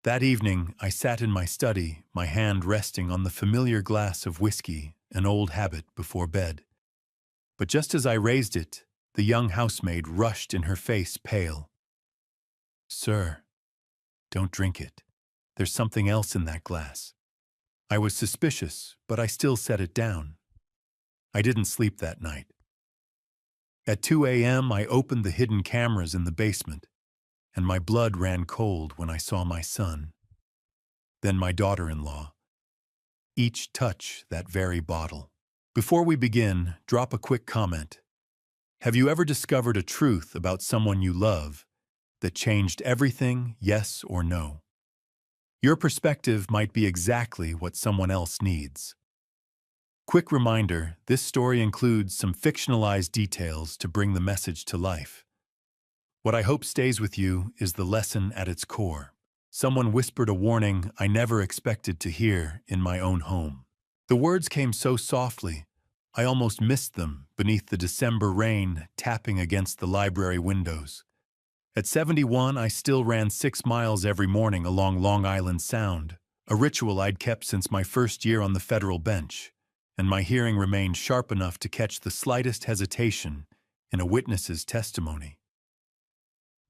That evening, I sat in my study, my hand resting on the familiar glass of whiskey, an old habit before bed. But just as I raised it, the young housemaid rushed in, her face pale. "Sir, don't drink it. There's something else in that glass." I was suspicious, but I still set it down. I didn't sleep that night. At 2 a.m., I opened the hidden cameras in the basement, and my blood ran cold when I saw my son, then my daughter-in-law, each touch that very bottle. Before we begin, drop a quick comment. Have you ever discovered a truth about someone you love that changed everything, yes or no? Your perspective might be exactly what someone else needs. Quick reminder, this story includes some fictionalized details to bring the message to life. What I hope stays with you is the lesson at its core. Someone whispered a warning I never expected to hear in my own home. The words came so softly, I almost missed them beneath the December rain tapping against the library windows. At 71, I still ran 6 miles every morning along Long Island Sound, a ritual I'd kept since my first year on the federal bench, and my hearing remained sharp enough to catch the slightest hesitation in a witness's testimony.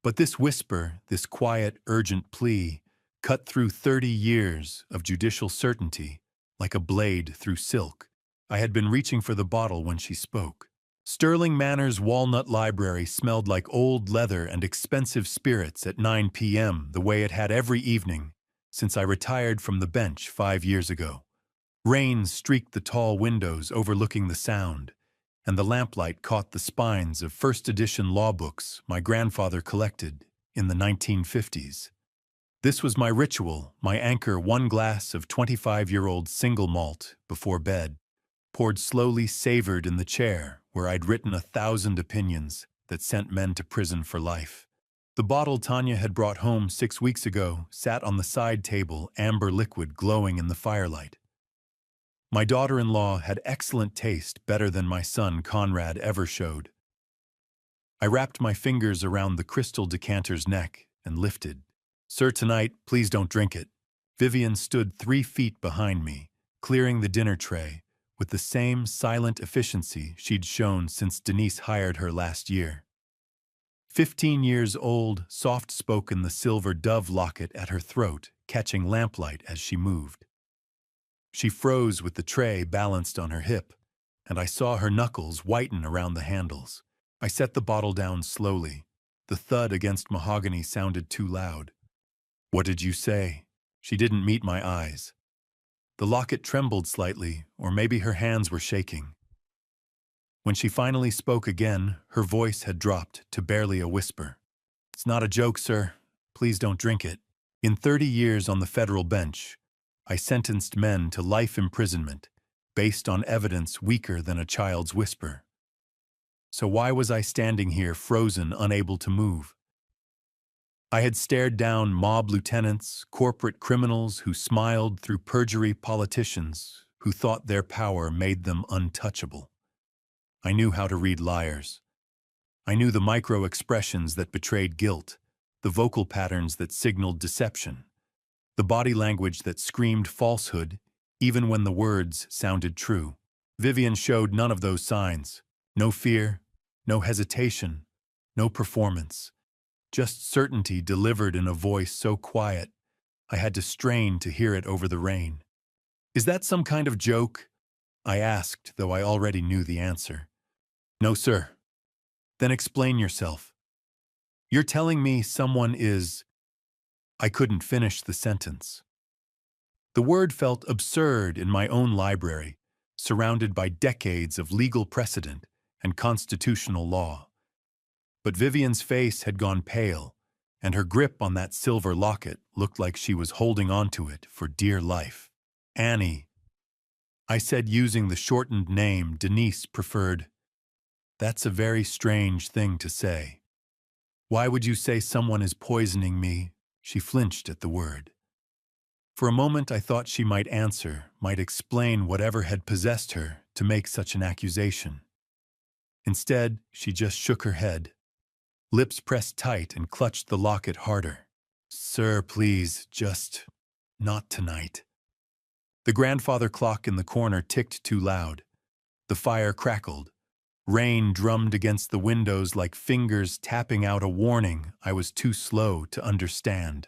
But this whisper, this quiet, urgent plea, cut through 30 years of judicial certainty like a blade through silk. I had been reaching for the bottle when she spoke. Sterling Manor's Walnut Library smelled like old leather and expensive spirits at 9 p.m., the way it had every evening since I retired from the bench 5 years ago. Rain streaked the tall windows overlooking the Sound, and the lamplight caught the spines of first-edition law books my grandfather collected in the 1950s. This was my ritual, my anchor: one glass of 25-year-old single malt before bed, poured slowly, savored in the chair where I'd written 1,000 opinions that sent men to prison for life. The bottle Tanya had brought home 6 weeks ago sat on the side table, amber liquid glowing in the firelight. My daughter-in-law had excellent taste, better than my son Conrad ever showed. I wrapped my fingers around the crystal decanter's neck and lifted. "Sir, tonight, please don't drink it." Vivian stood 3 feet behind me, clearing the dinner tray with the same silent efficiency she'd shown since Denise hired her last year. 15 years old, soft-spoken, the silver dove locket at her throat, catching lamplight as she moved. She froze with the tray balanced on her hip, and I saw her knuckles whiten around the handles. I set the bottle down slowly. The thud against mahogany sounded too loud. "What did you say?" She didn't meet my eyes. The locket trembled slightly, or maybe her hands were shaking. When she finally spoke again, her voice had dropped to barely a whisper. "It's not a joke, sir. Please don't drink it. In 30 years on the federal bench, I sentenced men to life imprisonment based on evidence weaker than a child's whisper. So why was I standing here, frozen, unable to move? I had stared down mob lieutenants, corporate criminals who smiled through perjury, politicians who thought their power made them untouchable. I knew how to read liars. I knew the micro-expressions that betrayed guilt, the vocal patterns that signaled deception, the body language that screamed falsehood even when the words sounded true. Vivian showed none of those signs. No fear, no hesitation, no performance. Just certainty delivered in a voice so quiet, I had to strain to hear it over the rain. "Is that some kind of joke?" I asked, though I already knew the answer. "No, sir." "Then explain yourself." "You're telling me someone is—" I couldn't finish the sentence. The word felt absurd in my own library, surrounded by decades of legal precedent and constitutional law. But Vivian's face had gone pale, and her grip on that silver locket looked like she was holding onto it for dear life. "Annie," I said, using the shortened name Denise preferred. "That's a very strange thing to say." "Why would you say someone is poisoning me?" She flinched at the word. For a moment I thought she might answer, might explain whatever had possessed her to make such an accusation. Instead, she just shook her head. Lips pressed tight and clutched the locket harder. Sir, please, just not tonight. The grandfather clock in the corner ticked too loud. The fire crackled. Rain drummed against the windows like fingers tapping out a warning I was too slow to understand.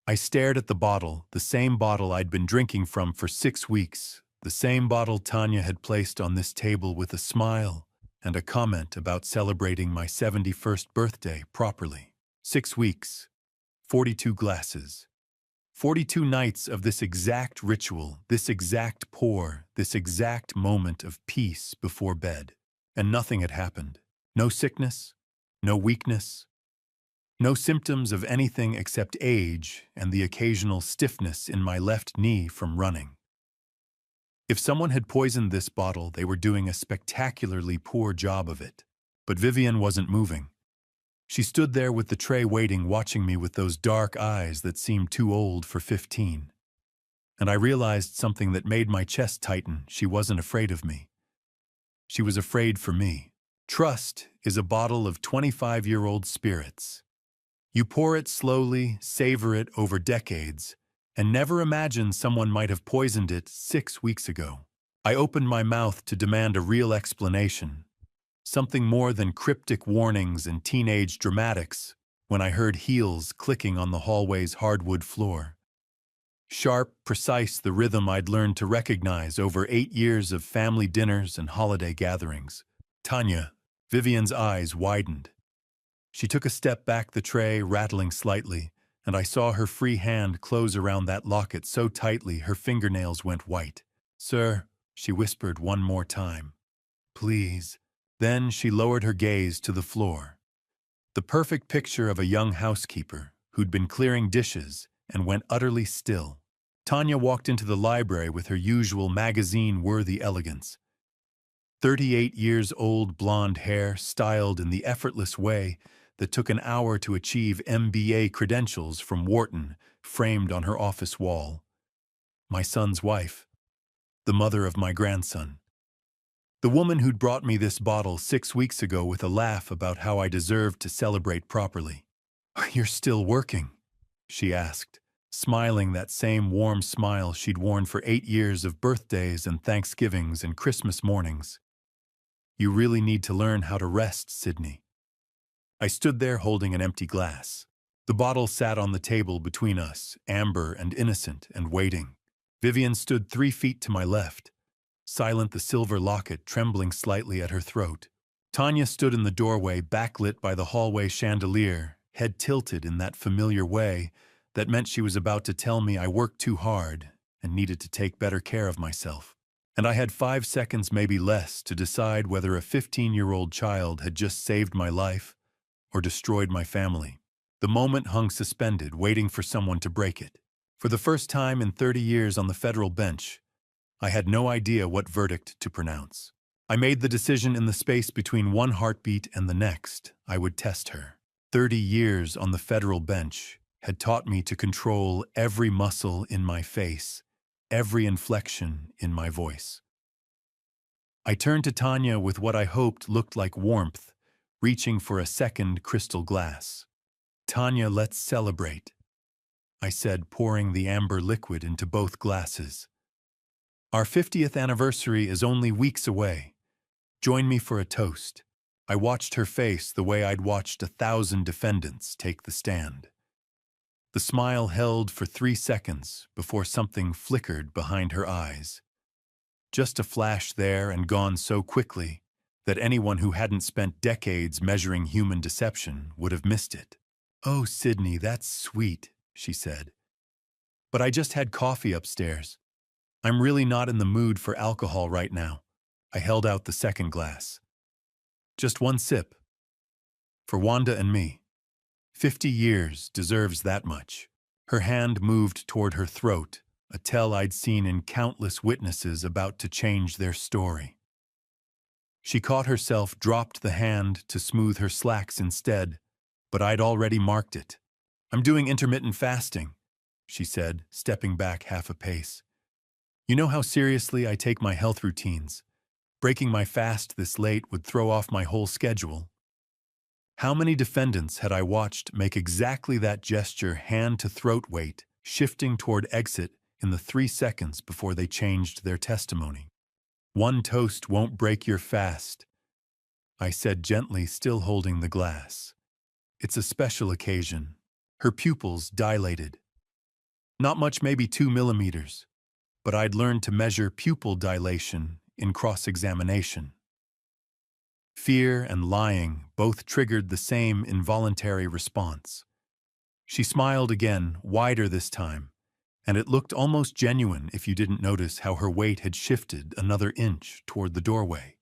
I stared at the bottle, the same bottle I'd been drinking from for 6 weeks, the same bottle Tanya had placed on this table with a smile and a comment about celebrating my 71st birthday properly. 6 weeks, 42 glasses. 42 nights of this exact ritual, this exact pour, this exact moment of peace before bed. And nothing had happened. No sickness, no weakness, no symptoms of anything except age and the occasional stiffness in my left knee from running. If someone had poisoned this bottle, they were doing a spectacularly poor job of it. But Vivian wasn't moving. She stood there with the tray waiting, watching me with those dark eyes that seemed too old for 15. And I realized something that made my chest tighten. She wasn't afraid of me. She was afraid for me. Trust is a bottle of 25-year-old spirits. You pour it slowly, savor it over decades, and never imagine someone might have poisoned it 6 weeks ago. I opened my mouth to demand a real explanation. Something more than cryptic warnings and teenage dramatics when I heard heels clicking on the hallway's hardwood floor. Sharp, precise, the rhythm I'd learned to recognize over 8 years of family dinners and holiday gatherings. Tanya, Vivian's eyes widened. She took a step back, the tray rattling slightly, and I saw her free hand close around that locket so tightly her fingernails went white. "Sir," she whispered one more time. "Please." Then she lowered her gaze to the floor. The perfect picture of a young housekeeper who'd been clearing dishes and went utterly still. Tanya walked into the library with her usual magazine-worthy elegance. 38 years old, blonde hair styled in the effortless way that took an hour to achieve MBA credentials from Wharton, framed on her office wall. My son's wife, the mother of my grandson. The woman who'd brought me this bottle 6 weeks ago with a laugh about how I deserved to celebrate properly. "You're still working?" she asked, smiling that same warm smile she'd worn for 8 years of birthdays and Thanksgivings and Christmas mornings. "You really need to learn how to rest, Sydney." I stood there holding an empty glass. The bottle sat on the table between us, amber and innocent and waiting. Vivian stood 3 feet to my left, silent, the silver locket trembling slightly at her throat. Tanya stood in the doorway, backlit by the hallway chandelier, head tilted in that familiar way that meant she was about to tell me I worked too hard and needed to take better care of myself. And I had 5 seconds, maybe less, to decide whether a 15-year-old child had just saved my life or destroyed my family. The moment hung suspended, waiting for someone to break it. For the first time in 30 years on the federal bench, I had no idea what verdict to pronounce. I made the decision in the space between one heartbeat and the next. I would test her. 30 years on the federal bench had taught me to control every muscle in my face, every inflection in my voice. I turned to Tanya with what I hoped looked like warmth, reaching for a second crystal glass. "Tanya, let's celebrate," I said, pouring the amber liquid into both glasses. "Our 50th anniversary is only weeks away. Join me for a toast." I watched her face the way I'd watched 1,000 defendants take the stand. The smile held for 3 seconds before something flickered behind her eyes. Just a flash there and gone so quickly that anyone who hadn't spent decades measuring human deception would have missed it. "Oh, Sydney, that's sweet," she said. "But I just had coffee upstairs. I'm really not in the mood for alcohol right now." I held out the second glass. "Just one sip. For Wanda and me. 50 years deserves that much." Her hand moved toward her throat, a tell I'd seen in countless witnesses about to change their story. She caught herself, dropped the hand to smooth her slacks instead, but I'd already marked it. "I'm doing intermittent fasting," she said, stepping back half a pace. "You know how seriously I take my health routines. Breaking my fast this late would throw off my whole schedule." How many defendants had I watched make exactly that gesture, hand to throat weight, shifting toward exit in the 3 seconds before they changed their testimony? "One toast won't break your fast," I said gently, still holding the glass. "It's a special occasion." Her pupils dilated. Not much, maybe 2 millimeters, but I'd learned to measure pupil dilation in cross-examination. Fear and lying both triggered the same involuntary response. She smiled again, wider this time, and it looked almost genuine if you didn't notice how her weight had shifted another inch toward the doorway.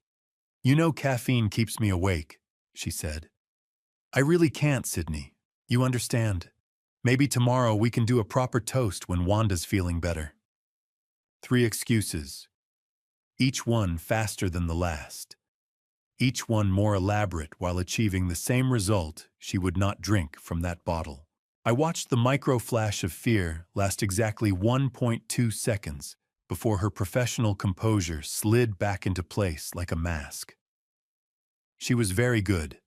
"You know caffeine keeps me awake," she said. "I really can't, Sydney. You understand. Maybe tomorrow we can do a proper toast when Wanda's feeling better." 3 excuses, each one faster than the last. Each one more elaborate while achieving the same result: she would not drink from that bottle. I watched the micro-flash of fear last exactly 1.2 seconds before her professional composure slid back into place like a mask. She was very good.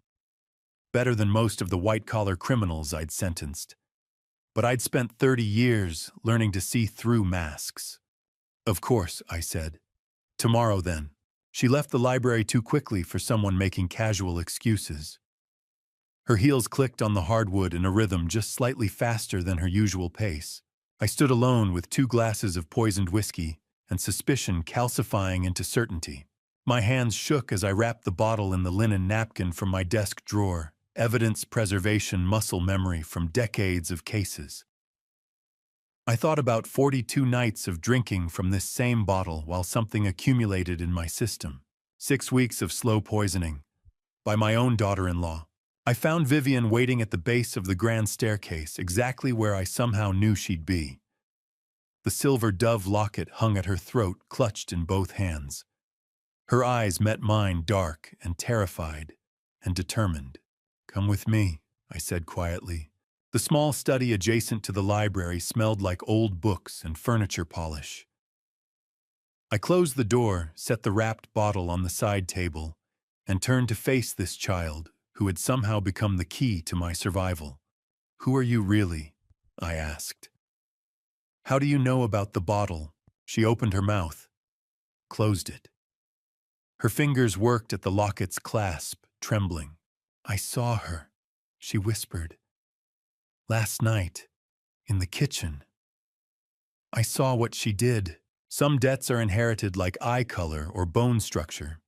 Better than most of the white-collar criminals I'd sentenced. But I'd spent 30 years learning to see through masks. "Of course," I said. "Tomorrow, then." She left the library too quickly for someone making casual excuses. Her heels clicked on the hardwood in a rhythm just slightly faster than her usual pace. I stood alone with 2 glasses of poisoned whiskey and suspicion calcifying into certainty. My hands shook as I wrapped the bottle in the linen napkin from my desk drawer, evidence preservation muscle memory from decades of cases. I thought about 42 nights of drinking from this same bottle while something accumulated in my system. 6 weeks of slow poisoning by my own daughter-in-law. I found Vivian waiting at the base of the grand staircase, exactly where I somehow knew she'd be. The silver dove locket hung at her throat, clutched in both hands. Her eyes met mine, dark and terrified and determined. "Come with me," I said quietly. The small study adjacent to the library smelled like old books and furniture polish. I closed the door, set the wrapped bottle on the side table, and turned to face this child who had somehow become the key to my survival. "Who are you really?" I asked. "How do you know about the bottle?" She opened her mouth, closed it. Her fingers worked at the locket's clasp, trembling. "I saw her," she whispered. "Last night, in the kitchen. I saw what she did." Some debts are inherited like eye color or bone structure.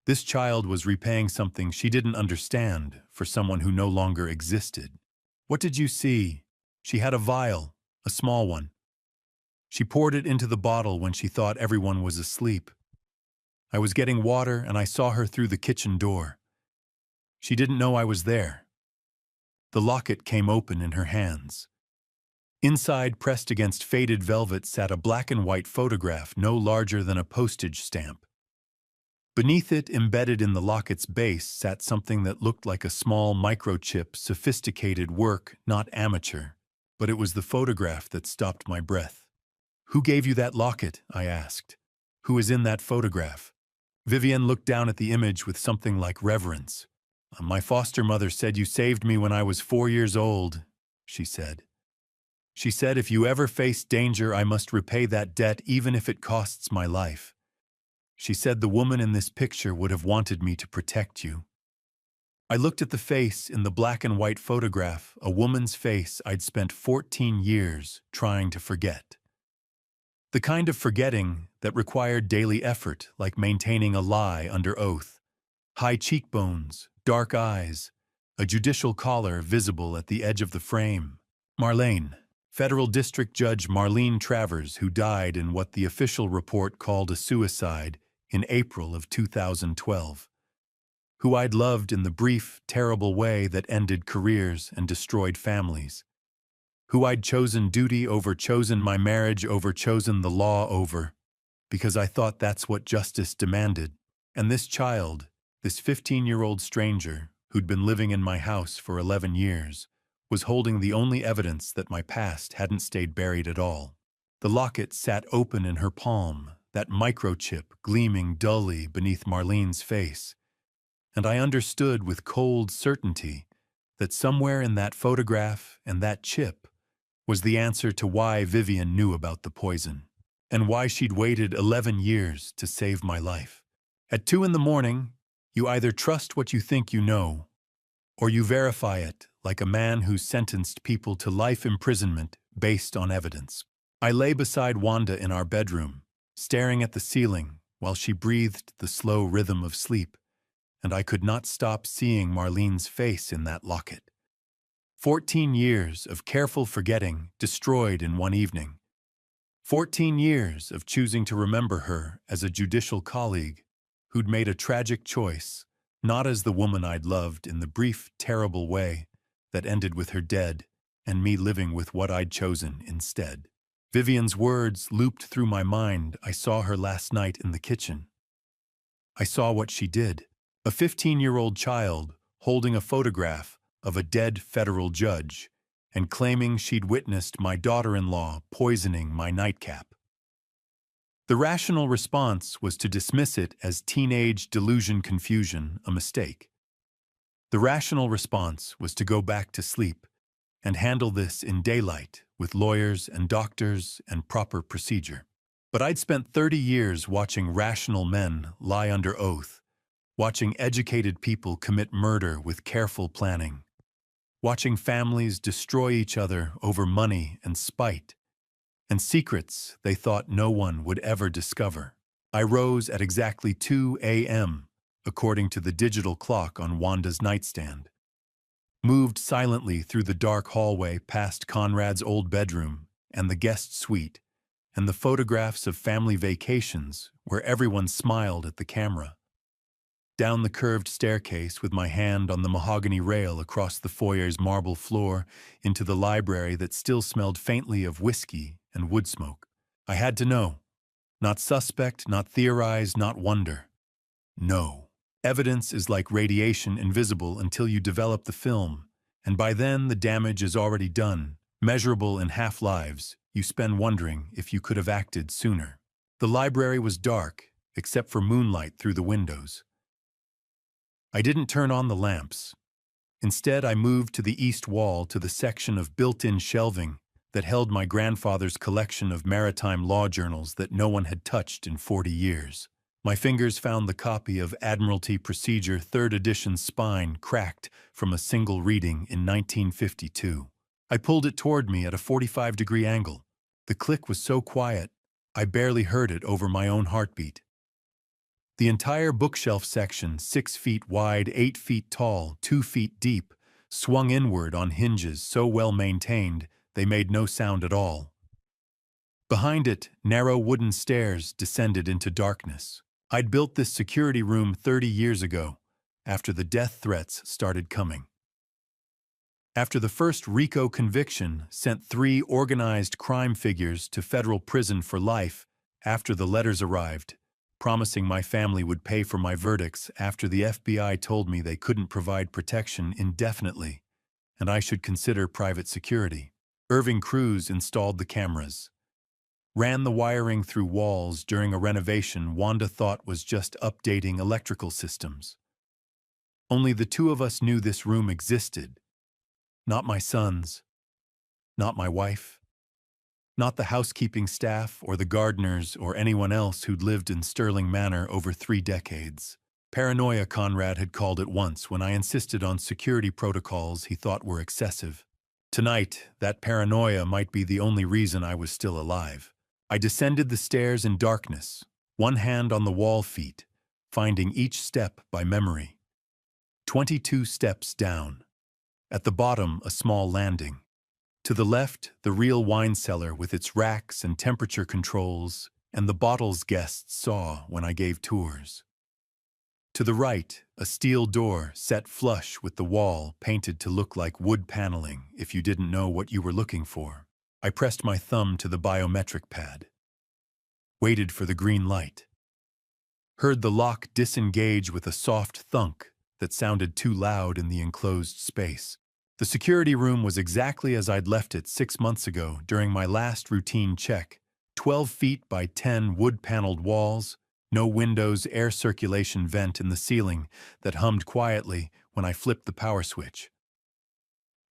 This child was repaying something she didn't understand for someone who no longer existed. "What did you see?" She had a vial, a small one. She poured it into the bottle when she thought everyone was asleep. I was getting water and I saw her through the kitchen door. She didn't know I was there. The locket came open in her hands. Inside, pressed against faded velvet, sat a black and white photograph no larger than a postage stamp. Beneath it, embedded in the locket's base, sat something that looked like a small microchip, sophisticated work, not amateur. But it was the photograph that stopped my breath. "Who gave you that locket?" I asked. "Who is in that photograph?" Vivian looked down at the image with something like reverence. "My foster mother said you saved me when I was 4 years old," she said. "She said if you ever face danger, I must repay that debt even if it costs my life. She said the woman in this picture would have wanted me to protect you." I looked at the face in the black and white photograph, a woman's face I'd spent 14 years trying to forget. The kind of forgetting that required daily effort, like maintaining a lie under oath. High cheekbones, dark eyes, a judicial collar visible at the edge of the frame. Marlene. Federal District Judge Marlene Travers, who died in what the official report called a suicide in April of 2012. Who I'd loved in the brief, terrible way that ended careers and destroyed families. Who I'd chosen duty over, chosen my marriage over, chosen the law over, because I thought that's what justice demanded. And this child, this 15-year-old stranger who'd been living in my house for 11 years, was holding the only evidence that my past hadn't stayed buried at all. The locket sat open in her palm, that microchip gleaming dully beneath Marlene's face, And I understood with cold certainty that somewhere in that photograph and that chip was the answer to why Vivian knew about the poison, and why she'd waited 11 years to save my life. At 2 in the morning, you either trust what you think you know, or you verify it like a man who sentenced people to life imprisonment based on evidence. I lay beside Wanda in our bedroom, staring at the ceiling while she breathed the slow rhythm of sleep, and I could not stop seeing Marlene's face in that locket. 14 years of careful forgetting destroyed in one evening. 14 years of choosing to remember her as a judicial colleague who'd made a tragic choice, not as the woman I'd loved in the brief, terrible way that ended with her dead and me living with what I'd chosen instead. Vivian's words looped through my mind. I saw her last night in the kitchen. I saw what she did. A 15-year-old child holding a photograph of a dead federal judge and claiming she'd witnessed my daughter-in-law poisoning my nightcap. The rational response was to dismiss it as teenage delusion confusion, a mistake. The rational response was to go back to sleep and handle this in daylight with lawyers and doctors and proper procedure. But I'd spent 30 years watching rational men lie under oath, watching educated people commit murder with careful planning, watching families destroy each other over money and spite, and secrets they thought no one would ever discover. I rose at exactly 2 a.m., according to the digital clock on Wanda's nightstand, moved silently through the dark hallway past Conrad's old bedroom and the guest suite, and the photographs of family vacations where everyone smiled at the camera. Down the curved staircase with my hand on the mahogany rail across the foyer's marble floor into the library that still smelled faintly of whiskey and wood smoke. I had to know. Not suspect, not theorize, not wonder. No. Evidence is like radiation, invisible until you develop the film, and by then the damage is already done, measurable in half-lives. You spend wondering if you could have acted sooner. The library was dark, except for moonlight through the windows. I didn't turn on the lamps. Instead, I moved to the east wall to the section of built-in shelving that held my grandfather's collection of maritime law journals that no one had touched in 40 years. My fingers found the copy of Admiralty Procedure 3rd edition Spine cracked from a single reading in 1952. I pulled it toward me at a 45-degree angle. The click was so quiet, I barely heard it over my own heartbeat. The entire bookshelf section, 6 feet wide, 8 feet tall, 2 feet deep, swung inward on hinges so well maintained they made no sound at all. Behind it, narrow wooden stairs descended into darkness. I'd built this security room 30 years ago, after the death threats started coming. After the first RICO conviction sent 3 organized crime figures to federal prison for life after the letters arrived, promising my family would pay for my verdicts after the FBI told me they couldn't provide protection indefinitely, and I should consider private security. Irving Cruz installed the cameras. Ran the wiring through walls during a renovation Wanda thought was just updating electrical systems. Only the 2 of us knew this room existed. Not my sons. Not my wife. Not the housekeeping staff or the gardeners or anyone else who'd lived in Sterling Manor over 3 decades. Paranoia, Conrad had called it once when I insisted on security protocols he thought were excessive. Tonight, that paranoia might be the only reason I was still alive. I descended the stairs in darkness, one hand on the wall feet, finding each step by memory. 22 steps down. At the bottom, a small landing. To the left, the real wine cellar with its racks and temperature controls and the bottles guests saw when I gave tours. To the right, a steel door set flush with the wall painted to look like wood paneling if you didn't know what you were looking for. I pressed my thumb to the biometric pad. Waited for the green light. Heard the lock disengage with a soft thunk that sounded too loud in the enclosed space. The security room was exactly as I'd left it 6 months ago during my last routine check. 12 feet by 10 wood-paneled walls, No windows, air circulation vent in the ceiling that hummed quietly when I flipped the power switch.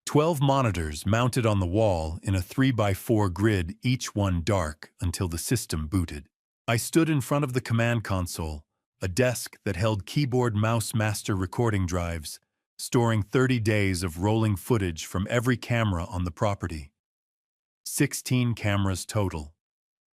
12 monitors mounted on the wall in a 3x4 grid, each one dark until the system booted. I stood in front of the command console, a desk that held keyboard mouse master recording drives, storing 30 days of rolling footage from every camera on the property. 16 cameras total.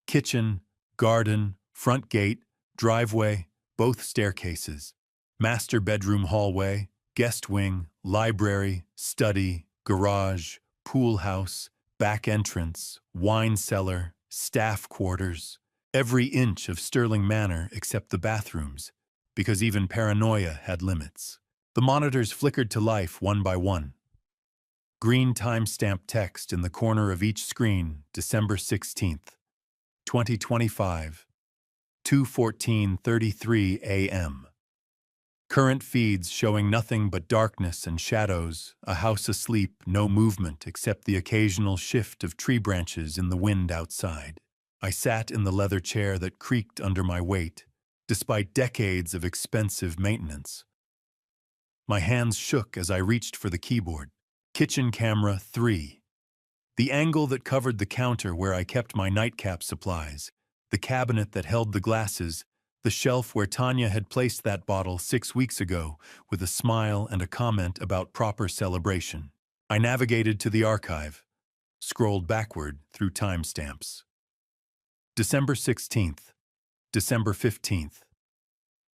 Kitchen, garden, front gate, driveway, both staircases. Master bedroom hallway, guest wing, library, study, garage, pool house, back entrance, wine cellar, staff quarters. Every inch of Sterling Manor except the bathrooms, because even paranoia had limits. The monitors flickered to life one by one. Green timestamp text in the corner of each screen, December 16th, 2025, 2:14:33 a.m. Current feeds showing nothing but darkness and shadows, a house asleep, no movement except the occasional shift of tree branches in the wind outside. I sat in the leather chair that creaked under my weight, despite decades of expensive maintenance. My hands shook as I reached for the keyboard. Kitchen camera 3. The angle that covered the counter where I kept my nightcap supplies, the cabinet that held the glasses, the shelf where Tanya had placed that bottle 6 weeks ago with a smile and a comment about proper celebration. I navigated to the archive, scrolled backward through timestamps. December 16th, December 15th.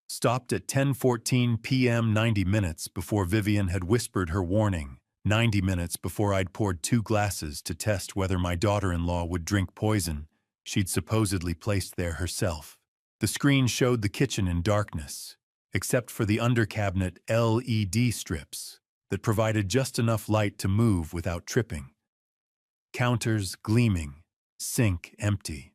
Stopped at 10:14 p.m. 90 minutes before Vivian had whispered her warning, 90 minutes before I'd poured 2 glasses to test whether my daughter-in-law would drink poison she'd supposedly placed there herself. The screen showed the kitchen in darkness, except for the under-cabinet LED strips that provided just enough light to move without tripping. Counters gleaming, sink empty.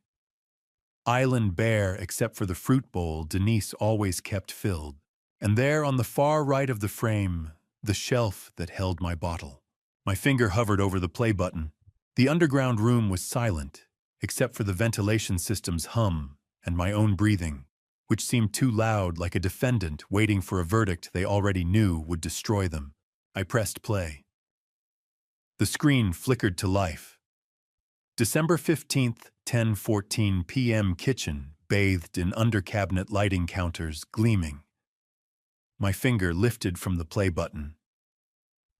Island bare except for the fruit bowl Denise always kept filled. And there on the far right of the frame, the shelf that held my bottle. My finger hovered over the play button. The underground room was silent, except for the ventilation system's hum and my own breathing, which seemed too loud, like a defendant waiting for a verdict they already knew would destroy them. I pressed play. The screen flickered to life. December 15th, 10:14 p.m. Kitchen, bathed in under-cabinet lighting counters, gleaming. My finger lifted from the play button.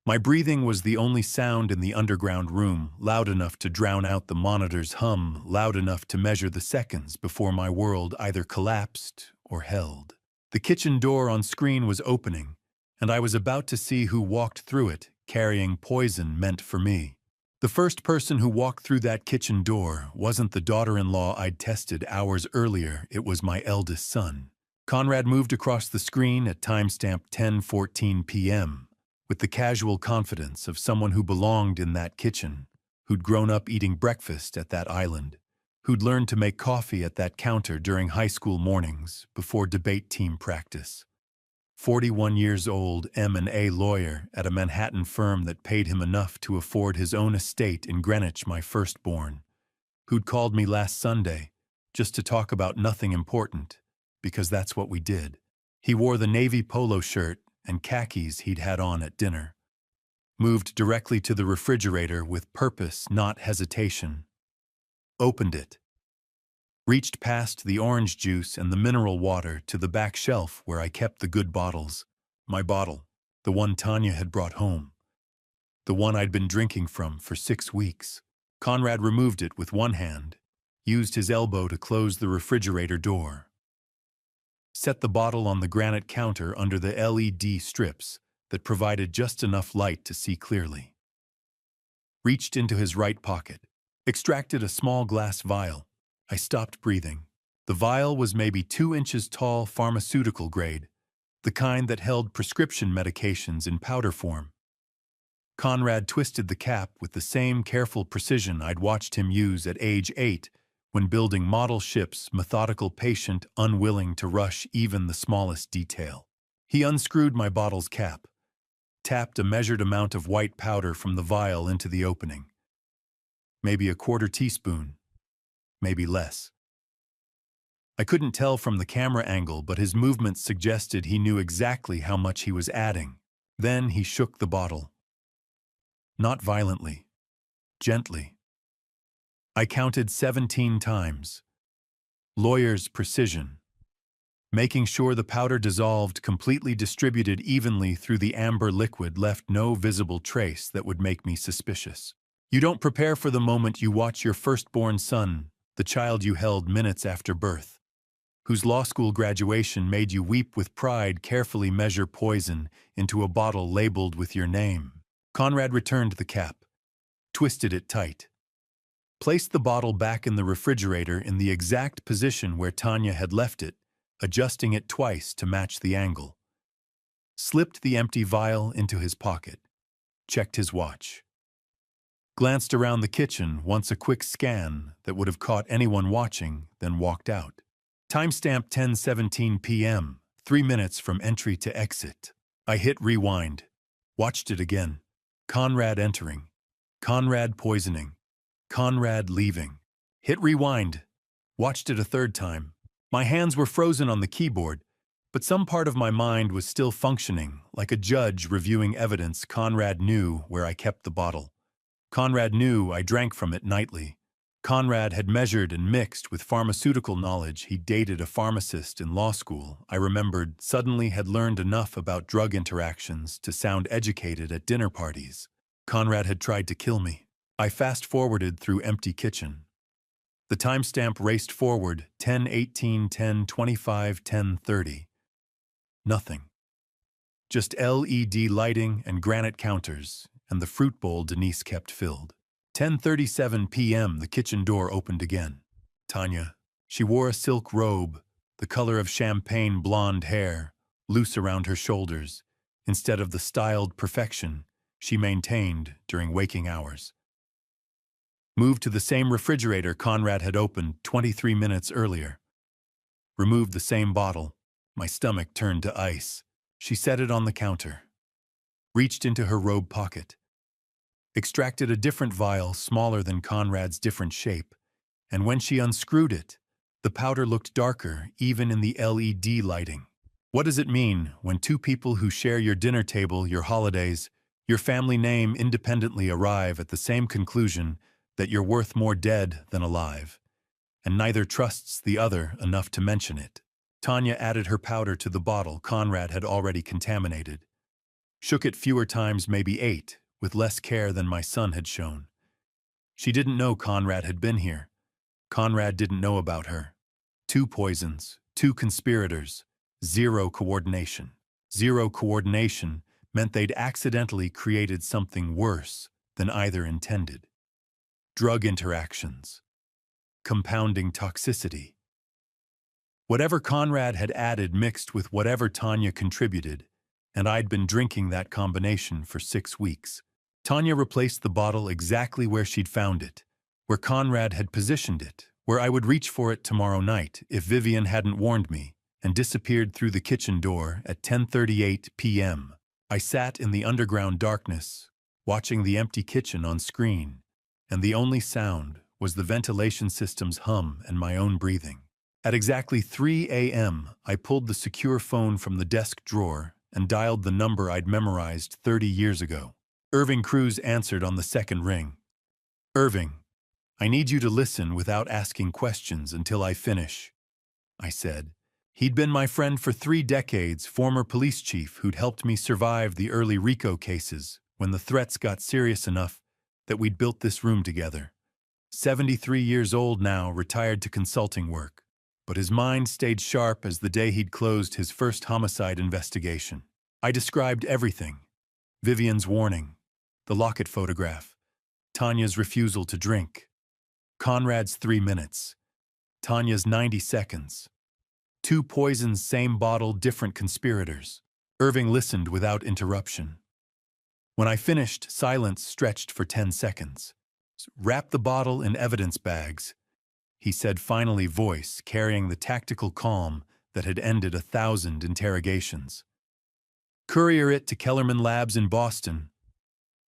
My breathing was the only sound in the underground room, loud enough to drown out the monitor's hum, loud enough to measure the seconds before my world either collapsed or held. The kitchen door on screen was opening, and I was about to see who walked through it, carrying poison meant for me. The first person who walked through that kitchen door wasn't the daughter-in-law I'd tested hours earlier, it was my eldest son. Conrad moved across the screen at timestamp 10:14 p.m., with the casual confidence of someone who belonged in that kitchen, who'd grown up eating breakfast at that island, who'd learned to make coffee at that counter during high school mornings before debate team practice. 41 years old M&A lawyer at a Manhattan firm that paid him enough to afford his own estate in Greenwich, my firstborn, who'd called me last Sunday just to talk about nothing important, because that's what we did. He wore the navy polo shirt and khakis he'd had on at dinner. Moved directly to the refrigerator with purpose, not hesitation. Opened it. Reached past the orange juice and the mineral water to the back shelf where I kept the good bottles. My bottle, the one Tanya had brought home. The one I'd been drinking from for 6 weeks. Conrad removed it with one hand, used his elbow to close the refrigerator door. Set the bottle on the granite counter under the LED strips that provided just enough light to see clearly. Reached into his right pocket, extracted a small glass vial. I stopped breathing. The vial was maybe 2 inches tall, pharmaceutical grade, the kind that held prescription medications in powder form. Conrad twisted the cap with the same careful precision I'd watched him use at age 8 when building model ships, methodical, patient, unwilling to rush even the smallest detail. He unscrewed my bottle's cap, tapped a measured amount of white powder from the vial into the opening. Maybe a 1/4 teaspoon. Maybe less. I couldn't tell from the camera angle, but his movements suggested he knew exactly how much he was adding. Then he shook the bottle. Not violently, gently. I counted 17 times. Lawyer's precision. Making sure the powder dissolved, completely distributed evenly through the amber liquid, left no visible trace that would make me suspicious. You don't prepare for the moment you watch your firstborn son, the child you held minutes after birth, whose law school graduation made you weep with pride, carefully measure poison into a bottle labeled with your name. Conrad returned the cap, twisted it tight, placed the bottle back in the refrigerator in the exact position where Tanya had left it, adjusting it twice to match the angle. Slipped the empty vial into his pocket, checked his watch. Glanced around the kitchen, once a quick scan that would have caught anyone watching, then walked out. Timestamp 10:17 p.m., 3 minutes from entry to exit. I hit rewind, watched it again. Conrad entering, Conrad poisoning, Conrad leaving. Hit rewind, watched it a third time. My hands were frozen on the keyboard, but some part of my mind was still functioning, like a judge reviewing evidence. Conrad knew where I kept the bottle. Conrad knew I drank from it nightly. Conrad had measured and mixed with pharmaceutical knowledge. He dated a pharmacist in law school. I remembered, suddenly had learned enough about drug interactions to sound educated at dinner parties. Conrad had tried to kill me. I fast-forwarded through empty kitchen. The timestamp raced forward, 10:18, 10:25, 10:30. Nothing. Just LED lighting and granite counters, and the fruit bowl Denise kept filled. 10:37 p.m., the kitchen door opened again. Tanya. She wore a silk robe, the color of champagne blonde hair, loose around her shoulders, instead of the styled perfection she maintained during waking hours. Moved to the same refrigerator Conrad had opened 23 minutes earlier. Removed the same bottle. My stomach turned to ice. She set it on the counter. Reached into her robe pocket. Extracted a different vial, smaller than Conrad's different shape, and when she unscrewed it, the powder looked darker, even in the LED lighting. What does it mean when two people who share your dinner table, your holidays, your family name independently arrive at the same conclusion that you're worth more dead than alive, and neither trusts the other enough to mention it? Tanya added her powder to the bottle Conrad had already contaminated. Shook it fewer times, maybe 8, with less care than my son had shown. She didn't know Conrad had been here. Conrad didn't know about her. 2 poisons, 2 conspirators, 0 coordination. 0 coordination meant they'd accidentally created something worse than either intended. Drug interactions. Compounding toxicity. Whatever Conrad had added mixed with whatever Tanya contributed, and I'd been drinking that combination for 6 weeks. Tanya replaced the bottle exactly where she'd found it, where Conrad had positioned it, where I would reach for it tomorrow night if Vivian hadn't warned me, and disappeared through the kitchen door at 10:38 p.m. I sat in the underground darkness, watching the empty kitchen on screen, and the only sound was the ventilation system's hum and my own breathing. At exactly 3 a.m., I pulled the secure phone from the desk drawer and dialed the number I'd memorized 30 years ago. Irving Cruz answered on the second ring. "Irving, I need you to listen without asking questions until I finish," I said. He'd been my friend for 3 decades, former police chief who'd helped me survive the early RICO cases when the threats got serious enough that we'd built this room together. 73 years old now, retired to consulting work, but his mind stayed sharp as the day he'd closed his first homicide investigation. I described everything: Vivian's warning, the locket photograph, Tanya's refusal to drink, Conrad's 3 minutes, Tanya's 90 seconds, 2 poisons, same bottle, different conspirators. Irving listened without interruption. When I finished, silence stretched for 10 seconds. "Wrap the bottle in evidence bags," he said, finally, voice carrying the tactical calm that had ended 1,000 interrogations. "Courier it to Kellerman Labs in Boston.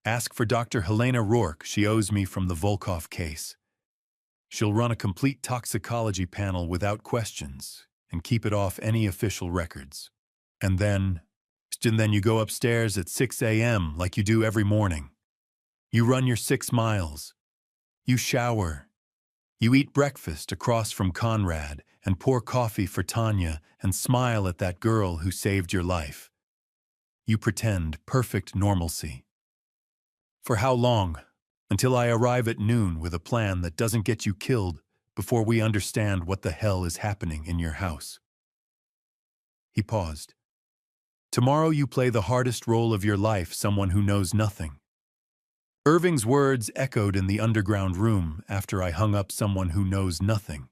Ask for Dr. Helena Rourke, she owes me from the Volkov case. She'll run a complete toxicology panel without questions and keep it off any official records. And then you go upstairs at 6 a.m. like you do every morning. You run your 6 miles. You shower. You eat breakfast across from Conrad and pour coffee for Tanya and smile at that girl who saved your life. You pretend perfect normalcy. For how long? Until I arrive at noon with a plan that doesn't get you killed before we understand what the hell is happening in your house. He paused. Tomorrow you play the hardest role of your life, someone who knows nothing. Irving's words echoed in the underground room after I hung up someone who knows nothing.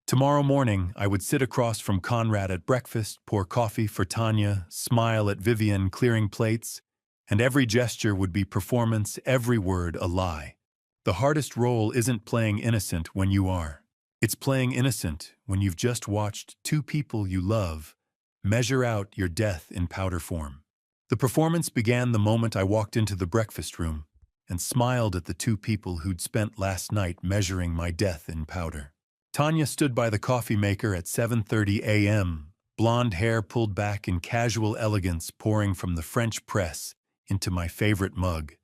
Tomorrow morning, I would sit across from Conrad at breakfast, pour coffee for Tanya, smile at Vivian clearing plates, and every gesture would be performance, every word a lie. The hardest role isn't playing innocent when you are. It's playing innocent when you've just watched 2 people you love measure out your death in powder form. The performance began the moment I walked into the breakfast room and smiled at the 2 people who'd spent last night measuring my death in powder. Tanya stood by the coffee maker at 7:30 a.m., blonde hair pulled back in casual elegance pouring from the French press into my favorite mug.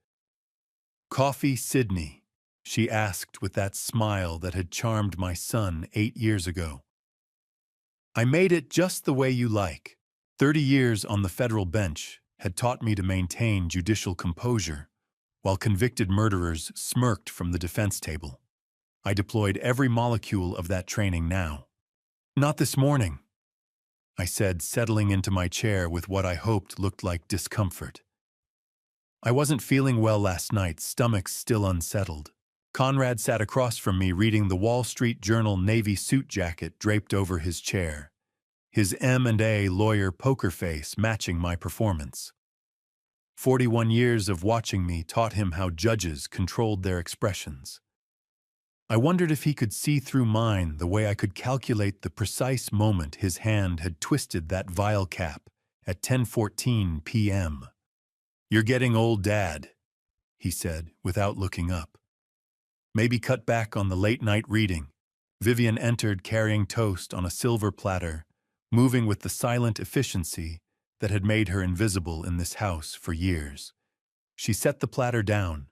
"Coffee, Sydney?" she asked with that smile that had charmed my son 8 years ago. "I made it just the way you like." 30 years on the federal bench had taught me to maintain judicial composure, while convicted murderers smirked from the defense table. I deployed every molecule of that training now. "Not this morning," I said, settling into my chair with what I hoped looked like discomfort. I wasn't feeling well last night, stomach still unsettled. Conrad sat across from me reading the Wall Street Journal navy suit jacket draped over his chair, his M&A lawyer poker face matching my performance. 41 years of watching me taught him how judges controlled their expressions. I wondered if he could see through mine the way I could calculate the precise moment his hand had twisted that vial cap at 10:14 p.m. "You're getting old, Dad," he said without looking up. "Maybe cut back on the late-night reading." Vivian entered carrying toast on a silver platter, moving with the silent efficiency that had made her invisible in this house for years. She set the platter down,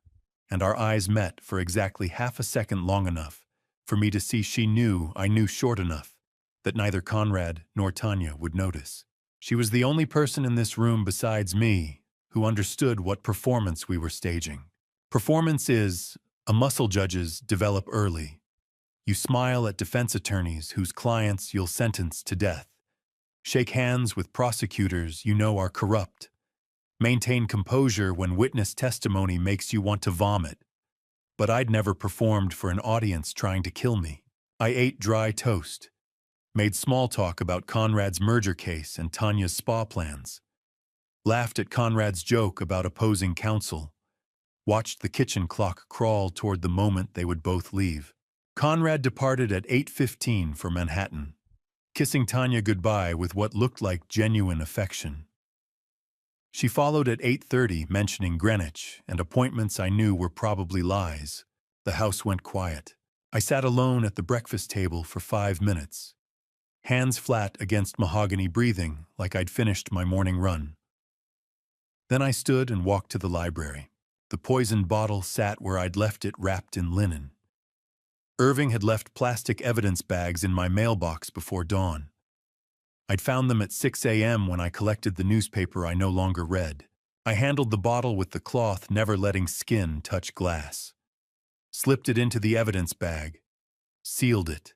and our eyes met for exactly half a second, long enough for me to see she knew I knew short enough that neither Conrad nor Tanya would notice. She was the only person in this room besides me who understood what performance we were staging. Performance is a muscle judges develop early. You smile at defense attorneys whose clients you'll sentence to death. Shake hands with prosecutors you know are corrupt. Maintain composure when witness testimony makes you want to vomit. But I'd never performed for an audience trying to kill me. I ate dry toast, made small talk about Conrad's merger case and Tanya's spa plans, laughed at Conrad's joke about opposing counsel, watched the kitchen clock crawl toward the moment they would both leave. Conrad departed at 8:15 for Manhattan, kissing Tanya goodbye with what looked like genuine affection. She followed at 8:30, mentioning Greenwich and appointments I knew were probably lies. The house went quiet. I sat alone at the breakfast table for 5 minutes, hands flat against mahogany, breathing like I'd finished my morning run. Then I stood and walked to the library. The poisoned bottle sat where I'd left it, wrapped in linen. Irving had left plastic evidence bags in my mailbox before dawn. I'd found them at 6 a.m. when I collected the newspaper I no longer read. I handled the bottle with the cloth, never letting skin touch glass. Slipped it into the evidence bag. Sealed it.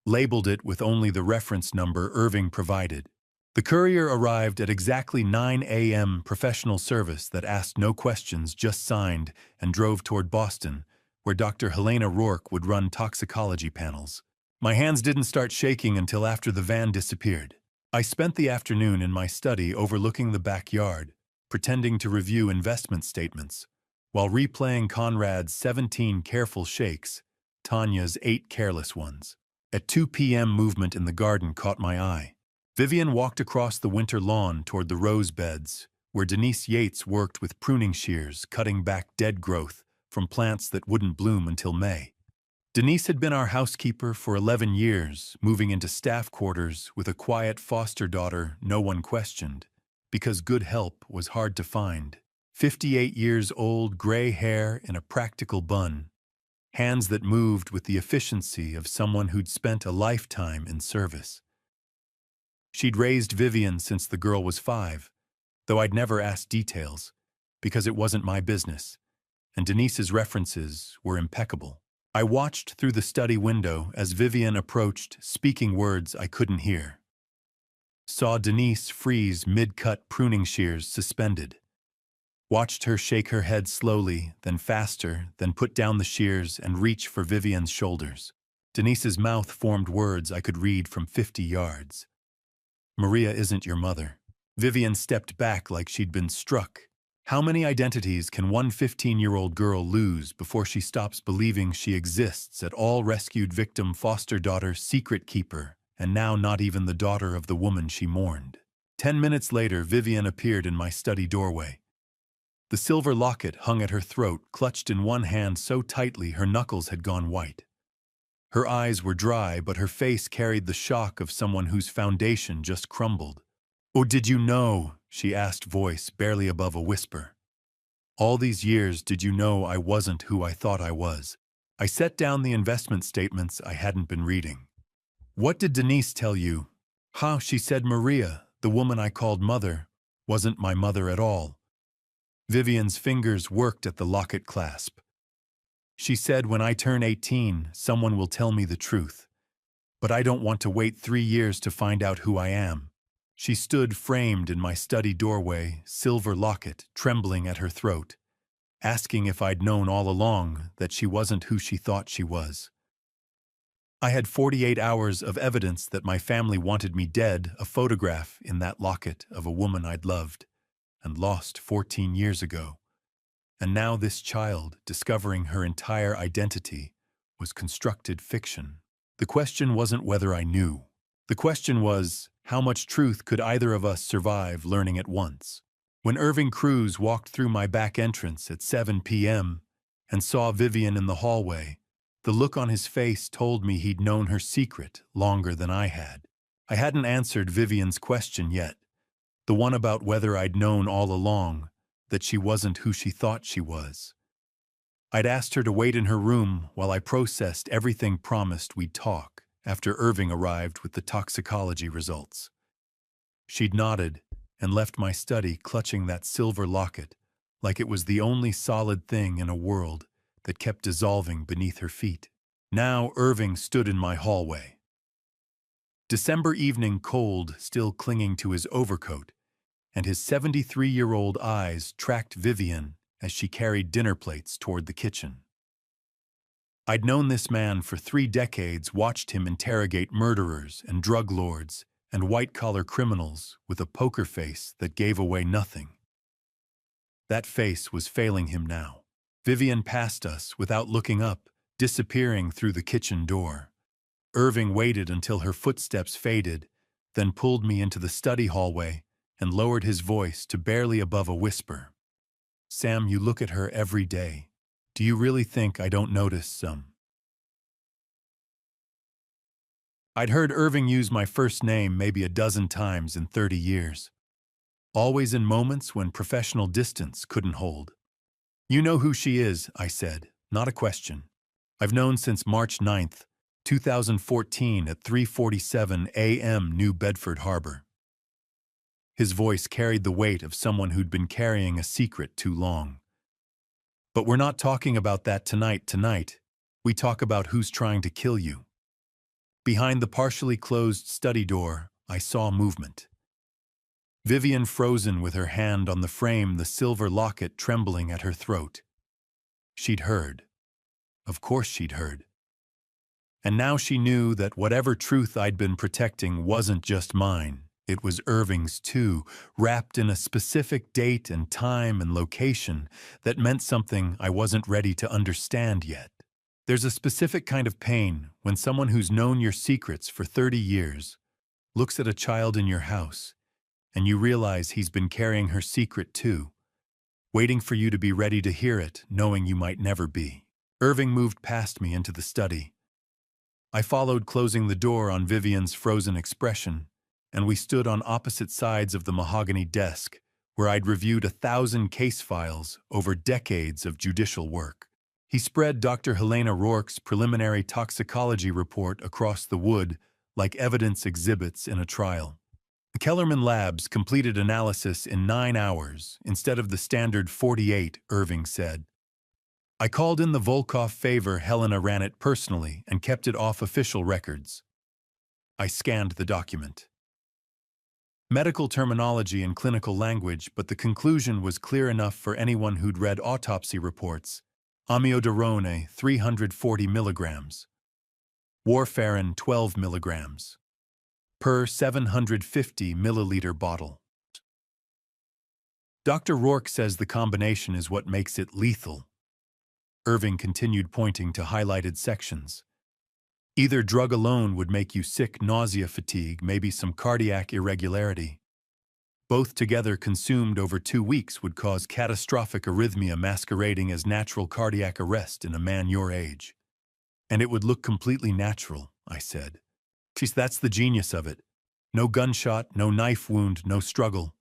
Labeled it with only the reference number Irving provided. The courier arrived at exactly 9 a.m. professional service that asked no questions, just signed, and drove toward Boston, where Dr. Helena Rourke would run toxicology panels. My hands didn't start shaking until after the van disappeared. I spent the afternoon in my study overlooking the backyard, pretending to review investment statements, while replaying Conrad's 17 careful shakes, Tanya's 8 careless ones. At 2 p.m. movement in the garden caught my eye. Vivian walked across the winter lawn toward the rose beds, where Denise Yates worked with pruning shears, cutting back dead growth from plants that wouldn't bloom until May. Denise had been our housekeeper for 11 years, moving into staff quarters with a quiet foster daughter no one questioned, because good help was hard to find. 58 years old, gray hair in a practical bun, hands that moved with the efficiency of someone who'd spent a lifetime in service. She'd raised Vivian since the girl was 5, though I'd never asked details, because it wasn't my business, and Denise's references were impeccable. I watched through the study window as Vivian approached, speaking words I couldn't hear. Saw Denise freeze mid-cut pruning shears suspended. Watched her shake her head slowly, then faster, then put down the shears and reach for Vivian's shoulders. Denise's mouth formed words I could read from 50 yards. "Maria isn't your mother." Vivian stepped back like she'd been struck. How many identities can one 15-year-old girl lose before she stops believing she exists at all? Rescued victim, foster daughter, secret keeper, and now not even the daughter of the woman she mourned. 10 minutes later, Vivian appeared in my study doorway. The silver locket hung at her throat, clutched in one hand so tightly her knuckles had gone white. Her eyes were dry, but her face carried the shock of someone whose foundation just crumbled. "Oh, did you know?" she asked, voice barely above a whisper. "All these years, did you know I wasn't who I thought I was?" I set down the investment statements I hadn't been reading. "What did Denise tell you?" "How?" She said Maria, the woman I called mother, wasn't my mother at all." Vivian's fingers worked at the locket clasp. "She said when I turn 18, someone will tell me the truth. But I don't want to wait 3 years to find out who I am." She stood framed in my study doorway, silver locket trembling at her throat, asking if I'd known all along that she wasn't who she thought she was. I had 48 hours of evidence that my family wanted me dead, a photograph in that locket of a woman I'd loved and lost 14 years ago. And now this child, discovering her entire identity, was constructed fiction. The question wasn't whether I knew. The question was, how much truth could either of us survive learning at once? When Irving Cruz walked through my back entrance at 7 p.m. and saw Vivian in the hallway, the look on his face told me he'd known her secret longer than I had. I hadn't answered Vivian's question yet, the one about whether I'd known all along that she wasn't who she thought she was. I'd asked her to wait in her room while I processed everything, promised we'd talk after Irving arrived with the toxicology results. She'd nodded and left my study clutching that silver locket like it was the only solid thing in a world that kept dissolving beneath her feet. Now Irving stood in my hallway. December evening cold still clinging to his overcoat, and his 73-year-old eyes tracked Vivian as she carried dinner plates toward the kitchen. I'd known this man for 3 decades, watched him interrogate murderers and drug lords and white-collar criminals with a poker face that gave away nothing. That face was failing him now. Vivian passed us without looking up, disappearing through the kitchen door. Irving waited until her footsteps faded, then pulled me into the study hallway and lowered his voice to barely above a whisper. "Sam, you look at her every day. Do you really think I don't notice some?" I'd heard Irving use my first name maybe a dozen times in 30 years. Always in moments when professional distance couldn't hold. "You know who she is," I said, not a question. "I've known since March 9th, 2014 at 3:47 a.m. New Bedford Harbor." His voice carried the weight of someone who'd been carrying a secret too long. "But we're not talking about that tonight. We talk about who's trying to kill you." Behind the partially closed study door, I saw movement. Vivian frozen with her hand on the frame, the silver locket trembling at her throat. She'd heard. Of course she'd heard. And now she knew that whatever truth I'd been protecting wasn't just mine. It was Irving's too, wrapped in a specific date and time and location that meant something I wasn't ready to understand yet. There's a specific kind of pain when someone who's known your secrets for 30 years looks at a child in your house and you realize he's been carrying her secret too, waiting for you to be ready to hear it, knowing you might never be. Irving moved past me into the study. I followed, closing the door on Vivian's frozen expression, and we stood on opposite sides of the mahogany desk, where I'd reviewed 1,000 case files over decades of judicial work. He spread Dr. Helena Rourke's preliminary toxicology report across the wood like evidence exhibits in a trial. The Kellerman Labs completed analysis in 9 hours instead of the standard 48, Irving said. I called in the Volkov favor. Helena ran it personally and kept it off official records. I scanned the document. Medical terminology and clinical language, but the conclusion was clear enough for anyone who'd read autopsy reports. Amiodarone, 340 milligrams. Warfarin, 12 milligrams. Per 750 milliliter bottle. Dr. Rourke says the combination is what makes it lethal. Irving continued, pointing to highlighted sections. Either drug alone would make you sick, nausea, fatigue, maybe some cardiac irregularity. Both together consumed over 2 weeks would cause catastrophic arrhythmia masquerading as natural cardiac arrest in a man your age. And it would look completely natural, I said. Geez, that's the genius of it. No gunshot, no knife wound, no struggle.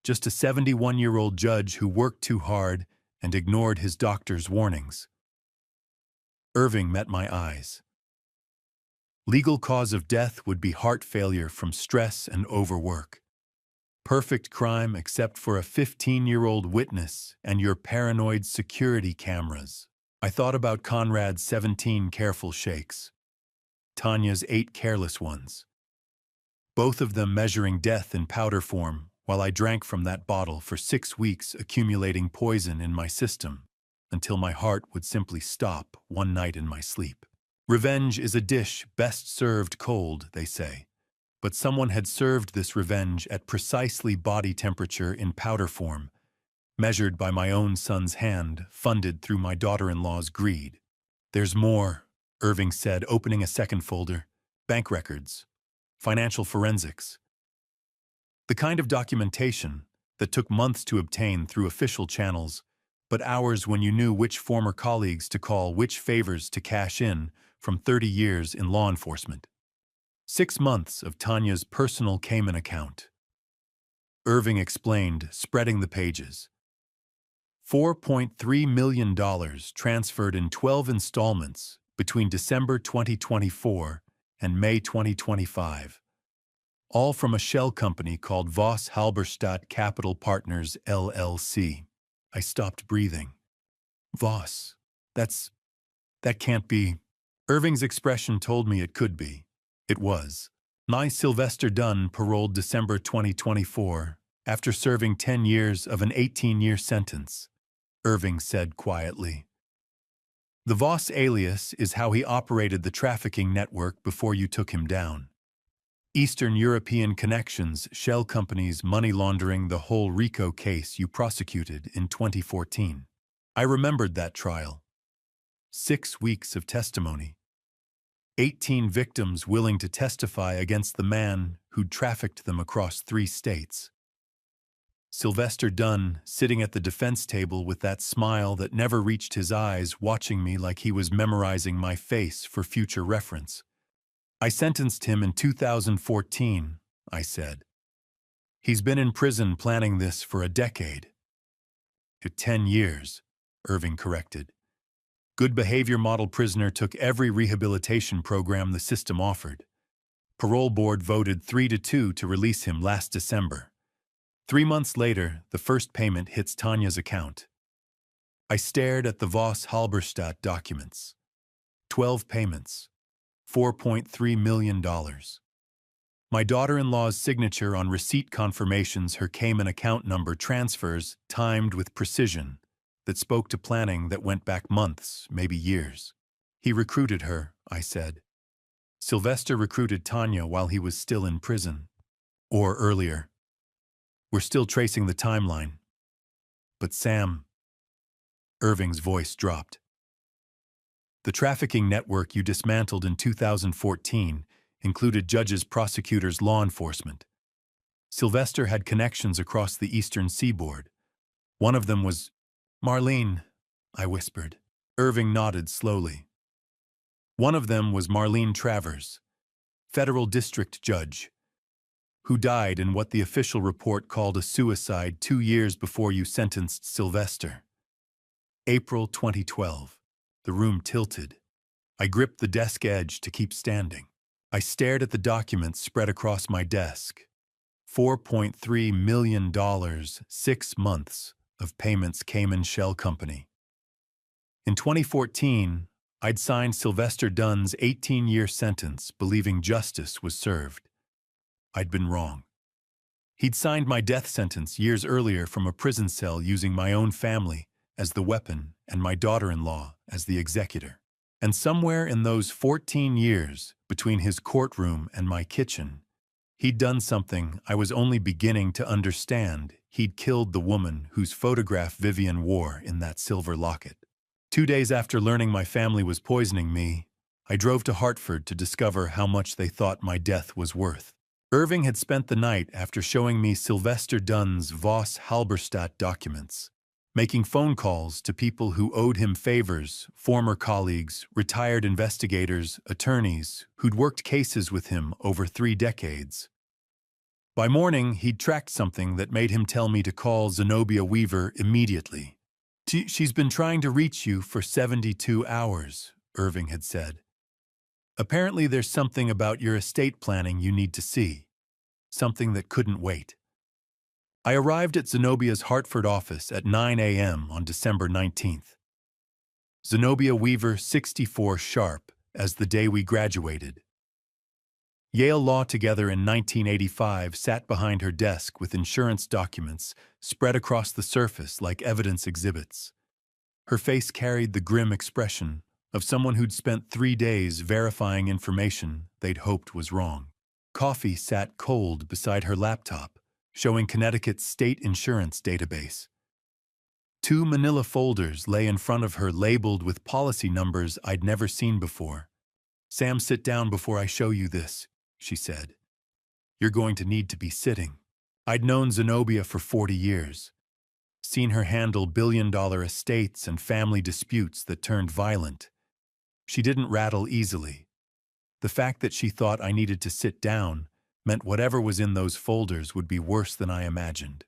Just a 71-year-old judge who worked too hard and ignored his doctor's warnings. Irving met my eyes. Legal cause of death would be heart failure from stress and overwork. Perfect crime except for a 15-year-old witness and your paranoid security cameras. I thought about Conrad's 17 careful shakes. Tanya's 8 careless ones. Both of them measuring death in powder form, while I drank from that bottle for 6 weeks, accumulating poison in my system, until my heart would simply stop one night in my sleep. Revenge is a dish best served cold, they say. But someone had served this revenge at precisely body temperature in powder form, measured by my own son's hand, funded through my daughter-in-law's greed. There's more, Irving said, opening a second folder. Bank records. Financial forensics. The kind of documentation that took months to obtain through official channels, but hours when you knew which former colleagues to call, which favors to cash in from 30 years in law enforcement. 6 months of Tanya's personal Cayman account. Irving explained, spreading the pages. $4.3 million transferred in 12 installments between December 2024 and May 2025. All from a shell company called Voss Halberstadt Capital Partners, LLC. I stopped breathing. Voss. That can't be. Irving's expression told me it could be. It was. Sylvester Dunn paroled December 2024 after serving 10 years of an 18-year sentence, Irving said quietly. The Voss alias is how he operated the trafficking network before you took him down. Eastern European connections, shell companies, money laundering, the whole RICO case you prosecuted in 2014. I remembered that trial. 6 weeks of testimony. 18 victims willing to testify against the man who'd trafficked them across 3 states. Sylvester Dunn, sitting at the defense table with that smile that never reached his eyes, watching me like he was memorizing my face for future reference. I sentenced him in 2014, I said. He's been in prison planning this for a decade. 10 years, Irving corrected. Good behavior model prisoner, took every rehabilitation program the system offered. Parole board voted 3-2 to release him last December. 3 months later, the first payment hits Tanya's account. I stared at the Voss Halberstadt documents. 12 payments. $4.3 million. My daughter-in-law's signature on receipt confirmations, her Cayman account number, transfers timed with precision that spoke to planning that went back months, maybe years. He recruited her, I said. Sylvester recruited Tanya while he was still in prison. Or earlier. We're still tracing the timeline. But Sam... Irving's voice dropped. The trafficking network you dismantled in 2014 included judges, prosecutors, law enforcement. Sylvester had connections across the eastern seaboard. One of them was... Marlene, I whispered. Irving nodded slowly. One of them was Marlene Travers, federal district judge, who died in what the official report called a suicide 2 years before you sentenced Sylvester. April 2012. The room tilted. I gripped the desk edge to keep standing. I stared at the documents spread across my desk. $4.3 million, 6 months of payments Cayman Shell Company. In 2014, I'd signed Sylvester Dunn's 18-year sentence, believing justice was served. I'd been wrong. He'd signed my death sentence years earlier from a prison cell using my own family as the weapon and my daughter-in-law as the executor. And somewhere in those 14 years, between his courtroom and my kitchen, he'd done something I was only beginning to understand. He'd killed the woman whose photograph Vivian wore in that silver locket. 2 days after learning my family was poisoning me, I drove to Hartford to discover how much they thought my death was worth. Irving had spent the night after showing me Sylvester Dunn's Voss Halberstadt documents, making phone calls to people who owed him favors, former colleagues, retired investigators, attorneys who'd worked cases with him over 3 decades. By morning, he'd tracked something that made him tell me to call Zenobia Weaver immediately. "She's been trying to reach you for 72 hours, Irving had said. "Apparently there's something about your estate planning you need to see. Something that couldn't wait." I arrived at Zenobia's Hartford office at 9 a.m. on December 19th. Zenobia Weaver, 64 sharp, as the day we graduated. Yale Law together in 1985 sat behind her desk with insurance documents spread across the surface like evidence exhibits. Her face carried the grim expression of someone who'd spent 3 days verifying information they'd hoped was wrong. Coffee sat cold beside her laptop, showing Connecticut's state insurance database. 2 manila folders lay in front of her labeled with policy numbers I'd never seen before. "Sam, sit down before I show you this," she said. "You're going to need to be sitting." I'd known Zenobia for 40 years, seen her handle billion-dollar estates and family disputes that turned violent. She didn't rattle easily. The fact that she thought I needed to sit down meant whatever was in those folders would be worse than I imagined.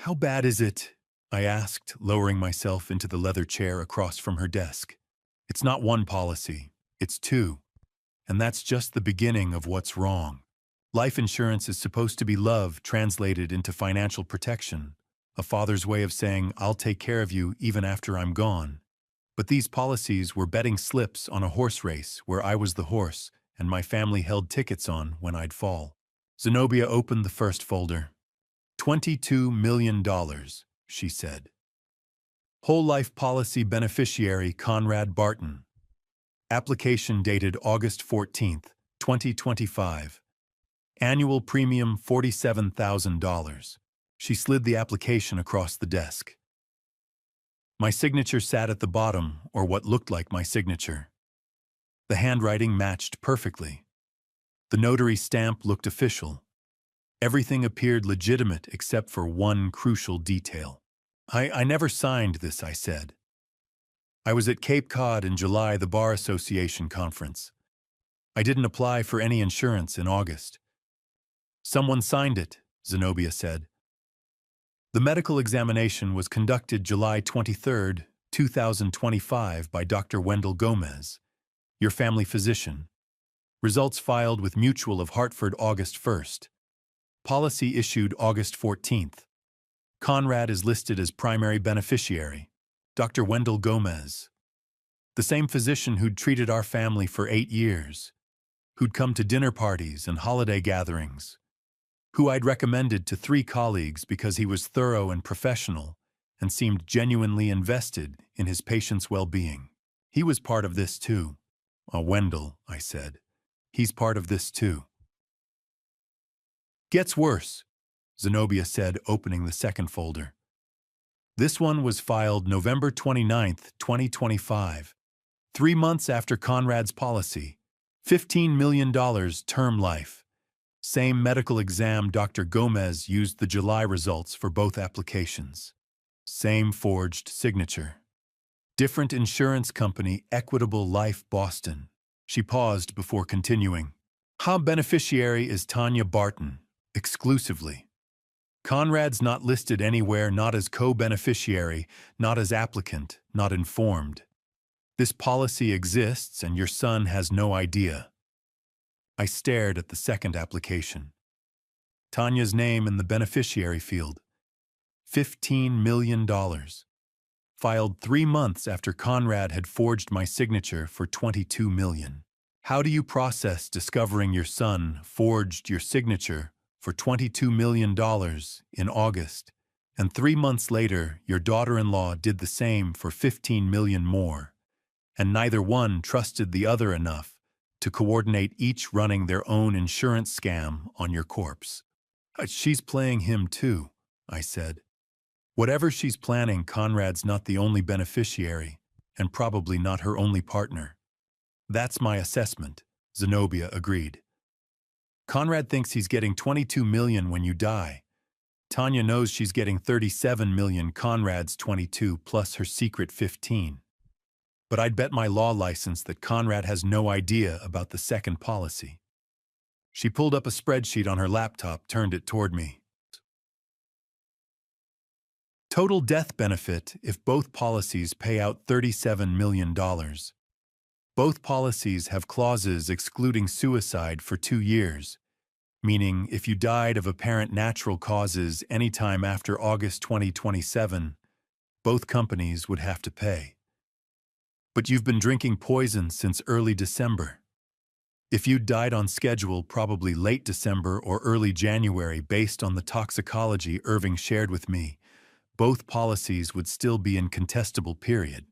"How bad is it?" I asked, lowering myself into the leather chair across from her desk. "It's not one policy, it's 2. And that's just the beginning of what's wrong. Life insurance is supposed to be love translated into financial protection, a father's way of saying, 'I'll take care of you even after I'm gone.' But these policies were betting slips on a horse race where I was the horse and my family held tickets on when I'd fall." Zenobia opened the first folder. $22 million, she said. Whole life policy beneficiary Conrad Barton. Application dated August 14th, 2025. Annual premium $47,000. She slid the application across the desk. My signature sat at the bottom, or what looked like my signature. The handwriting matched perfectly. The notary stamp looked official. Everything appeared legitimate except for one crucial detail. I never signed this," I said. "I was at Cape Cod in July, the Bar Association conference. I didn't apply for any insurance in August." "Someone signed it," Zenobia said. "The medical examination was conducted July 23, 2025 by Dr. Wendell Gomez, your family physician. Results filed with Mutual of Hartford August 1st. Policy issued August 14th. Conrad is listed as primary beneficiary. Dr. Wendell Gomez. The same physician who'd treated our family for 8 years, who'd come to dinner parties and holiday gatherings, who I'd recommended to 3 colleagues because he was thorough and professional and seemed genuinely invested in his patients' well-being. He was part of this too." Wendell," I said. "He's part of this too." "Gets worse," Zenobia said, opening the second folder. This one was filed November 29th, 2025, 3 months after Conrad's policy. $15 million term life. Same medical exam Dr. Gomez used the July results for both applications. Same forged signature. Different insurance company, Equitable Life, Boston. She paused before continuing. Beneficiary is Tanya Barton, exclusively. Conrad's not listed anywhere, not as co-beneficiary, not as applicant, not informed. This policy exists and your son has no idea. I stared at the second application. Tanya's name in the beneficiary field. $15 million. Filed 3 months after Conrad had forged my signature for $22 million. How do you process discovering your son forged your signature for $22 million in August, and 3 months later your daughter-in-law did the same for $15 million more, and neither one trusted the other enough to coordinate each running their own insurance scam on your corpse? She's playing him too, I said. Whatever she's planning, Conrad's not the only beneficiary, and probably not her only partner. That's my assessment, Zenobia agreed. Conrad thinks he's getting $22 million when you die. Tanya knows she's getting $37 million, Conrad's 22 plus her secret 15. But I'd bet my law license that Conrad has no idea about the second policy. She pulled up a spreadsheet on her laptop, turned it toward me. Total death benefit if both policies pay out $37 million. Both policies have clauses excluding suicide for 2 years, meaning if you died of apparent natural causes anytime after August 2027, both companies would have to pay. But you've been drinking poison since early December. If you died on schedule, probably late December or early January based on the toxicology Irving shared with me, both policies would still be in contestable period.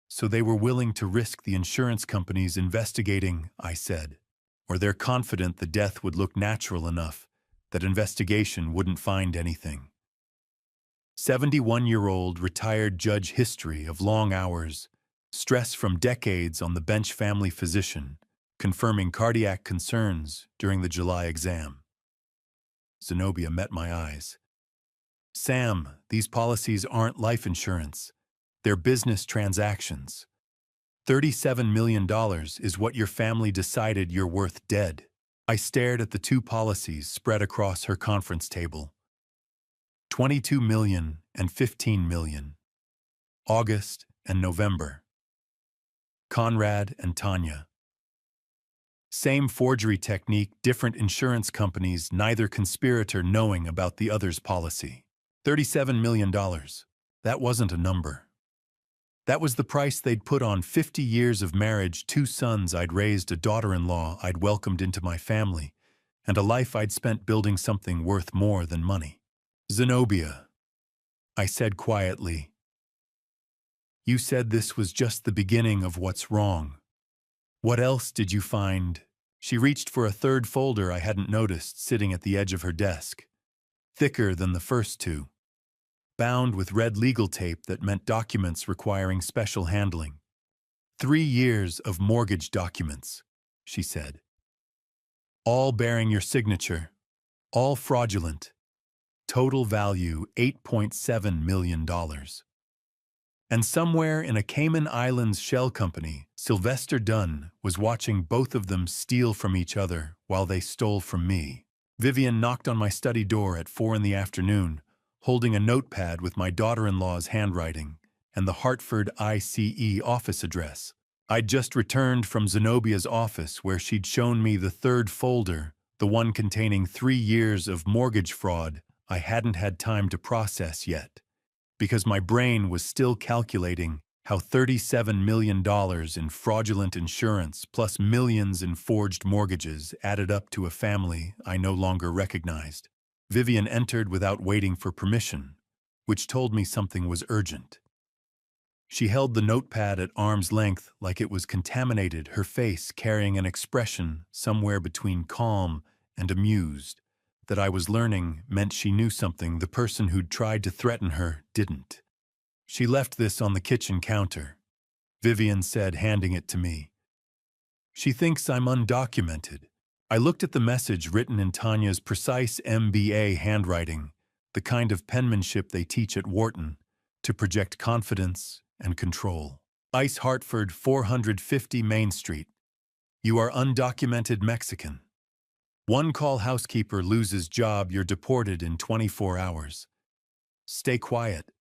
So they were willing to risk the insurance companies investigating, I said, or they're confident the death would look natural enough that investigation wouldn't find anything. 71-year-old retired judge, history of long hours, stress from decades on the bench, family physician, confirming cardiac concerns during the July exam. Zenobia met my eyes. Sam, these policies aren't life insurance. They're business transactions. $37 million is what your family decided you're worth dead. I stared at the 2 policies spread across her conference table. $22 million and $15 million. August and November. Conrad and Tanya. Same forgery technique, different insurance companies, neither conspirator knowing about the other's policy. $37 million. That wasn't a number. That was the price they'd put on 50 years of marriage, 2 sons I'd raised, a daughter-in-law I'd welcomed into my family, and a life I'd spent building something worth more than money. Zenobia, I said quietly, you said this was just the beginning of what's wrong. What else did you find? She reached for a third folder I hadn't noticed sitting at the edge of her desk, thicker than the first 2. Bound with red legal tape that meant documents requiring special handling. 3 years of mortgage documents, she said. All bearing your signature, all fraudulent. Total value $8.7 million. And somewhere in a Cayman Islands shell company, Sylvester Dunn was watching both of them steal from each other while they stole from me. Vivian knocked on my study door at 4 in the afternoon, holding a notepad with my daughter-in-law's handwriting and the Hartford ICE office address. I'd just returned from Zenobia's office where she'd shown me the third folder, the one containing 3 years of mortgage fraud I hadn't had time to process yet, because my brain was still calculating how $37 million in fraudulent insurance plus millions in forged mortgages added up to a family I no longer recognized. Vivian entered without waiting for permission, which told me something was urgent. She held the notepad at arm's length like it was contaminated, her face carrying an expression somewhere between calm and amused that I was learning meant she knew something the person who'd tried to threaten her didn't. She left this on the kitchen counter, Vivian said, handing it to me. She thinks I'm undocumented. I looked at the message written in Tanya's precise MBA handwriting, the kind of penmanship they teach at Wharton, to project confidence and control. Ice Hartford, 450 Main Street. You are undocumented Mexican. One call housekeeper loses job, you're deported in 24 hours. Stay quiet.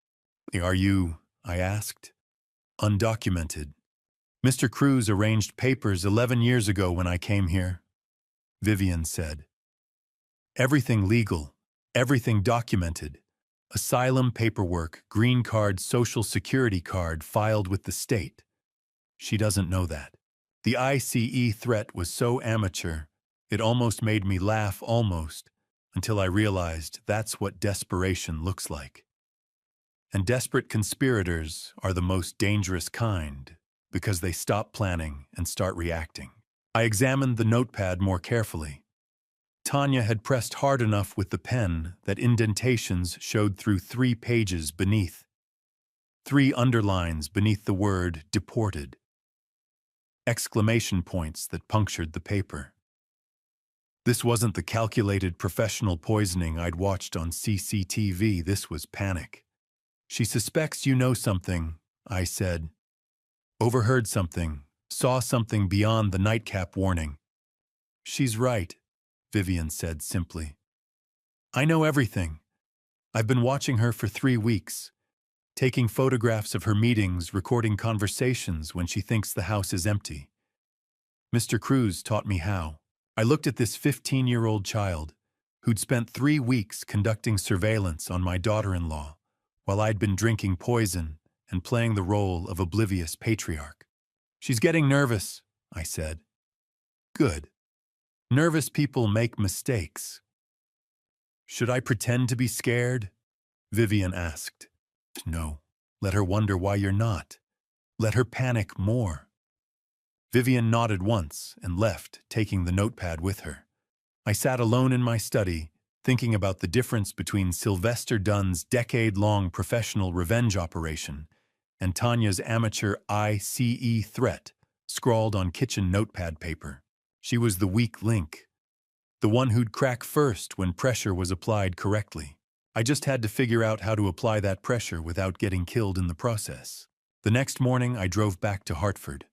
Are you, I asked. Undocumented. Mr. Cruz arranged papers 11 years ago when I came here. Vivian said. Everything legal, everything documented. Asylum paperwork, green card, social security card filed with the state. She doesn't know that. The ICE threat was so amateur, it almost made me laugh until I realized that's what desperation looks like. And desperate conspirators are the most dangerous kind because they stop planning and start reacting. I examined the notepad more carefully. Tanya had pressed hard enough with the pen that indentations showed through 3 pages beneath. 3 underlines beneath the word deported. Exclamation points that punctured the paper. This wasn't the calculated professional poisoning I'd watched on CCTV, this was panic. She suspects you know something, I said. Overheard something, saw something beyond the nightcap warning. She's right, Vivian said simply. I know everything. I've been watching her for 3 weeks, taking photographs of her meetings, recording conversations when she thinks the house is empty. Mr. Cruz taught me how. I looked at this 15-year-old child who'd spent 3 weeks conducting surveillance on my daughter-in-law while I'd been drinking poison and playing the role of oblivious patriarch. She's getting nervous, I said. Good. Nervous people make mistakes. Should I pretend to be scared? Vivian asked. No. Let her wonder why you're not. Let her panic more. Vivian nodded once and left, taking the notepad with her. I sat alone in my study, thinking about the difference between Sylvester Dunn's decade-long professional revenge operation and Tanya's amateur ICE threat scrawled on kitchen notepad paper. She was the weak link, the one who'd crack first when pressure was applied correctly. I just had to figure out how to apply that pressure without getting killed in the process. The next morning, I drove back to Hartford.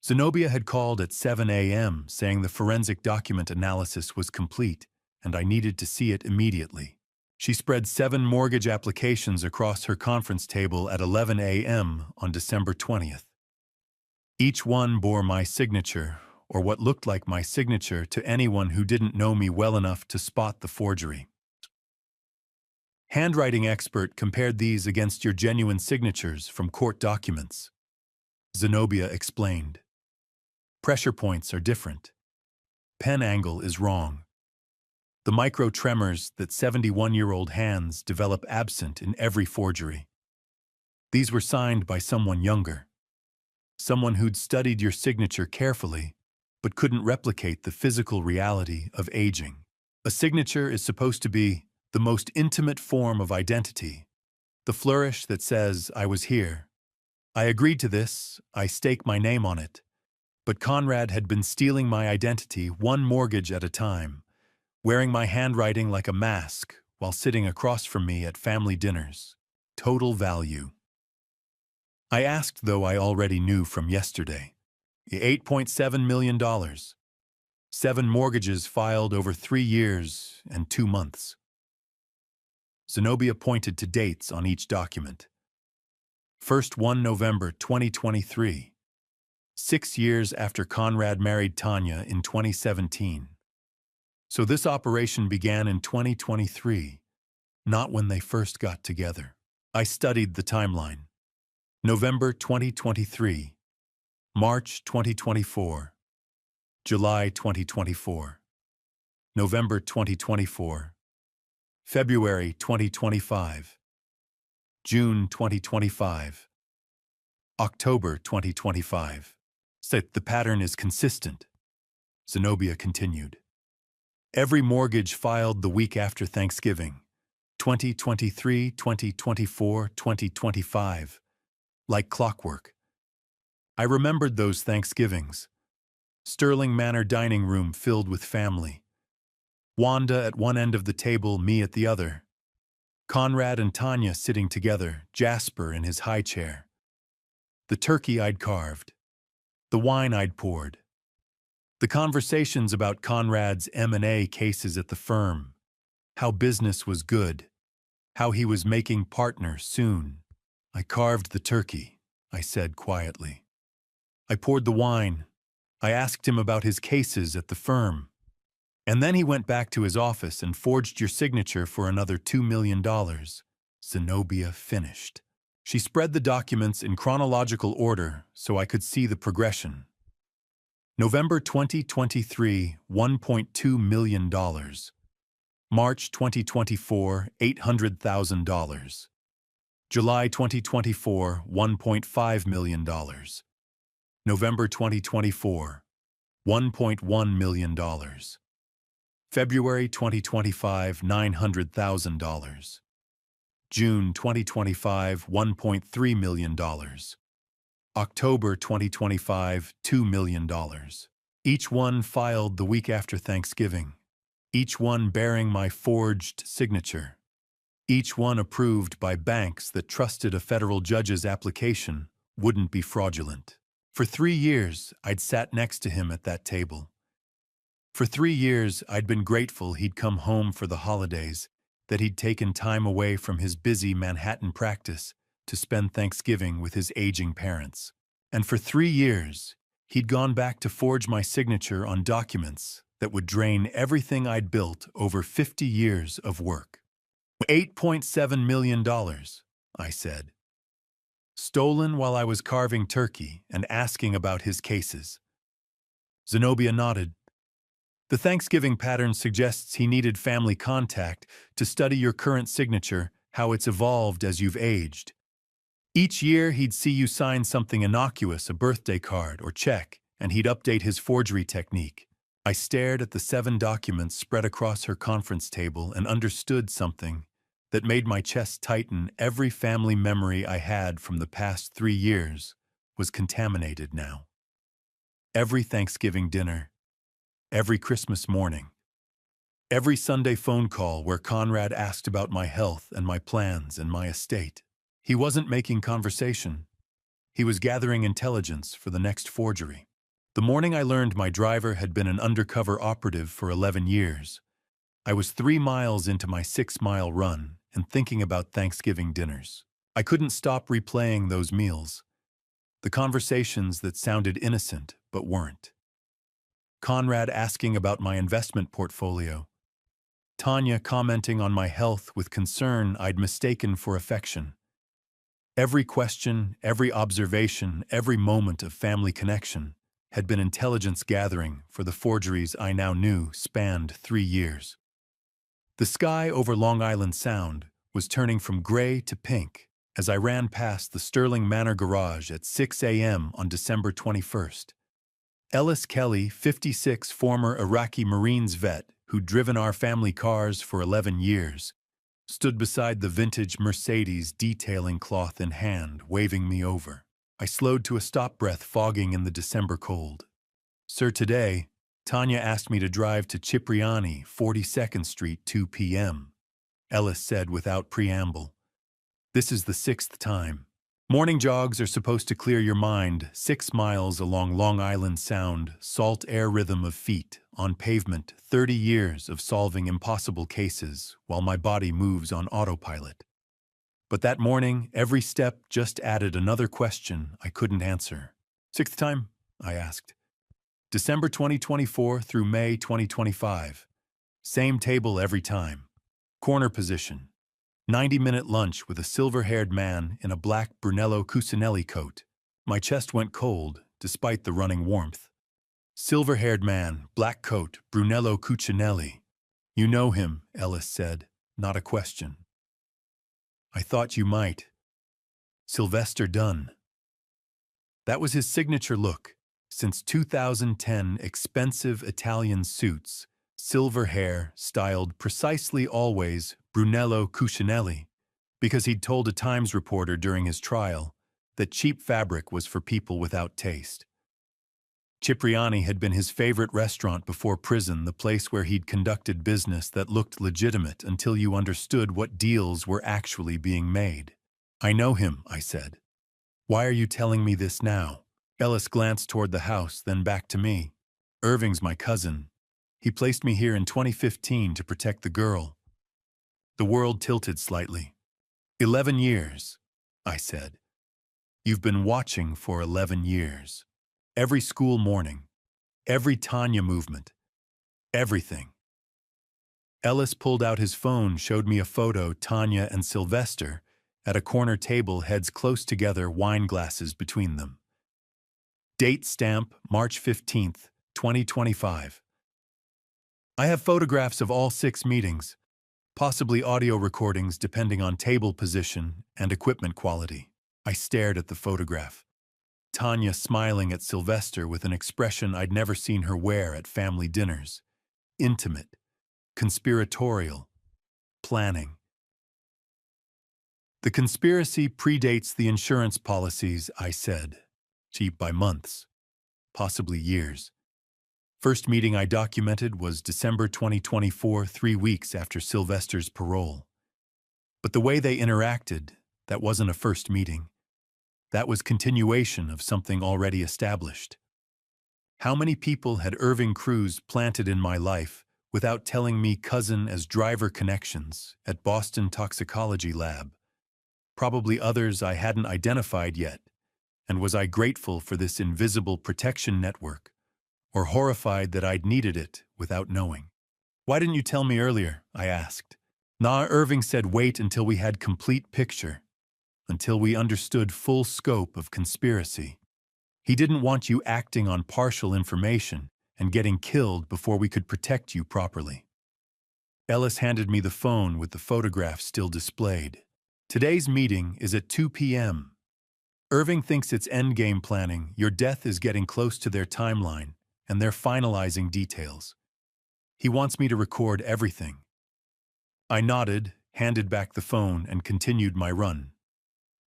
Zenobia had called at 7 a.m. saying the forensic document analysis was complete and I needed to see it immediately. She spread 7 mortgage applications across her conference table at 11 a.m. on December 20th. Each one bore my signature, or what looked like my signature to anyone who didn't know me well enough to spot the forgery. Handwriting expert compared these against your genuine signatures from court documents. Zenobia explained. Pressure points are different. Pen angle is wrong. The micro tremors that 71-year-old hands develop absent in every forgery. These were signed by someone younger. Someone who'd studied your signature carefully, but couldn't replicate the physical reality of aging. A signature is supposed to be the most intimate form of identity, the flourish that says, I was here. I agreed to this, I stake my name on it. But Conrad had been stealing my identity 1 mortgage at a time, wearing my handwriting like a mask while sitting across from me at family dinners. Total value. I asked, though I already knew from yesterday. $8.7 million. 7 mortgages filed over 3 years and 2 months. Zenobia pointed to dates on each document. First 1 November 2023. 6 years after Conrad married Tanya in 2017. So this operation began in 2023, not when they first got together. I studied the timeline. November 2023, March 2024, July 2024, November 2024, February 2025, June 2025, October 2025. The pattern is consistent, Zenobia continued. Every mortgage filed the week after Thanksgiving, 2023, 2024, 2025, like clockwork. I remembered those Thanksgivings. Sterling Manor dining room filled with family. Wanda at one end of the table, me at the other. Conrad and Tanya sitting together, Jasper in his high chair. The turkey I'd carved. The wine I'd poured. The conversations about Conrad's M&A cases at the firm. How business was good. How he was making partner soon. I carved the turkey, I said quietly. I poured the wine. I asked him about his cases at the firm. And then he went back to his office and forged your signature for another $2 million. Zenobia finished. She spread the documents in chronological order so I could see the progression. November 2023, $1.2 million. March 2024, $800,000. July 2024, $1.5 million. November 2024, $1.1 million. February 2025, $900,000. June 2025, $1.3 million. October 2025, $2 million. Each one filed the week after Thanksgiving. Each one bearing my forged signature. Each one approved by banks that trusted a federal judge's application wouldn't be fraudulent. For 3 years, I'd sat next to him at that table. For 3 years, I'd been grateful he'd come home for the holidays, that he'd taken time away from his busy Manhattan practice to spend Thanksgiving with his aging parents. And for 3 years, he'd gone back to forge my signature on documents that would drain everything I'd built over 50 years of work. $8.7 million, I said. Stolen while I was carving turkey and asking about his cases. Zenobia nodded. The Thanksgiving pattern suggests he needed family contact to study your current signature, how it's evolved as you've aged. Each year, he'd see you sign something innocuous, a birthday card or check, and he'd update his forgery technique. I stared at the 7 documents spread across her conference table and understood something that made my chest tighten. Every family memory I had from the past 3 years was contaminated now. Every Thanksgiving dinner. Every Christmas morning. Every Sunday phone call where Conrad asked about my health and my plans and my estate. He wasn't making conversation. He was gathering intelligence for the next forgery. The morning I learned my driver had been an undercover operative for 11 years, I was 3 miles into my 6-mile run and thinking about Thanksgiving dinners. I couldn't stop replaying those meals, the conversations that sounded innocent but weren't. Conrad asking about my investment portfolio. Tanya commenting on my health with concern I'd mistaken for affection. Every question, every observation, every moment of family connection had been intelligence gathering for the forgeries I now knew spanned 3 years. The sky over Long Island Sound was turning from gray to pink as I ran past the Sterling Manor garage at 6 a.m. on December 21st. Ellis Kelly, 56, former Iraqi Marines vet who'd driven our family cars for 11 years, stood beside the vintage Mercedes detailing cloth in hand, waving me over. I slowed to a stop, breath fogging in the December cold. Sir, today, Tanya asked me to drive to Cipriani, 42nd Street, 2 p.m., Ellis said without preamble. This is the 6th time. Morning jogs are supposed to clear your mind. 6 miles along Long Island Sound, salt air rhythm of feet, on pavement, 30 years of solving impossible cases while my body moves on autopilot. But that morning, every step just added another question I couldn't answer. 6th time? I asked. December 2024 through May 2025. Same table every time. Corner position. 90-minute lunch with a silver-haired man in a black Brunello Cucinelli coat. My chest went cold, despite the running warmth. Silver-haired man, black coat, Brunello Cucinelli. You know him, Ellis said, not a question. I thought you might. Sylvester Dunn. That was his signature look. Since 2010, expensive Italian suits, silver hair, styled precisely always Brunello Cucinelli, because he'd told a Times reporter during his trial that cheap fabric was for people without taste. Cipriani had been his favorite restaurant before prison, the place where he'd conducted business that looked legitimate until you understood what deals were actually being made. "I know him," I said. "Why are you telling me this now?" Ellis glanced toward the house, then back to me. "Irving's my cousin. He placed me here in 2015 to protect the girl." The world tilted slightly. 11 years, I said. "You've been watching for 11 years. Every school morning, every Tanya movement, everything." Ellis pulled out his phone, showed me a photo, Tanya and Sylvester, at a corner table, heads close together, wine glasses between them. Date stamp, March 15th, 2025. "I have photographs of all 6 meetings, possibly audio recordings depending on table position and equipment quality." I stared at the photograph. Tanya smiling at Sylvester with an expression I'd never seen her wear at family dinners. Intimate, conspiratorial, planning. "The conspiracy predates the insurance policies," I said. "Cheap by months, possibly years. First meeting I documented was December 2024, 3 weeks after Sylvester's parole. But the way they interacted, that wasn't a first meeting. That was continuation of something already established. How many people had Irving Cruz planted in my life without telling me, cousin as driver connections at Boston Toxicology Lab? Probably others I hadn't identified yet. And was I grateful for this invisible protection network, or horrified that I'd needed it without knowing? "Why didn't you tell me earlier?" I asked. "Nah," Irving said, "wait until we had complete picture. Until we understood full scope of conspiracy. He didn't want you acting on partial information and getting killed before we could protect you properly." Ellis handed me the phone with the photograph still displayed. "Today's meeting is at 2 p.m. Irving thinks it's endgame planning. Your death is getting close to their timeline, and they're finalizing details. He wants me to record everything." I nodded, handed back the phone, and continued my run.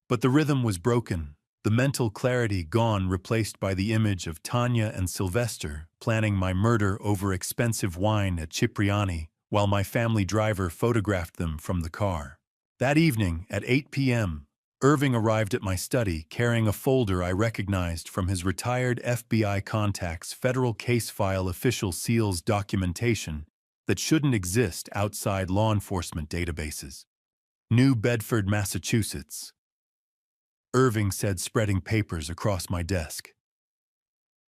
But the rhythm was broken, the mental clarity gone, replaced by the image of Tanya and Sylvester planning my murder over expensive wine at Cipriani while my family driver photographed them from the car. That evening, at 8 p.m., Irving arrived at my study carrying a folder I recognized from his retired FBI contact's federal case file, official seals, documentation that shouldn't exist outside law enforcement databases. "New Bedford, Massachusetts," Irving said, spreading papers across my desk.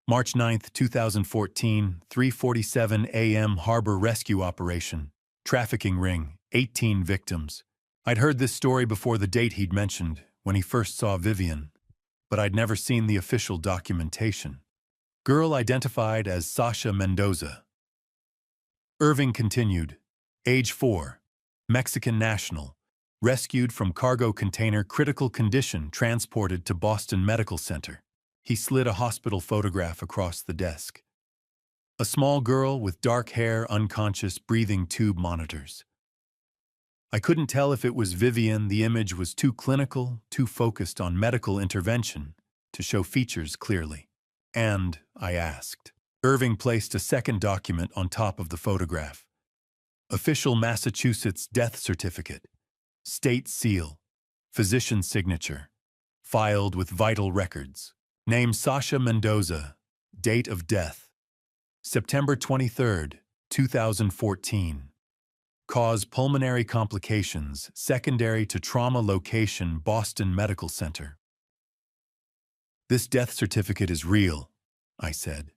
"March 9th, 2014, 3:47 a.m. Harbor Rescue Operation. Trafficking ring, 18 victims." I'd heard this story before the date he'd mentioned, when he first saw Vivian, but I'd never seen the official documentation. "Girl identified as Sasha Mendoza." Irving continued. "Age 4, Mexican national. Rescued from cargo container, critical condition, transported to Boston Medical Center." He slid a hospital photograph across the desk. A small girl with dark hair, unconscious, breathing tube monitors. I couldn't tell if it was Vivian. The image was too clinical, too focused on medical intervention to show features clearly. "And?" I asked. Irving placed a second document on top of the photograph. "Official Massachusetts death certificate. State seal. Physician signature. Filed with vital records. Name Sasha Mendoza. Date of death: September 23rd, 2014. Cause pulmonary complications, secondary to trauma, location Boston Medical Center." "This death certificate is real," I said.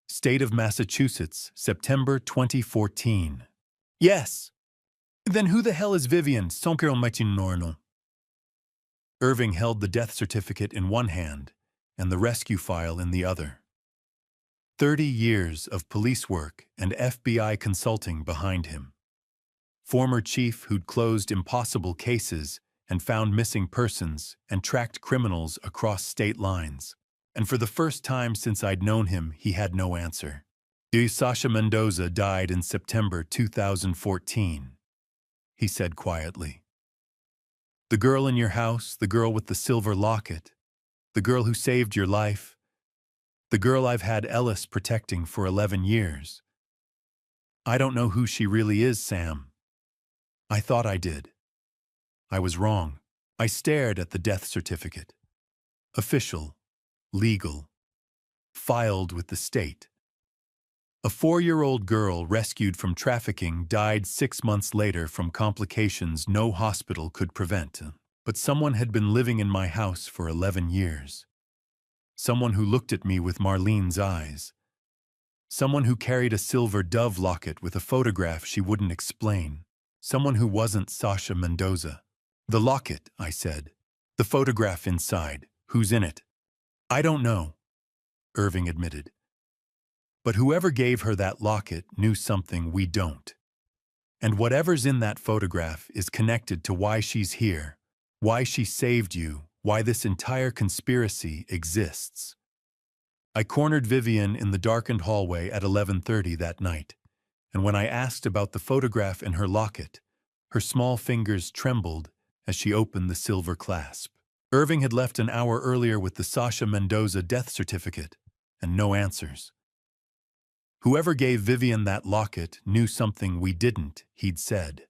"State of Massachusetts, September 2014. "Yes. Then who the hell is Vivian? Irving held the death certificate in one hand and the rescue file in the other. 30 years of police work and FBI consulting behind him. Former chief who'd closed impossible cases and found missing persons and tracked criminals across state lines. And for the first time since I'd known him, he had no answer. Sasha Mendoza died in September 2014, he said quietly. "The girl in your house, the girl with the silver locket, the girl who saved your life, The girl I've had Ellis protecting for 11 years. I don't know who she really is, Sam. I thought I did. I was wrong. I stared at the death certificate. Official, legal, filed with the state. A 4-year-old girl rescued from trafficking died 6 months later from complications no hospital could prevent. But someone had been living in my house for 11 years. Someone who looked at me with Marlene's eyes. Someone who carried a silver dove locket with a photograph she wouldn't explain. Someone who wasn't Sasha Mendoza. The locket, I said. The photograph inside. Who's in it? I don't know, Irving admitted. But whoever gave her that locket knew something we don't. And whatever's in that photograph is connected to why she's here, why she saved you, why this entire conspiracy exists. I cornered Vivian in the darkened hallway at 11:30 that night, and when I asked about the photograph in her locket, her small fingers trembled as she opened the silver clasp. Irving had left an hour earlier with the Sasha Mendoza death certificate, and no answers. Whoever gave Vivian that locket knew something we didn't, he'd said.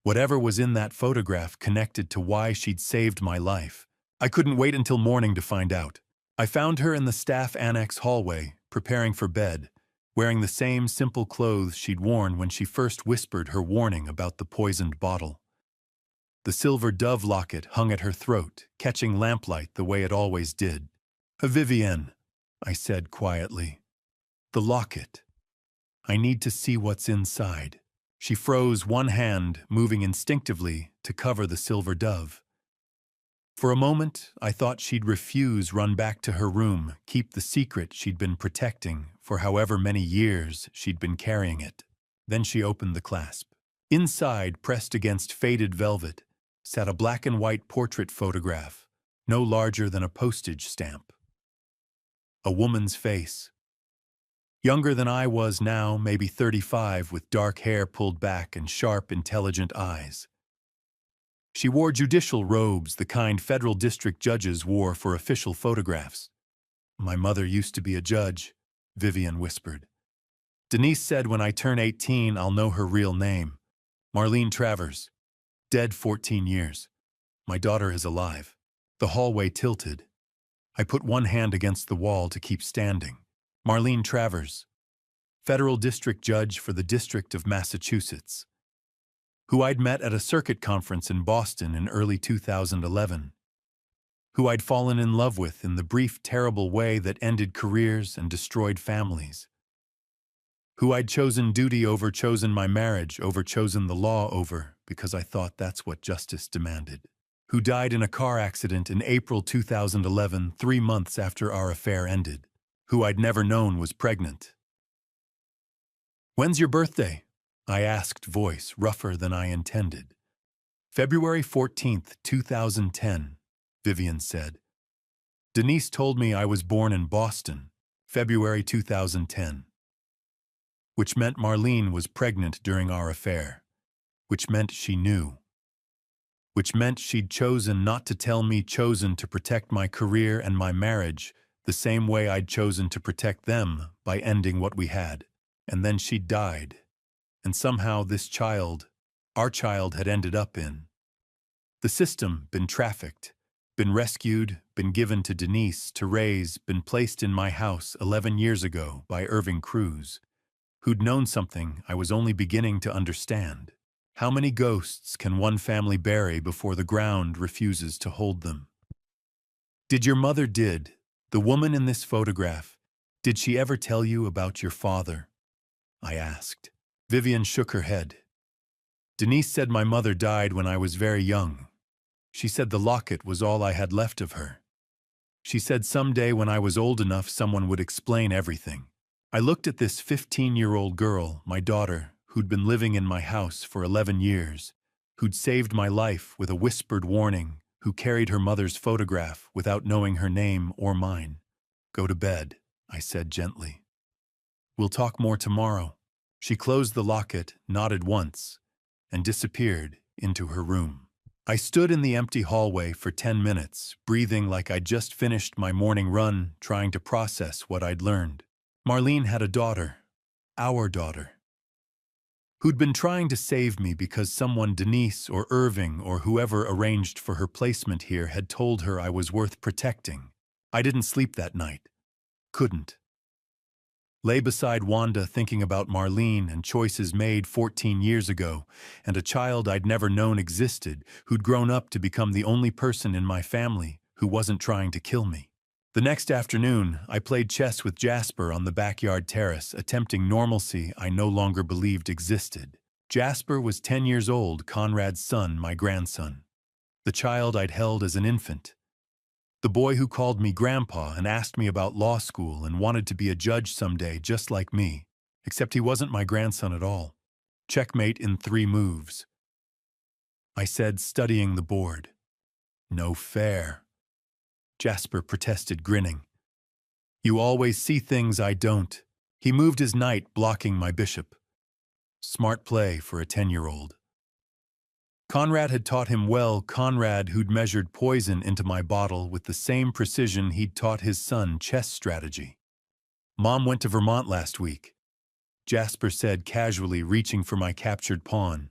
Whatever was in that photograph connected to why she'd saved my life. I couldn't wait until morning to find out. I found her in the staff annex hallway, preparing for bed, wearing the same simple clothes she'd worn when she first whispered her warning about the poisoned bottle. The silver dove locket hung at her throat, catching lamplight the way it always did. Vivienne, I said quietly. The locket. I need to see what's inside. She froze, one hand moving instinctively to cover the silver dove. For a moment, I thought she'd refuse, run back to her room, keep the secret she'd been protecting for however many years she'd been carrying it. Then she opened the clasp. Inside, pressed against faded velvet, sat a black and white portrait photograph, no larger than a postage stamp. A woman's face. Younger than I was now, maybe 35, with dark hair pulled back and sharp, intelligent eyes. She wore judicial robes, the kind federal district judges wore for official photographs. My mother used to be a judge, Vivian whispered. Denise said when I turn 18, I'll know her real name. Marlene Travers. Dead 14 years. My daughter is alive. The hallway tilted. I put one hand against the wall to keep standing. Marlene Travers, federal district judge for the District of Massachusetts, who I'd met at a circuit conference in Boston in early 2011, who I'd fallen in love with in the brief, terrible way that ended careers and destroyed families, who I'd chosen duty over, chosen my marriage over, chosen the law over, because I thought that's what justice demanded, who died in a car accident in April 2011, 3 months after our affair ended, who I'd never known was pregnant. When's your birthday? I asked, voice rougher than I intended. February 14th, 2010, Vivian said. Denise told me I was born in Boston, February 2010. Which meant Marlene was pregnant during our affair. Which meant she knew. Which meant she'd chosen not to tell me, chosen to protect my career and my marriage, the same way I'd chosen to protect them by ending what we had. And then she died. And somehow this child, our child, had ended up in the system, been trafficked, been rescued, been given to Denise to raise, been placed in my house 11 years ago by Irving Cruz, who'd known something I was only beginning to understand. How many ghosts can one family bury before the ground refuses to hold them? Did your mother, the woman in this photograph, did she ever tell you about your father? I asked. Vivian shook her head. Denise said my mother died when I was very young. She said the locket was all I had left of her. She said someday when I was old enough someone would explain everything. I looked at this 15-year-old girl, my daughter, who'd been living in my house for 11 years, who'd saved my life with a whispered warning, who carried her mother's photograph without knowing her name or mine. Go to bed, I said gently. We'll talk more tomorrow. She closed the locket, nodded once, and disappeared into her room. I stood in the empty hallway for 10 minutes, breathing like I'd just finished my morning run, trying to process what I'd learned. Marlene had a daughter, our daughter, who'd been trying to save me because someone, Denise or Irving or whoever arranged for her placement here, had told her I was worth protecting. I didn't sleep that night. Couldn't. Lay beside Wanda thinking about Marlene and choices made 14 years ago, and a child I'd never known existed who'd grown up to become the only person in my family who wasn't trying to kill me. The next afternoon, I played chess with Jasper on the backyard terrace, attempting normalcy I no longer believed existed. Jasper was 10 years old, Conrad's son, my grandson. The child I'd held as an infant. The boy who called me grandpa and asked me about law school and wanted to be a judge someday just like me, except he wasn't my grandson at all. Checkmate in 3 moves. I said, studying the board. No fair. Jasper protested, grinning. You always see things I don't. He moved his knight, blocking my bishop. Smart play for a 10-year-old. Conrad had taught him well, Conrad who'd measured poison into my bottle with the same precision he'd taught his son chess strategy. Mom went to Vermont last week, Jasper said casually, reaching for my captured pawn.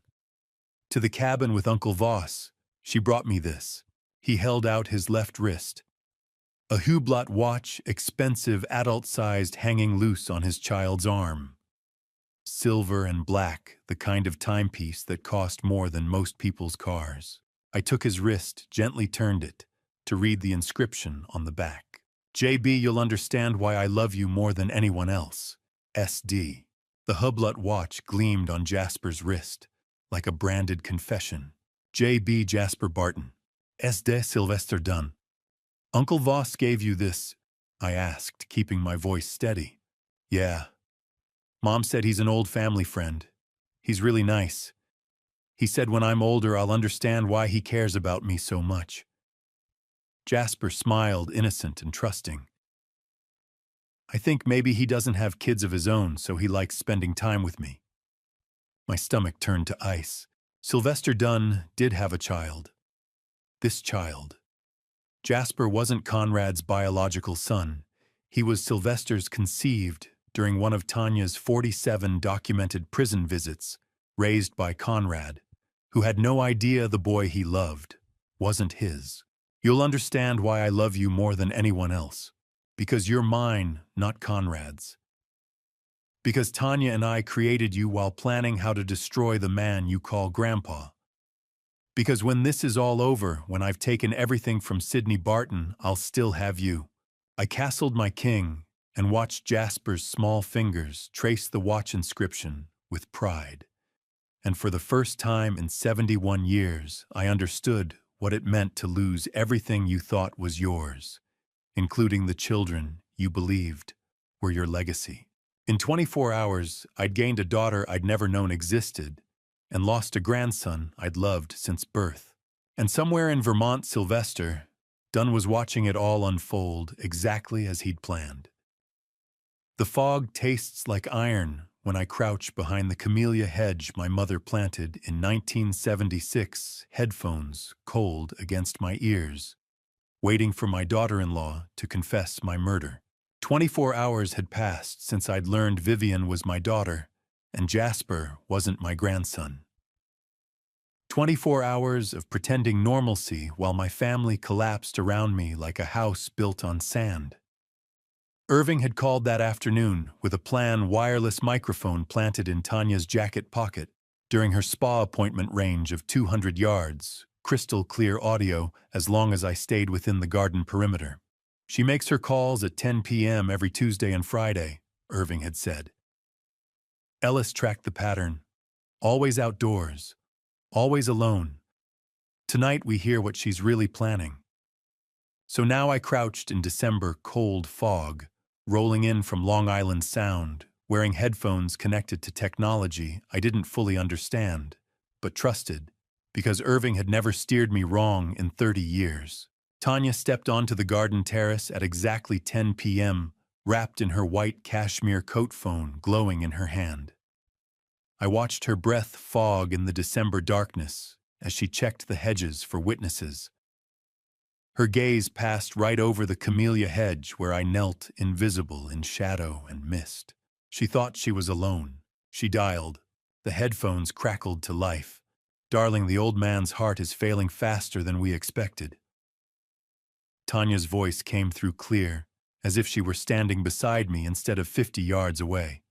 To the cabin with Uncle Voss. She brought me this. He held out his left wrist. A Hublot watch, expensive, adult-sized, hanging loose on his child's arm. Silver and black, the kind of timepiece that cost more than most people's cars. I took his wrist, gently turned it, to read the inscription on the back. JB, you'll understand why I love you more than anyone else. SD. The Hublot watch gleamed on Jasper's wrist, like a branded confession. JB Jasper Barton. SD Sylvester Dunn. Uncle Voss gave you this? I asked, keeping my voice steady. Yeah. Mom said he's an old family friend. He's really nice. He said when I'm older I'll understand why he cares about me so much. Jasper smiled, innocent and trusting. I think maybe he doesn't have kids of his own, so he likes spending time with me. My stomach turned to ice. Sylvester Dunn did have a child. This child. Jasper wasn't Conrad's biological son. He was Sylvester's conceived during one of Tanya's 47 documented prison visits, raised by Conrad, who had no idea the boy he loved wasn't his. You'll understand why I love you more than anyone else. Because you're mine, not Conrad's. Because Tanya and I created you while planning how to destroy the man you call Grandpa. Because when this is all over, when I've taken everything from Sidney Barton, I'll still have you. I castled my king and watched Jasper's small fingers trace the watch inscription with pride. And for the first time in 71 years, I understood what it meant to lose everything you thought was yours, including the children you believed were your legacy. In 24 hours, I'd gained a daughter I'd never known existed, and lost a grandson I'd loved since birth. And somewhere in Vermont, Sylvester, Dunn was watching it all unfold exactly as he'd planned. The fog tastes like iron when I crouch behind the camellia hedge my mother planted in 1976, headphones cold against my ears, waiting for my daughter-in-law to confess my murder. 24 hours had passed since I'd learned Vivian was my daughter, and Jasper wasn't my grandson. 24 hours of pretending normalcy while my family collapsed around me like a house built on sand. Irving had called that afternoon with a planned wireless microphone planted in Tanya's jacket pocket during her spa appointment range of 200 yards, crystal clear audio as long as I stayed within the garden perimeter. She makes her calls at 10 p.m. every Tuesday and Friday, Irving had said. Ellis tracked the pattern. Always outdoors. Always alone. Tonight we hear what she's really planning. So now I crouched in December cold fog, rolling in from Long Island Sound, wearing headphones connected to technology I didn't fully understand, but trusted, because Irving had never steered me wrong in 30 years. Tanya stepped onto the garden terrace at exactly 10 p.m., wrapped in her white cashmere coat phone glowing in her hand. I watched her breath fog in the December darkness as she checked the hedges for witnesses. Her gaze passed right over the camellia hedge where I knelt invisible in shadow and mist. She thought she was alone. She dialed. The headphones crackled to life. "Darling, the old man's heart is failing faster than we expected." Tanya's voice came through clear, as if she were standing beside me instead of 50 yards away.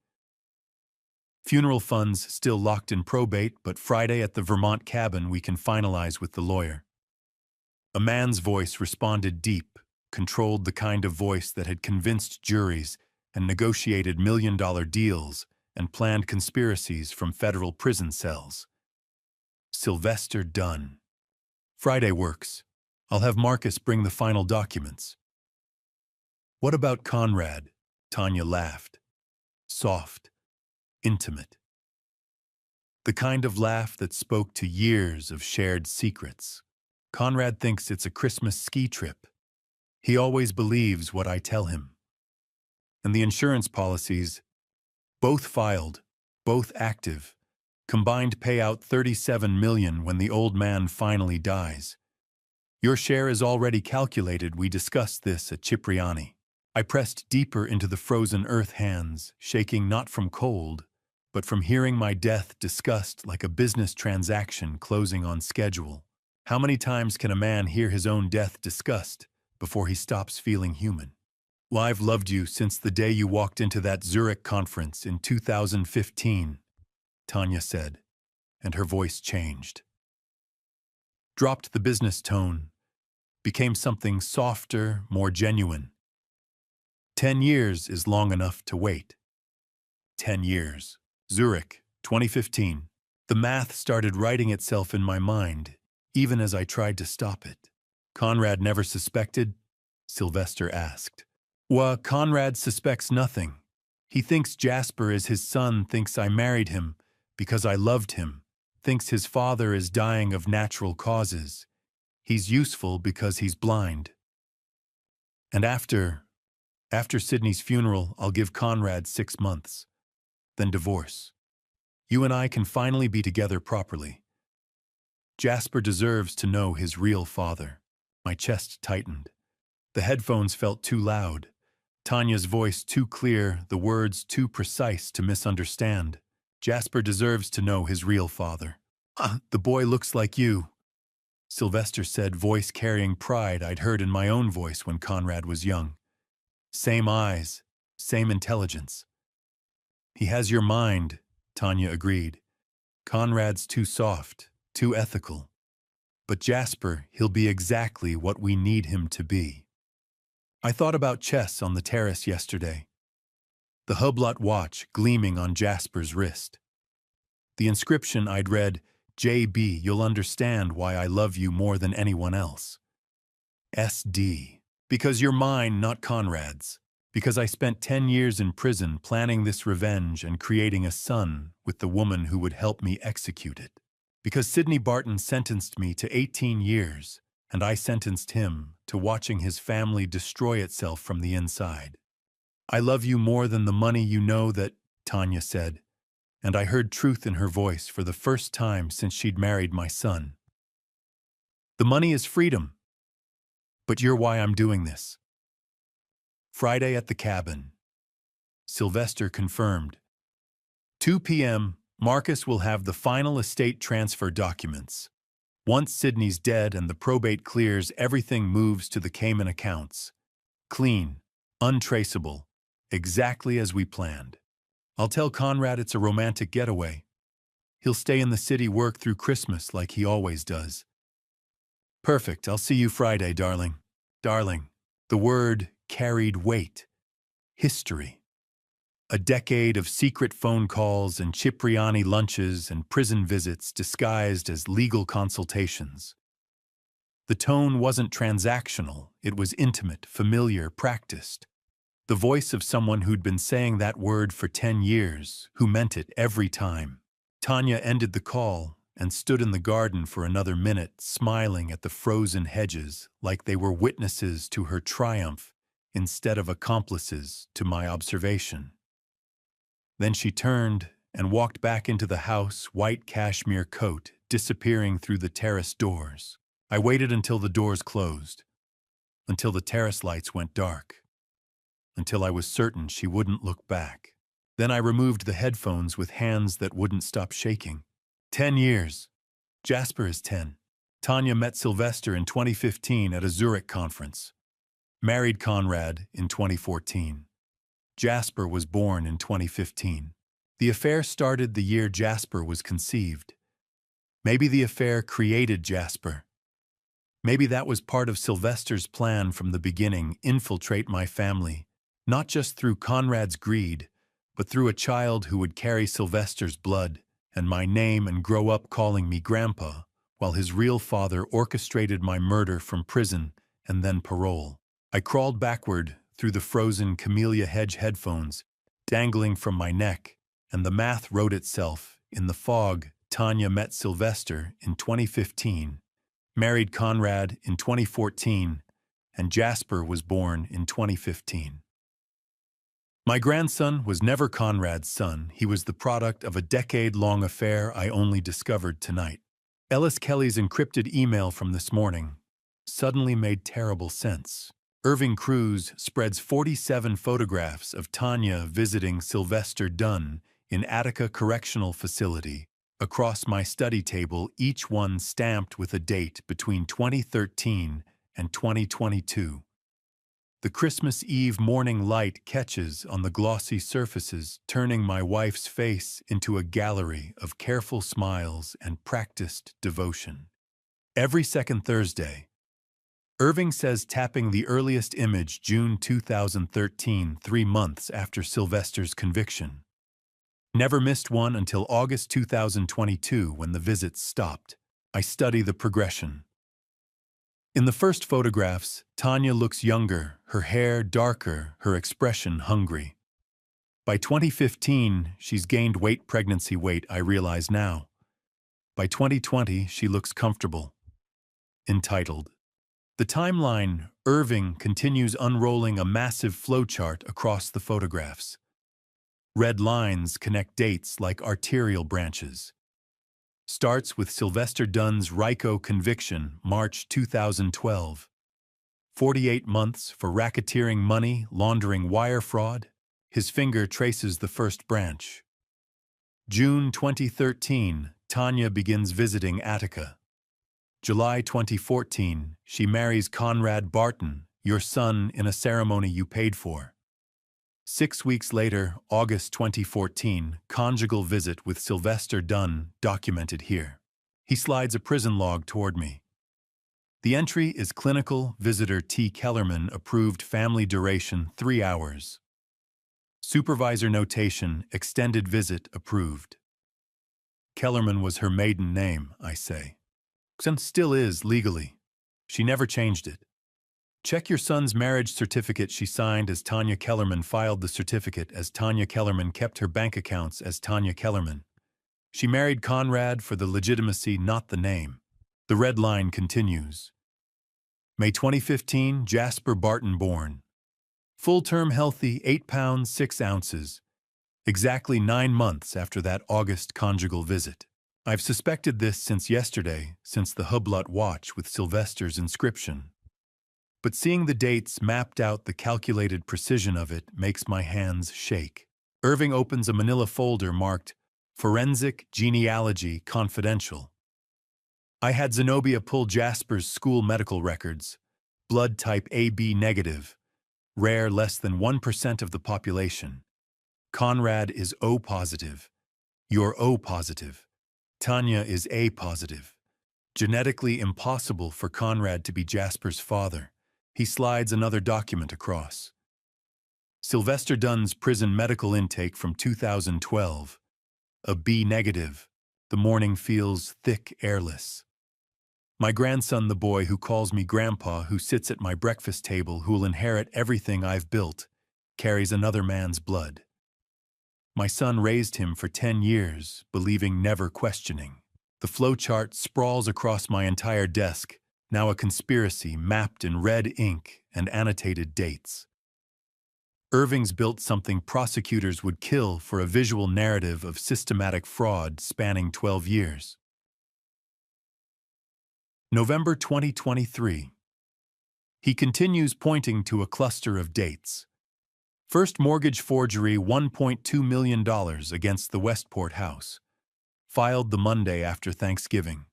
"Funeral funds still locked in probate, but Friday at the Vermont cabin we can finalize with the lawyer." A man's voice responded deep, controlled the kind of voice that had convinced juries and negotiated million-dollar deals and planned conspiracies from federal prison cells. "Sylvester Dunn. Friday works. I'll have Marcus bring the final documents." "What about Conrad?" Tanya laughed. Soft, intimate. The kind of laugh that spoke to years of shared secrets. "Conrad thinks it's a Christmas ski trip. He always believes what I tell him." And the insurance policies, both filed, both active, combined payout $37 million when the old man finally dies. "Your share is already calculated. We discussed this at Cipriani." I pressed deeper into the frozen earth hands, shaking not from cold, but from hearing my death discussed like a business transaction closing on schedule. How many times can a man hear his own death discussed before he stops feeling human? "Well, I've loved you since the day you walked into that Zurich conference in 2015, Tanya said, and her voice changed. Dropped the business tone, became something softer, more genuine. 10 years is long enough to wait. 10 years. Zurich, 2015. The math started writing itself in my mind, even as I tried to stop it. "Conrad never suspected?" Sylvester asked. "Well, Conrad suspects nothing. He thinks Jasper is his son, thinks I married him because I loved him, thinks his father is dying of natural causes. He's useful because he's blind. And after Sydney's funeral, I'll give Conrad 6 months. Then divorce. You and I can finally be together properly. Jasper deserves to know his real father." My chest tightened. The headphones felt too loud. Tanya's voice too clear, the words too precise to misunderstand. "Jasper deserves to know his real father." "The boy looks like you," Sylvester said, voice carrying pride I'd heard in my own voice when Conrad was young. "Same eyes, same intelligence." "He has your mind," Tanya agreed. "Conrad's too soft, too ethical. But Jasper, he'll be exactly what we need him to be." I thought about chess on the terrace yesterday. The Hublot watch gleaming on Jasper's wrist. The inscription I'd read, "JB, you'll understand why I love you more than anyone else. SD, because you're mine, not Conrad's. Because I spent 10 years in prison planning this revenge and creating a son with the woman who would help me execute it. Because Sidney Barton sentenced me to 18 years, and I sentenced him to watching his family destroy itself from the inside. I love you more than the money, you know that," Tanya said, and I heard truth in her voice for the first time since she'd married my son. "The money is freedom. But you're why I'm doing this." Friday at the cabin. Sylvester confirmed. 2 p.m., Marcus will have the final estate transfer documents. Once Sydney's dead and the probate clears, everything moves to the Cayman accounts. Clean, untraceable, exactly as we planned. I'll tell Conrad it's a romantic getaway. He'll stay in the city, work through Christmas like he always does. "Perfect, I'll see you Friday, darling." Darling, the word carried weight. History. A decade of secret phone calls and Cipriani lunches and prison visits disguised as legal consultations. The tone wasn't transactional, it was intimate, familiar, practiced. The voice of someone who'd been saying that word for 10 years, who meant it every time. Tanya ended the call and stood in the garden for another minute, smiling at the frozen hedges like they were witnesses to her triumph instead of accomplices to my observation. Then she turned and walked back into the house, white cashmere coat disappearing through the terrace doors. I waited until the doors closed, until the terrace lights went dark, until I was certain she wouldn't look back. Then I removed the headphones with hands that wouldn't stop shaking. 10 years. Jasper is 10. Tanya met Sylvester in 2015 at a Zurich conference. Married Conrad in 2014. Jasper was born in 2015. The affair started the year Jasper was conceived. Maybe the affair created Jasper. Maybe that was part of Sylvester's plan from the beginning: infiltrate my family, not just through Conrad's greed, but through a child who would carry Sylvester's blood and my name and grow up calling me Grandpa, while his real father orchestrated my murder from prison and then parole. I crawled backward through the frozen camellia hedge headphones, dangling from my neck, and the math wrote itself in the fog. Tanya met Sylvester in 2015, married Conrad in 2014, and Jasper was born in 2015. My grandson was never Conrad's son. He was the product of a decade-long affair I only discovered tonight. Ellis Kelly's encrypted email from this morning suddenly made terrible sense. Irving Cruz spreads 47 photographs of Tanya visiting Sylvester Dunn in Attica Correctional Facility across my study table, each one stamped with a date between 2013 and 2022. The Christmas Eve morning light catches on the glossy surfaces, turning my wife's face into a gallery of careful smiles and practiced devotion. Every second Thursday, Irving says, tapping the earliest image, June 2013, 3 months after Sylvester's conviction. Never missed one until August 2022 when the visits stopped. I study the progression. In the first photographs, Tanya looks younger, her hair darker, her expression hungry. By 2015, she's gained weight, pregnancy weight, I realize now. By 2020, she looks comfortable. Entitled. The timeline. Irving continues unrolling a massive flowchart across the photographs. Red lines connect dates like arterial branches. Starts with Sylvester Dunn's RICO conviction, March 2012. 48 months for racketeering money, laundering, wire fraud. His finger traces the first branch. June 2013, Tanya begins visiting Attica. July 2014, she marries Conrad Barton, your son, in a ceremony you paid for. 6 weeks later, August 2014, conjugal visit with Sylvester Dunn, documented here. He slides a prison log toward me. The entry is clinical visitor T. Kellerman, approved, family duration 3 hours. Supervisor notation, extended visit approved. Kellerman was her maiden name, I say. And still is legally. She never changed it. Check your son's marriage certificate. She signed as Tanya Kellerman, filed the certificate as Tanya Kellerman, kept her bank accounts as Tanya Kellerman. She married Conrad for the legitimacy, not the name. The red line continues. May 2015, Jasper Barton born. Full-term healthy, 8 pounds 6 ounces. Exactly 9 months after that August conjugal visit. I've suspected this since yesterday, since the Hublot watch with Sylvester's inscription. But seeing the dates mapped out, the calculated precision of it makes my hands shake. Irving opens a manila folder marked Forensic Genealogy Confidential. I had Zenobia pull Jasper's school medical records. Blood type AB negative. Rare, less than 1% of the population. Conrad is O positive. You're O positive. Tanya is A positive. Genetically impossible for Conrad to be Jasper's father. He slides another document across. Sylvester Dunn's prison medical intake from 2012. A B negative. The morning feels thick, airless. My grandson, the boy who calls me Grandpa, who sits at my breakfast table, who will inherit everything I've built, carries another man's blood. My son raised him for 10 years, believing, never questioning. The flowchart sprawls across my entire desk, now a conspiracy mapped in red ink and annotated dates. Irving's built something prosecutors would kill for a visual narrative of systematic fraud spanning 12 years. November 2023. He continues pointing to a cluster of dates. First mortgage forgery $1.2 million against the Westport house. Filed the Monday after Thanksgiving.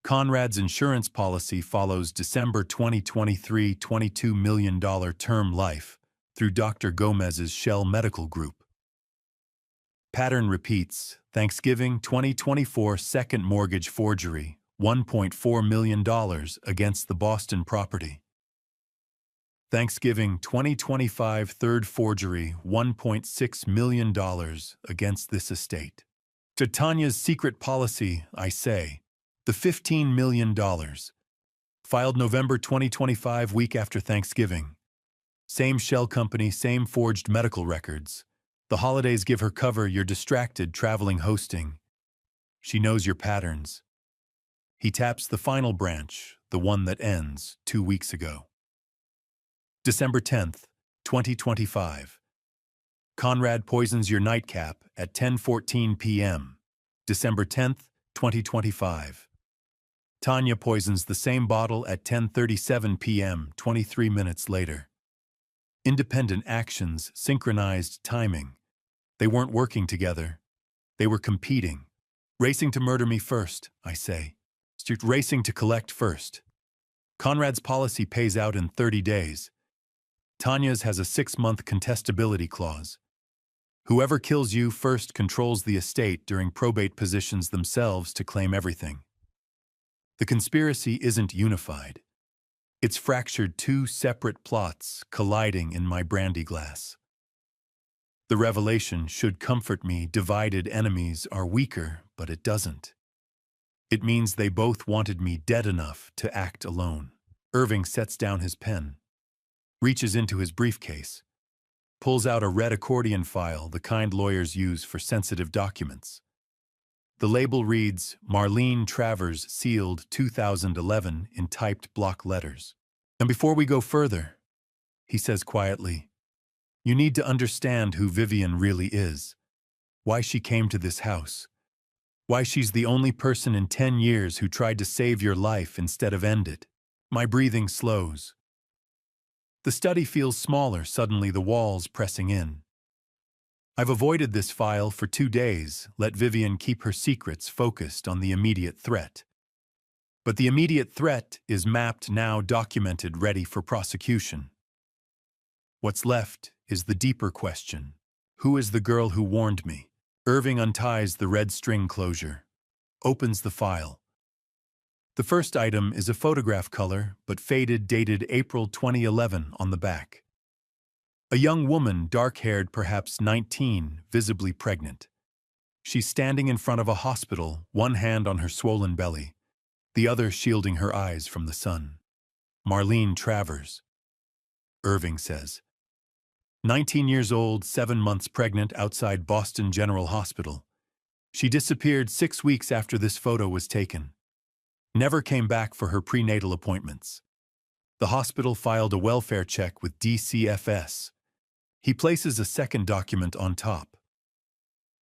Conrad's insurance policy follows December 2023 $22 million term life through Dr. Gomez's Shell Medical Group. Pattern repeats. Thanksgiving 2024 second mortgage forgery $1.4 million against the Boston property. Thanksgiving 2025 third forgery $1.6 million against this estate. To Tanya's secret policy, I say, the $15 million. Filed November 2025 week after Thanksgiving. Same shell company, same forged medical records. The holidays give her cover, you're distracted, traveling, hosting. She knows your patterns. He taps the final branch, the one that ends 2 weeks ago. December 10th, 2025. Conrad poisons your nightcap at 10:14 p.m. December 10th, 2025. Tanya poisons the same bottle at 10:37 p.m. 23 minutes later. Independent actions, synchronized timing. They weren't working together. They were competing. Racing to murder me first, I say. Racing to collect first. Conrad's policy pays out in 30 days. Tanya's has a 6-month contestability clause. Whoever kills you first controls the estate during probate, positions themselves to claim everything. The conspiracy isn't unified. It's fractured 2 separate plots colliding in my brandy glass. The revelation should comfort me. Divided enemies are weaker, but it doesn't. It means they both wanted me dead enough to act alone. Irving sets down his pen, reaches into his briefcase, pulls out a red accordion file, the kind lawyers use for sensitive documents. The label reads, Marlene Travers, sealed 2011 in typed block letters. And before we go further, he says quietly, you need to understand who Vivian really is, why she came to this house, why she's the only person in 10 years who tried to save your life instead of end it. My breathing slows. The study feels smaller, suddenly the walls pressing in. I've avoided this file for 2 days, let Vivian keep her secrets focused on the immediate threat. But the immediate threat is mapped now, documented, ready for prosecution. What's left is the deeper question. Who is the girl who warned me? Irving unties the red string closure, opens the file. The first item is a photograph, color, but faded, dated April 2011 on the back. A young woman, dark-haired, perhaps 19, visibly pregnant. She's standing in front of a hospital, one hand on her swollen belly, the other shielding her eyes from the sun. Marlene Travers, Irving says. 19 years old, 7 months pregnant, outside Boston General Hospital. She disappeared 6 weeks after this photo was taken. Never came back for her prenatal appointments. The hospital filed a welfare check with DCFS. He places a second document on top.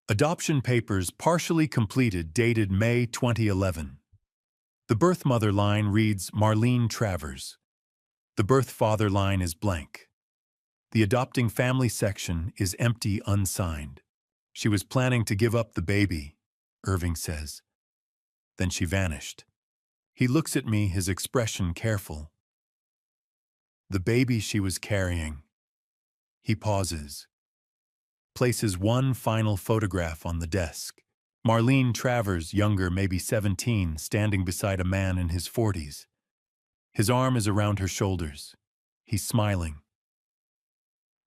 Adoption papers partially completed, dated May 2011. The birth mother line reads Marlene Travers. The birth father line is blank. The adopting family section is empty, unsigned. She was planning to give up the baby, Irving says. Then she vanished. He looks at me, his expression careful. The baby she was carrying. He pauses. Places one final photograph on the desk. Marlene Travers, younger, maybe 17, standing beside a man in his 40s. His arm is around her shoulders. He's smiling.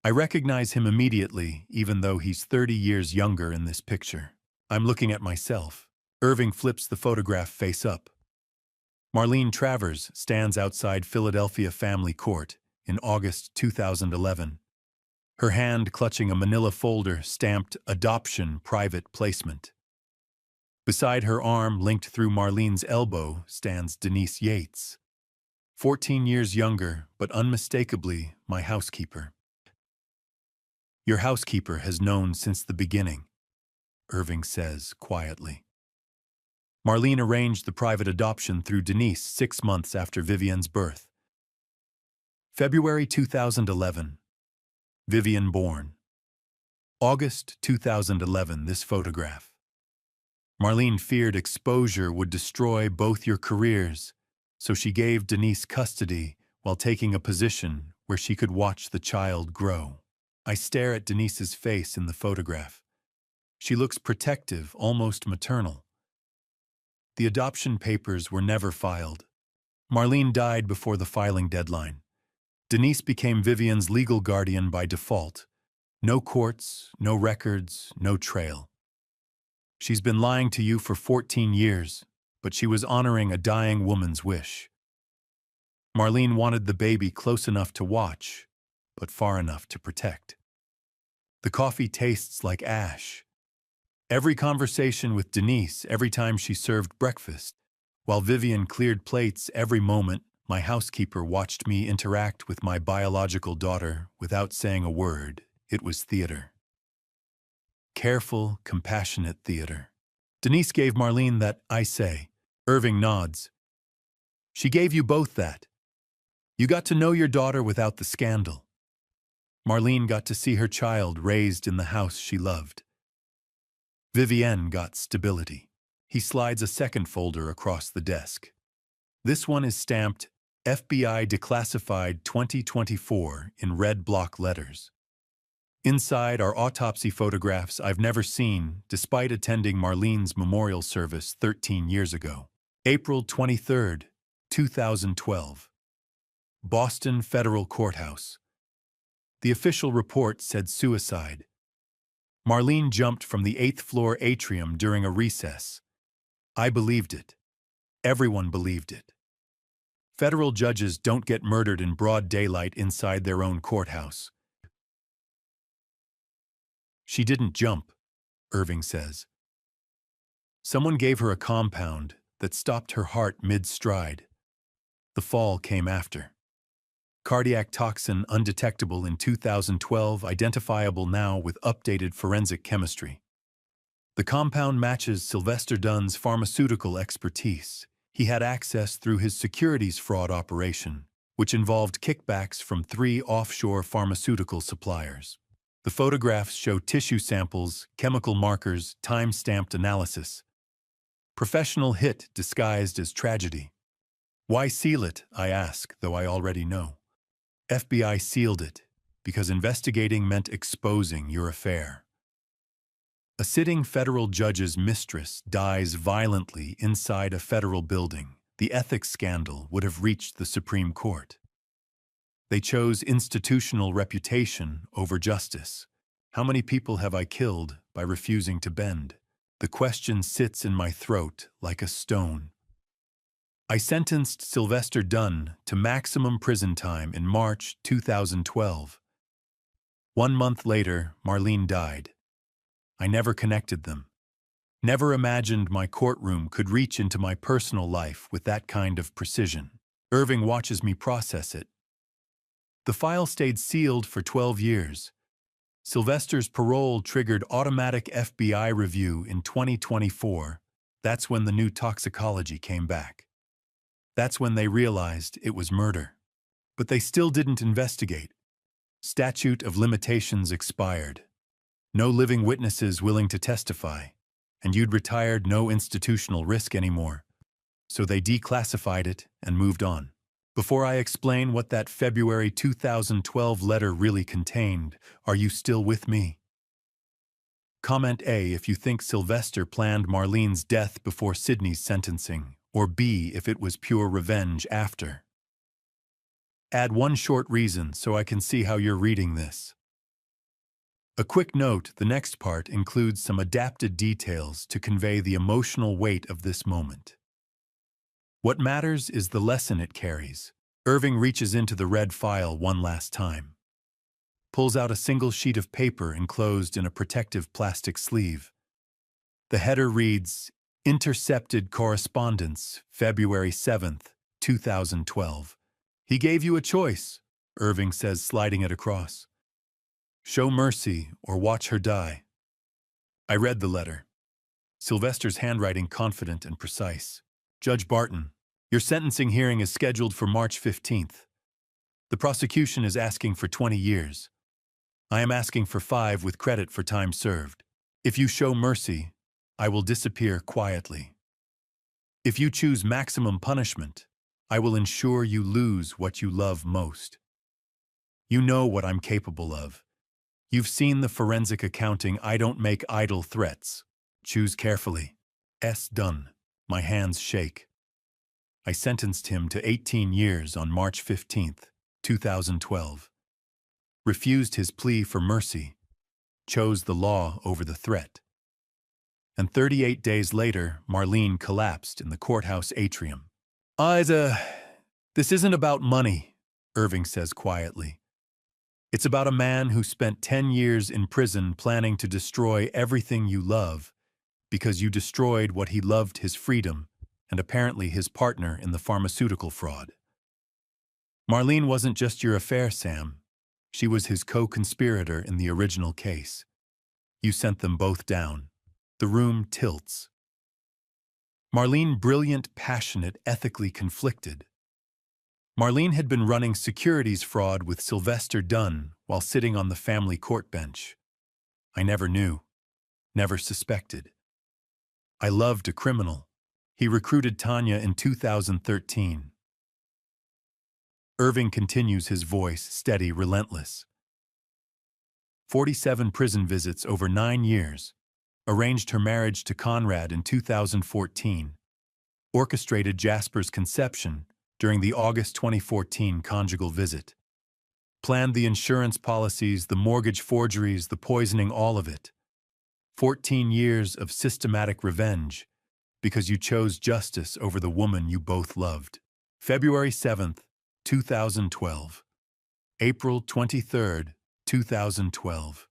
I recognize him immediately, even though he's 30 years younger in this picture. I'm looking at myself. Irving flips the photograph face up. Marlene Travers stands outside Philadelphia Family Court in August 2011. Her hand clutching a manila folder stamped Adoption Private Placement. Beside her arm, linked through Marlene's elbow, stands Denise Yates. 14 years younger, but unmistakably my housekeeper. Your housekeeper has known since the beginning, Irving says quietly. Marlene arranged the private adoption through Denise 6 months after Vivian's birth. February 2011. Vivian born. August 2011, this photograph. Marlene feared exposure would destroy both your careers, so she gave Denise custody while taking a position where she could watch the child grow. I stare at Denise's face in the photograph. She looks protective, almost maternal. The adoption papers were never filed. Marlene died before the filing deadline. Denise became Vivian's legal guardian by default. No courts, no records, no trail. She's been lying to you for 14 years, but she was honoring a dying woman's wish. Marlene wanted the baby close enough to watch, but far enough to protect. The coffee tastes like ash. Every conversation with Denise, every time she served breakfast, while Vivian cleared plates every moment, my housekeeper watched me interact with my biological daughter without saying a word. It was theater. Careful, compassionate theater. Denise gave Marlene that I say. Irving nods. She gave you both that. You got to know your daughter without the scandal. Marlene got to see her child raised in the house she loved. Vivienne got stability. He slides a second folder across the desk. This one is stamped FBI Declassified 2024 in red block letters. Inside are autopsy photographs I've never seen, despite attending Marlene's memorial service 13 years ago. April 23, 2012. Boston Federal Courthouse. The official report said suicide. Marlene jumped from the 8th floor atrium during a recess. I believed it. Everyone believed it. Federal judges don't get murdered in broad daylight inside their own courthouse. She didn't jump, Irving says. Someone gave her a compound that stopped her heart mid-stride. The fall came after. Cardiac toxin undetectable in 2012, identifiable now with updated forensic chemistry. The compound matches Sylvester Dunn's pharmaceutical expertise. He had access through his securities fraud operation, which involved kickbacks from 3 offshore pharmaceutical suppliers. The photographs show tissue samples, chemical markers, time-stamped analysis. Professional hit disguised as tragedy. Why seal it, I ask, though I already know. FBI sealed it because investigating meant exposing your affair. A sitting federal judge's mistress dies violently inside a federal building. The ethics scandal would have reached the Supreme Court. They chose institutional reputation over justice. How many people have I killed by refusing to bend? The question sits in my throat like a stone. I sentenced Sylvester Dunn to maximum prison time in March 2012. 1 month later, Marlene died. I never connected them. Never imagined my courtroom could reach into my personal life with that kind of precision. Irving watches me process it. The file stayed sealed for 12 years. Sylvester's parole triggered automatic FBI review in 2024. That's when the new toxicology came back. That's when they realized it was murder. But they still didn't investigate. Statute of limitations expired. No living witnesses willing to testify. And you'd retired, no institutional risk anymore. So they declassified it and moved on. Before I explain what that February 2012 letter really contained, are you still with me? Comment A if you think Sylvester planned Marlene's death before Sydney's sentencing, or B if it was pure revenge after. Add one short reason so I can see how you're reading this. A quick note, the next part includes some adapted details to convey the emotional weight of this moment. What matters is the lesson it carries. Irving reaches into the red file one last time. Pulls out a single sheet of paper enclosed in a protective plastic sleeve. The header reads, Intercepted Correspondence, February 7th, 2012. He gave you a choice, Irving says, sliding it across. Show mercy or watch her die. I read the letter. Sylvester's handwriting confident and precise. Judge Barton, your sentencing hearing is scheduled for March 15th. The prosecution is asking for 20 years. I am asking for 5 with credit for time served. If you show mercy, I will disappear quietly. If you choose maximum punishment, I will ensure you lose what you love most. You know what I'm capable of. You've seen the forensic accounting. I don't make idle threats. Choose carefully. Done. My hands shake. I sentenced him to 18 years on March 15th, 2012. Refused his plea for mercy. Chose the law over the threat. And 38 days later, Marlene collapsed in the courthouse atrium. This isn't about money, Irving says quietly. It's about a man who spent 10 years in prison planning to destroy everything you love because you destroyed what he loved, his freedom, and apparently his partner in the pharmaceutical fraud. Marlene wasn't just your affair, Sam. She was his co-conspirator in the original case. You sent them both down. The room tilts. Marlene, brilliant, passionate, ethically conflicted. Marlene had been running securities fraud with Sylvester Dunn while sitting on the family court bench. I never knew, never suspected. I loved a criminal. He recruited Tanya in 2013. Irving continues, his voice steady, relentless. 47 prison visits over 9 years. Arranged her marriage to Conrad in 2014. Orchestrated Jasper's conception during the August 2014 conjugal visit. Planned the insurance policies, the mortgage forgeries, the poisoning, all of it. 14 years of systematic revenge because you chose justice over the woman you both loved. February 7th, 2012. April 23rd, 2012.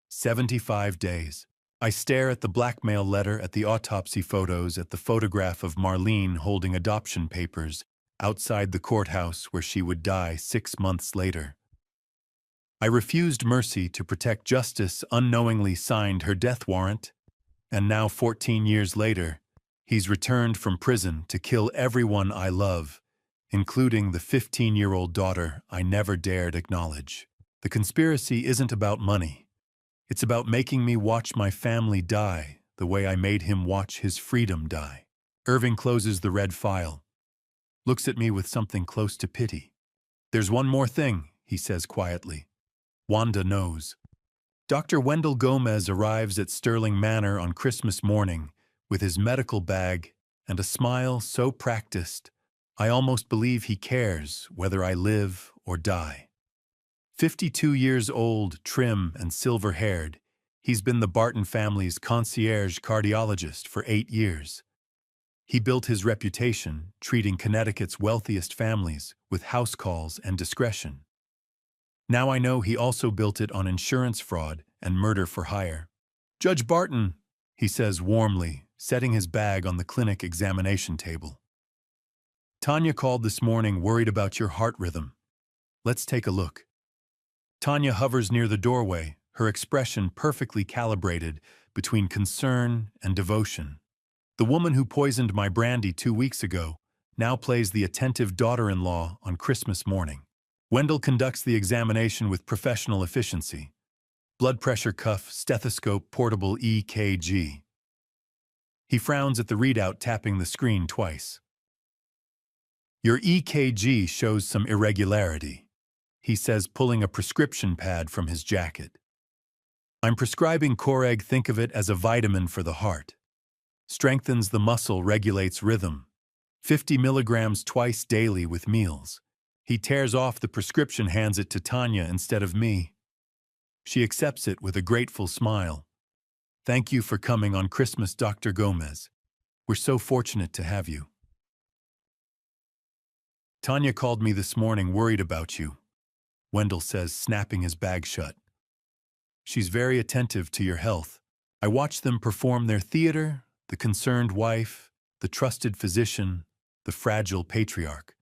75 days. I stare at the blackmail letter, at the autopsy photos, at the photograph of Marlene holding adoption papers outside the courthouse where she would die 6 months later. I refused mercy to protect justice, unknowingly signed her death warrant, and now 14 years later, he's returned from prison to kill everyone I love, including the 15-year-old daughter I never dared acknowledge. The conspiracy isn't about money. It's about making me watch my family die the way I made him watch his freedom die. Irving closes the red file, looks at me with something close to pity. There's one more thing, he says quietly. Wanda knows. Dr. Wendell Gomez arrives at Sterling Manor on Christmas morning with his medical bag and a smile so practiced, I almost believe he cares whether I live or die. 52 years old, trim and silver-haired, he's been the Barton family's concierge cardiologist for 8 years. He built his reputation treating Connecticut's wealthiest families with house calls and discretion. Now I know he also built it on insurance fraud and murder for hire. Judge Barton, he says warmly, setting his bag on the clinic examination table. Tanya called this morning worried about your heart rhythm. Let's take a look. Tanya hovers near the doorway, her expression perfectly calibrated between concern and devotion. The woman who poisoned my brandy 2 weeks ago now plays the attentive daughter-in-law on Christmas morning. Wendell conducts the examination with professional efficiency. Blood pressure cuff, stethoscope, portable EKG. He frowns at the readout, tapping the screen twice. Your EKG shows some irregularity, he says, pulling a prescription pad from his jacket. I'm prescribing Coreg. Think of it as a vitamin for the heart. Strengthens the muscle, regulates rhythm. 50 milligrams twice daily with meals. He tears off the prescription, hands it to Tanya instead of me. She accepts it with a grateful smile. Thank you for coming on Christmas, Dr. Gomez. We're so fortunate to have you. Tanya called me this morning worried about you, Wendell says, snapping his bag shut. She's very attentive to your health. I watch them perform their theater, the concerned wife, the trusted physician, the fragile patriarch.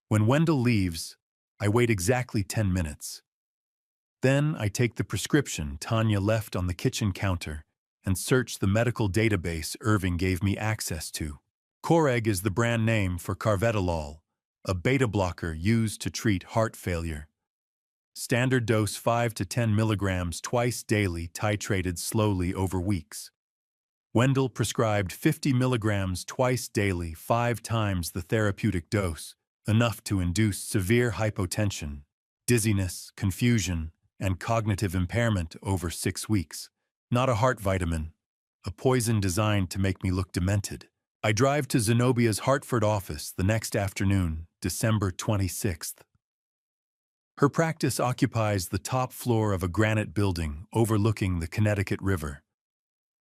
When Wendell leaves, I wait exactly 10 minutes. Then I take the prescription Tanya left on the kitchen counter and search the medical database Irving gave me access to. Coreg is the brand name for carvedilol, a beta blocker used to treat heart failure. Standard dose 5 to 10 milligrams twice daily, titrated slowly over weeks. Wendell prescribed 50 milligrams twice daily, 5 times the therapeutic dose, enough to induce severe hypotension, dizziness, confusion, and cognitive impairment over 6 weeks. Not a heart vitamin, a poison designed to make me look demented. I drive to Zenobia's Hartford office the next afternoon, December 26th. Her practice occupies the top floor of a granite building overlooking the Connecticut River.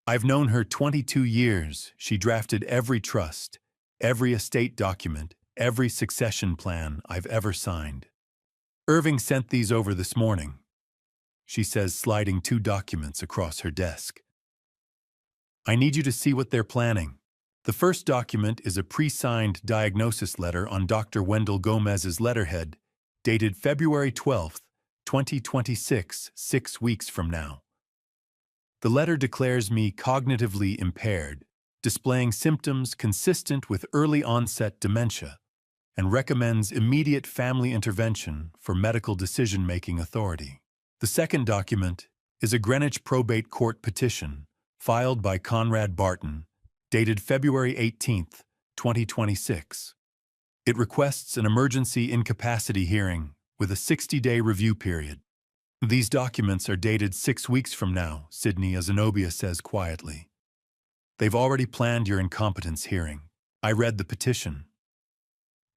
I've known her 22 years. She drafted every trust, every estate document, every succession plan I've ever signed. Irving sent these over this morning, she says, sliding 2 documents across her desk. I need you to see what they're planning. The first document is a pre-signed diagnosis letter on Dr. Wendell Gomez's letterhead, dated February 12, 2026, 6 weeks from now. The letter declares me cognitively impaired, displaying symptoms consistent with early-onset dementia, and recommends immediate family intervention for medical decision-making authority. The second document is a Greenwich probate court petition filed by Conrad Barton, dated February 18, 2026. It requests an emergency incapacity hearing with a 60-day review period. These documents are dated 6 weeks from now, Sydney Zenobia says quietly. They've already planned your incompetence hearing. I read the petition.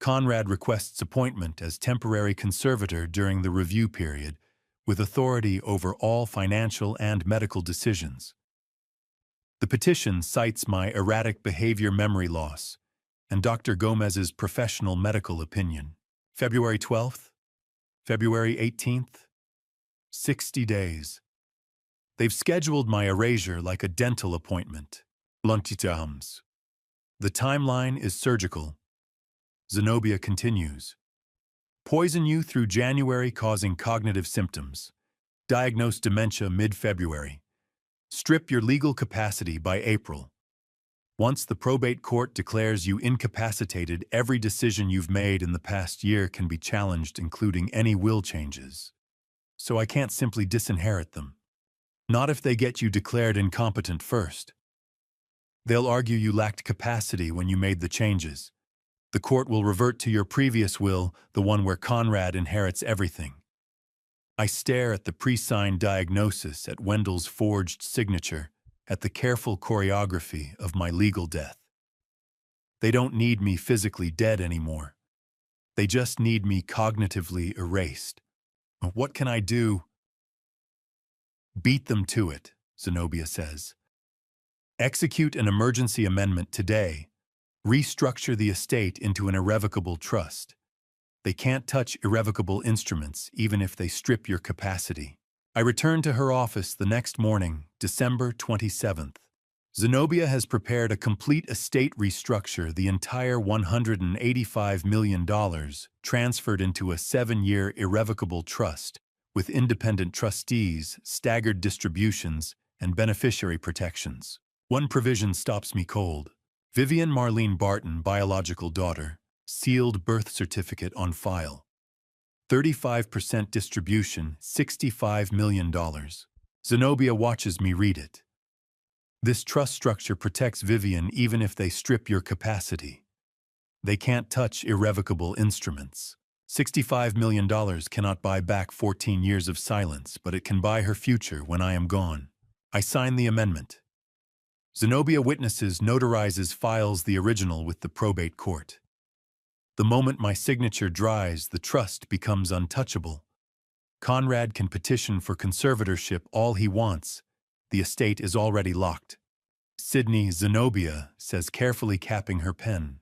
Conrad requests appointment as temporary conservator during the review period, with authority over all financial and medical decisions. The petition cites my erratic behavior, memory loss, and Dr. Gomez's professional medical opinion. February 12th? February 18th? 60 days. They've scheduled my erasure like a dental appointment. Luntitams. The timeline is surgical. Zenobia continues. Poison you through January, causing cognitive symptoms. Diagnose dementia mid-February. Strip your legal capacity by April. Once the probate court declares you incapacitated, every decision you've made in the past year can be challenged, including any will changes. So I can't simply disinherit them. Not if they get you declared incompetent first. They'll argue you lacked capacity when you made the changes. The court will revert to your previous will, the one where Conrad inherits everything. I stare at the pre-signed diagnosis, at Wendell's forged signature, at the careful choreography of my legal death. They don't need me physically dead anymore. They just need me cognitively erased. What can I do? Beat them to it, Zenobia says. Execute an emergency amendment today. Restructure the estate into an irrevocable trust. They can't touch irrevocable instruments, even if they strip your capacity. I return to her office the next morning, December 27th. Zenobia has prepared a complete estate restructure, the entire $185 million transferred into a 7-year irrevocable trust, with independent trustees, staggered distributions, and beneficiary protections. One provision stops me cold. Vivian Marlene Barton, biological daughter, sealed birth certificate on file. 35% distribution, $65 million. Zenobia watches me read it. This trust structure protects Vivian even if they strip your capacity. They can't touch irrevocable instruments. $65 million cannot buy back 14 years of silence, but it can buy her future when I am gone. I sign the amendment. Zenobia witnesses, notarizes, files the original with the probate court. The moment my signature dries, the trust becomes untouchable. Conrad can petition for conservatorship all he wants. The estate is already locked. Sydney, Zenobia says, carefully capping her pen.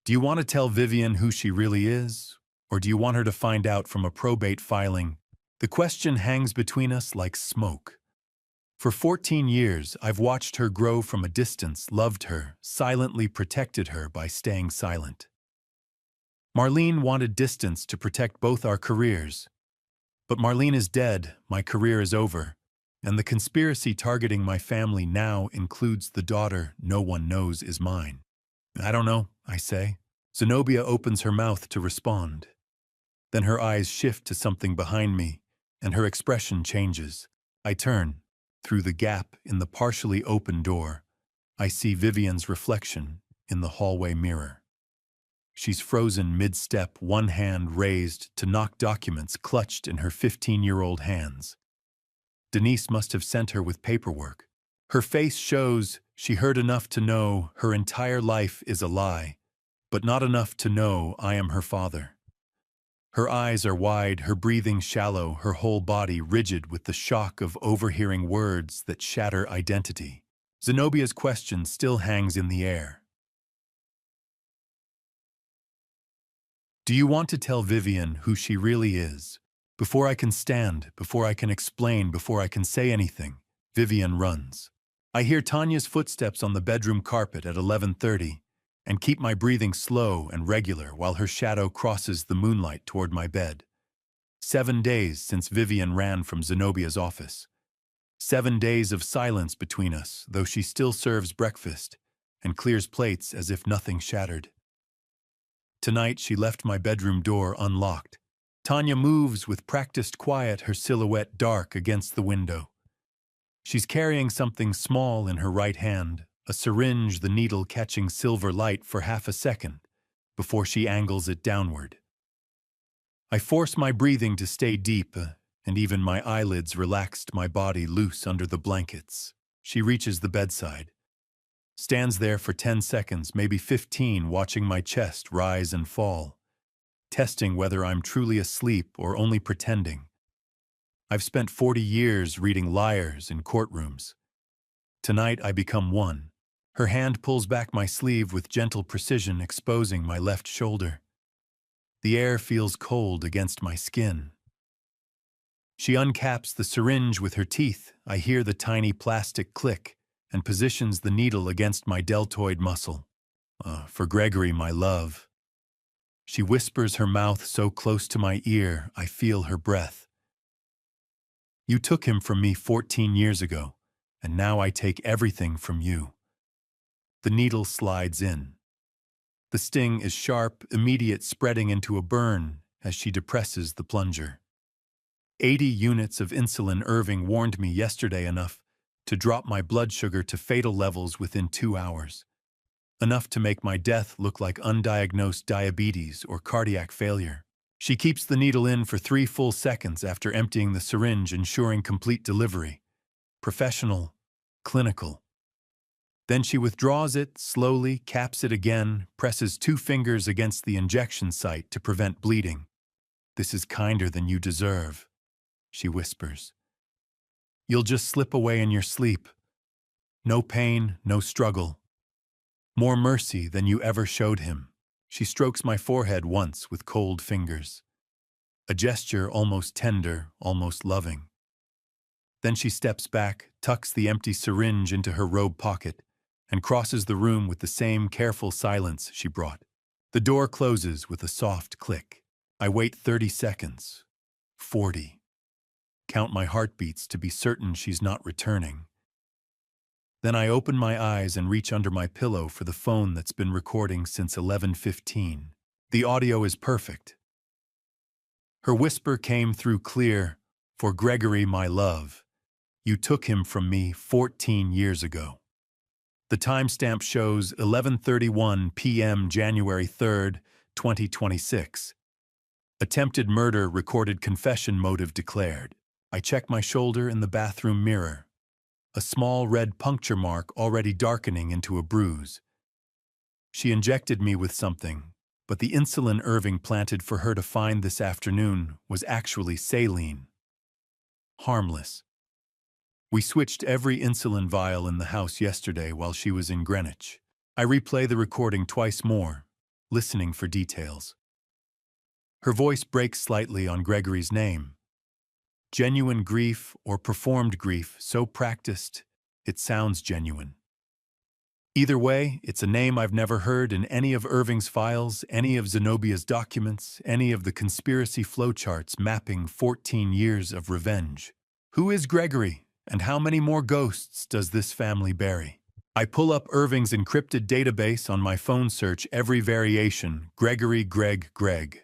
Do you want to tell Vivian who she really is? Or do you want her to find out from a probate filing? The question hangs between us like smoke. For 14 years, I've watched her grow from a distance, loved her, silently protected her by staying silent. Marlene wanted distance to protect both our careers. But Marlene is dead, my career is over. And the conspiracy targeting my family now includes the daughter no one knows is mine. I don't know, I say. Zenobia opens her mouth to respond. Then her eyes shift to something behind me, and her expression changes. I turn. Through the gap in the partially open door, I see Vivian's reflection in the hallway mirror. She's frozen mid-step, one hand raised to knock documents clutched in her 15-year-old hands. Denise must have sent her with paperwork. Her face shows she heard enough to know her entire life is a lie, but not enough to know I am her father. Her eyes are wide, her breathing shallow, her whole body rigid with the shock of overhearing words that shatter identity. Zenobia's question still hangs in the air. Do you want to tell Vivian who she really is? Before I can stand, before I can explain, before I can say anything, Vivian runs. I hear Tanya's footsteps on the bedroom carpet at 11:30 and keep my breathing slow and regular while her shadow crosses the moonlight toward my bed. 7 days since Vivian ran from Zenobia's office. 7 days of silence between us, though she still serves breakfast and clears plates as if nothing shattered. Tonight she left my bedroom door unlocked. Tanya moves with practiced quiet, her silhouette dark against the window. She's carrying something small in her right hand, a syringe, the needle catching silver light for half a second before she angles it downward. I force my breathing to stay deep, and even my eyelids relaxed, my body loose under the blankets. She reaches the bedside, stands there for 10 seconds, maybe 15, watching my chest rise and fall, testing whether I'm truly asleep or only pretending. I've spent 40 years reading liars in courtrooms. Tonight I become one. Her hand pulls back my sleeve with gentle precision, exposing my left shoulder. The air feels cold against my skin. She uncaps the syringe with her teeth. I hear the tiny plastic click and positions the needle against my deltoid muscle. For Gregory, my love. She whispers, her mouth so close to my ear, I feel her breath. You took him from me 14 years ago, and now I take everything from you. The needle slides in. The sting is sharp, immediate, spreading into a burn as she depresses the plunger. 80 units of insulin, Irving warned me yesterday, enough to drop my blood sugar to fatal levels within 2 hours. Enough to make my death look like undiagnosed diabetes or cardiac failure. She keeps the needle in for 3 full seconds after emptying the syringe, ensuring complete delivery. Professional, clinical. Then she withdraws it, slowly caps it again, presses 2 fingers against the injection site to prevent bleeding. This is kinder than you deserve, she whispers. You'll just slip away in your sleep. No pain, no struggle. More mercy than you ever showed him. She strokes my forehead once with cold fingers. A gesture almost tender, almost loving. Then she steps back, tucks the empty syringe into her robe pocket, and crosses the room with the same careful silence she brought. The door closes with a soft click. I wait 30 seconds. 40. Count my heartbeats to be certain she's not returning. Then I open my eyes and reach under my pillow for the phone that's been recording since 11:15. The audio is perfect. Her whisper came through clear, "For Gregory, my love, you took him from me 14 years ago." The timestamp shows 11:31 p.m. January 3rd, 2026. Attempted murder recorded, confession, motive declared. I check my shoulder in the bathroom mirror. A small red puncture mark already darkening into a bruise. She injected me with something, but the insulin Irving planted for her to find this afternoon was actually saline. Harmless. We switched every insulin vial in the house yesterday while she was in Greenwich. I replay the recording twice more, listening for details. Her voice breaks slightly on Gregory's name. Genuine grief or performed grief, so practiced, it sounds genuine. Either way, it's a name I've never heard in any of Irving's files, any of Zenobia's documents, any of the conspiracy flowcharts mapping 14 years of revenge. Who is Gregory? And how many more ghosts does this family bury? I pull up Irving's encrypted database on my phone, search every variation, Gregory, Greg.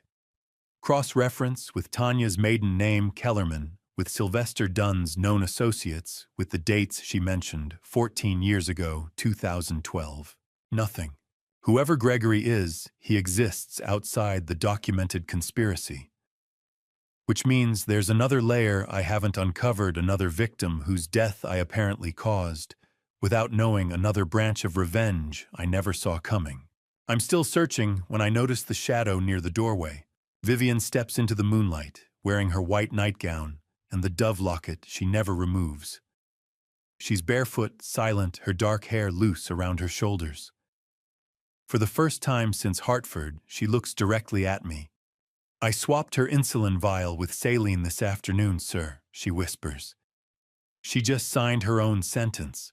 Cross-reference with Tanya's maiden name, Kellerman, with Sylvester Dunn's known associates, with the dates she mentioned, 14 years ago, 2012. Nothing. Whoever Gregory is, he exists outside the documented conspiracy. Which means there's another layer I haven't uncovered, another victim whose death I apparently caused, without knowing, another branch of revenge I never saw coming. I'm still searching when I notice the shadow near the doorway. Vivian steps into the moonlight, wearing her white nightgown and the dove locket she never removes. She's barefoot, silent, her dark hair loose around her shoulders. For the first time since Hartford, she looks directly at me. "I swapped her insulin vial with saline this afternoon, sir," she whispers. She just signed her own sentence.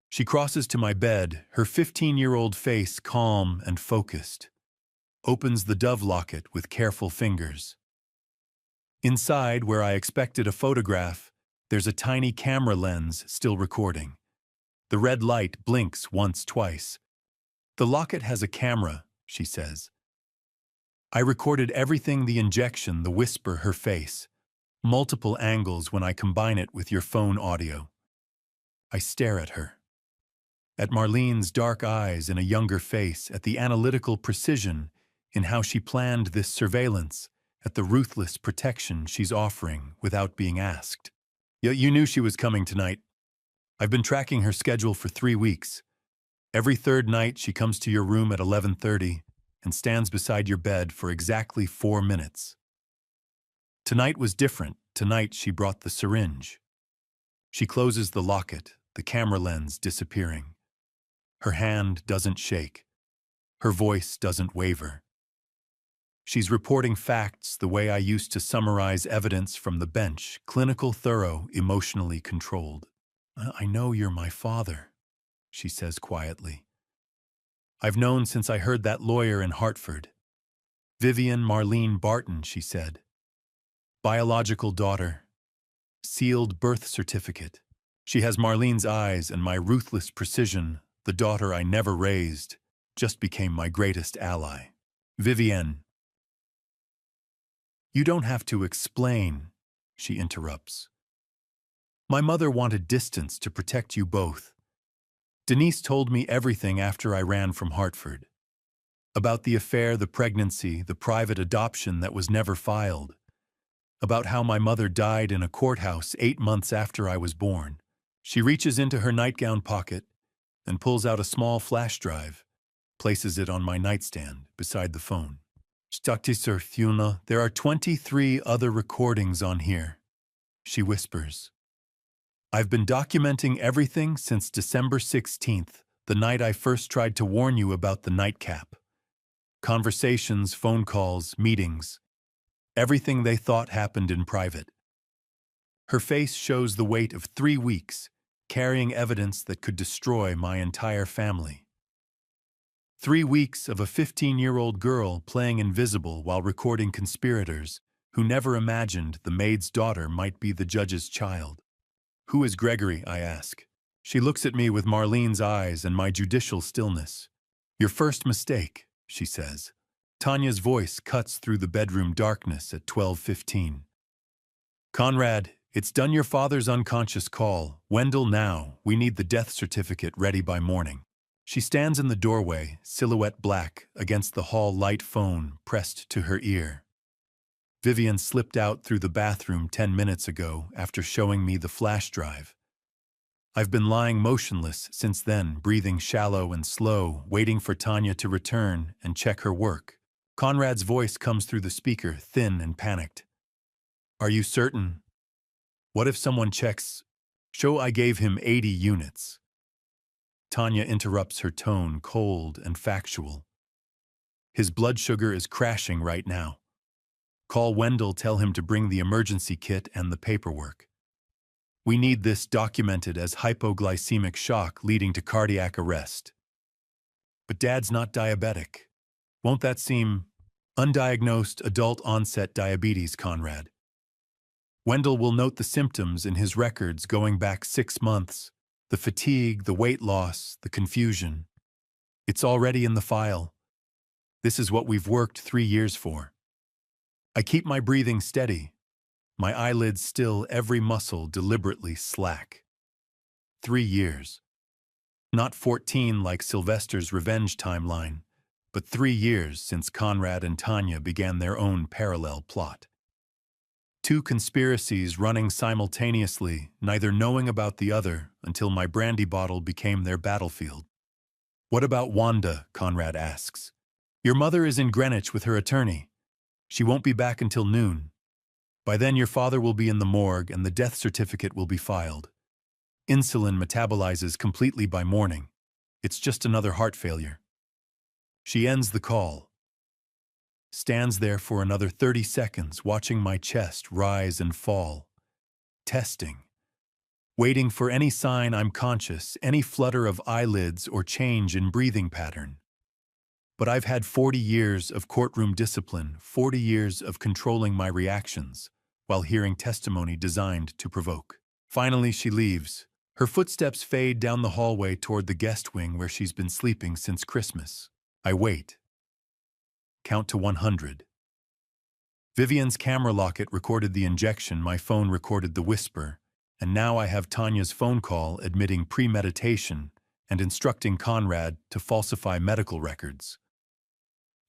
She crosses to my bed, her 15-year-old face calm and focused. Opens the dove locket with careful fingers. Inside, where I expected a photograph, there's a tiny camera lens still recording. The red light blinks once, twice. "The locket has a camera," she says. I recorded everything, the injection, the whisper, her face. Multiple angles when I combine it with your phone audio. I stare at her. At Marlene's dark eyes in a younger face, at the analytical precision in how she planned this surveillance, at the ruthless protection she's offering without being asked. You knew she was coming tonight. I've been tracking her schedule for 3 weeks. Every third night she comes to your room at 11:30 and stands beside your bed for exactly 4 minutes. Tonight was different. Tonight she brought the syringe. She closes the locket, the camera lens disappearing. Her hand doesn't shake. Her voice doesn't waver. She's reporting facts the way I used to summarize evidence from the bench, clinical, thorough, emotionally controlled. "I know you're my father," she says quietly. "I've known since I heard that lawyer in Hartford. Vivian Marlene Barton," she said. "Biological daughter. Sealed birth certificate. She has Marlene's eyes and my ruthless precision. The daughter I never raised just became my greatest ally. Vivienne." "You don't have to explain," she interrupts. "My mother wanted distance to protect you both. Denise told me everything after I ran from Hartford. About the affair, the pregnancy, the private adoption that was never filed. About how my mother died in a courthouse 8 months after I was born." She reaches into her nightgown pocket and pulls out a small flash drive, places it on my nightstand beside the phone. "Staktisar Thuna, there are 23 other recordings on here," she whispers. "I've been documenting everything since December 16th, the night I first tried to warn you about the nightcap. Conversations, phone calls, meetings. Everything they thought happened in private." Her face shows the weight of 3 weeks, carrying evidence that could destroy my entire family. 3 weeks of a 15-year-old girl playing invisible while recording conspirators who never imagined the maid's daughter might be the judge's child. "Who is Gregory?" I ask. She looks at me with Marlene's eyes and my judicial stillness. "Your first mistake," she says. Tanya's voice cuts through the bedroom darkness at 12:15. "Conrad, it's done your father's unconscious call. Wendell, now, we need the death certificate ready by morning." She stands in the doorway, silhouette black, against the hall light, phone pressed to her ear. "Vivian slipped out through the bathroom 10 minutes ago after showing me the flash drive. I've been lying motionless since then, breathing shallow and slow, waiting for Tanya to return and check her work." Conrad's voice comes through the speaker, thin and panicked. "Are you certain? What if someone checks? Show I gave him 80 units. Tanya interrupts, her tone cold and factual. "His blood sugar is crashing right now. Call Wendell, tell him to bring the emergency kit and the paperwork. We need this documented as hypoglycemic shock leading to cardiac arrest." "But Dad's not diabetic. Won't that seem undiagnosed adult onset diabetes, Conrad?" Wendell will note the symptoms in his records going back 6 months. The fatigue, the weight loss, the confusion. It's already in the file. This is what we've worked 3 years for. I keep my breathing steady, my eyelids still, every muscle deliberately slack. 3 years. Not 14 like Sylvester's revenge timeline, but 3 years since Conrad and Tanya began their own parallel plot. 2 conspiracies running simultaneously, neither knowing about the other until my brandy bottle became their battlefield. What about Wanda? Conrad asks. Your mother is in Greenwich with her attorney. She won't be back until noon. By then your father will be in the morgue and the death certificate will be filed. Insulin metabolizes completely by morning. It's just another heart failure. She ends the call. Stands there for another 30 seconds, watching my chest rise and fall. Testing. Waiting for any sign I'm conscious, any flutter of eyelids or change in breathing pattern. But I've had 40 years of courtroom discipline, 40 years of controlling my reactions, while hearing testimony designed to provoke. Finally, she leaves. Her footsteps fade down the hallway toward the guest wing where she's been sleeping since Christmas. I wait. Count to 100. Vivian's camera locket recorded the injection, my phone recorded the whisper, and now I have Tanya's phone call admitting premeditation and instructing Conrad to falsify medical records.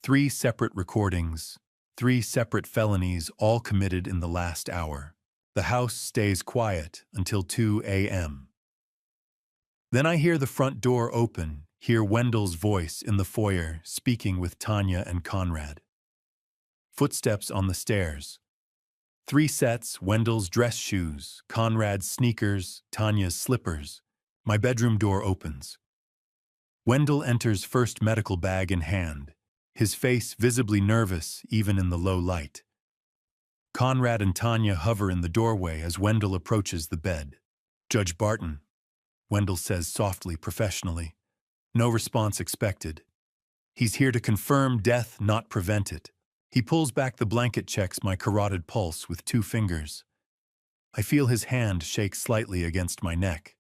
3 separate recordings, 3 separate felonies, all committed in the last hour. The house stays quiet until 2 a.m. Then I hear the front door open, hear Wendell's voice in the foyer speaking with Tanya and Conrad. Footsteps on the stairs. 3 sets, Wendell's dress shoes, Conrad's sneakers, Tanya's slippers. My bedroom door opens. Wendell enters, first medical bag in hand, his face visibly nervous even in the low light. Conrad and Tanya hover in the doorway as Wendell approaches the bed. Judge Barton, Wendell says softly, professionally. No response expected. He's here to confirm death, not prevent it. He pulls back the blanket, checks my carotid pulse with 2 fingers. I feel his hand shake slightly against my neck.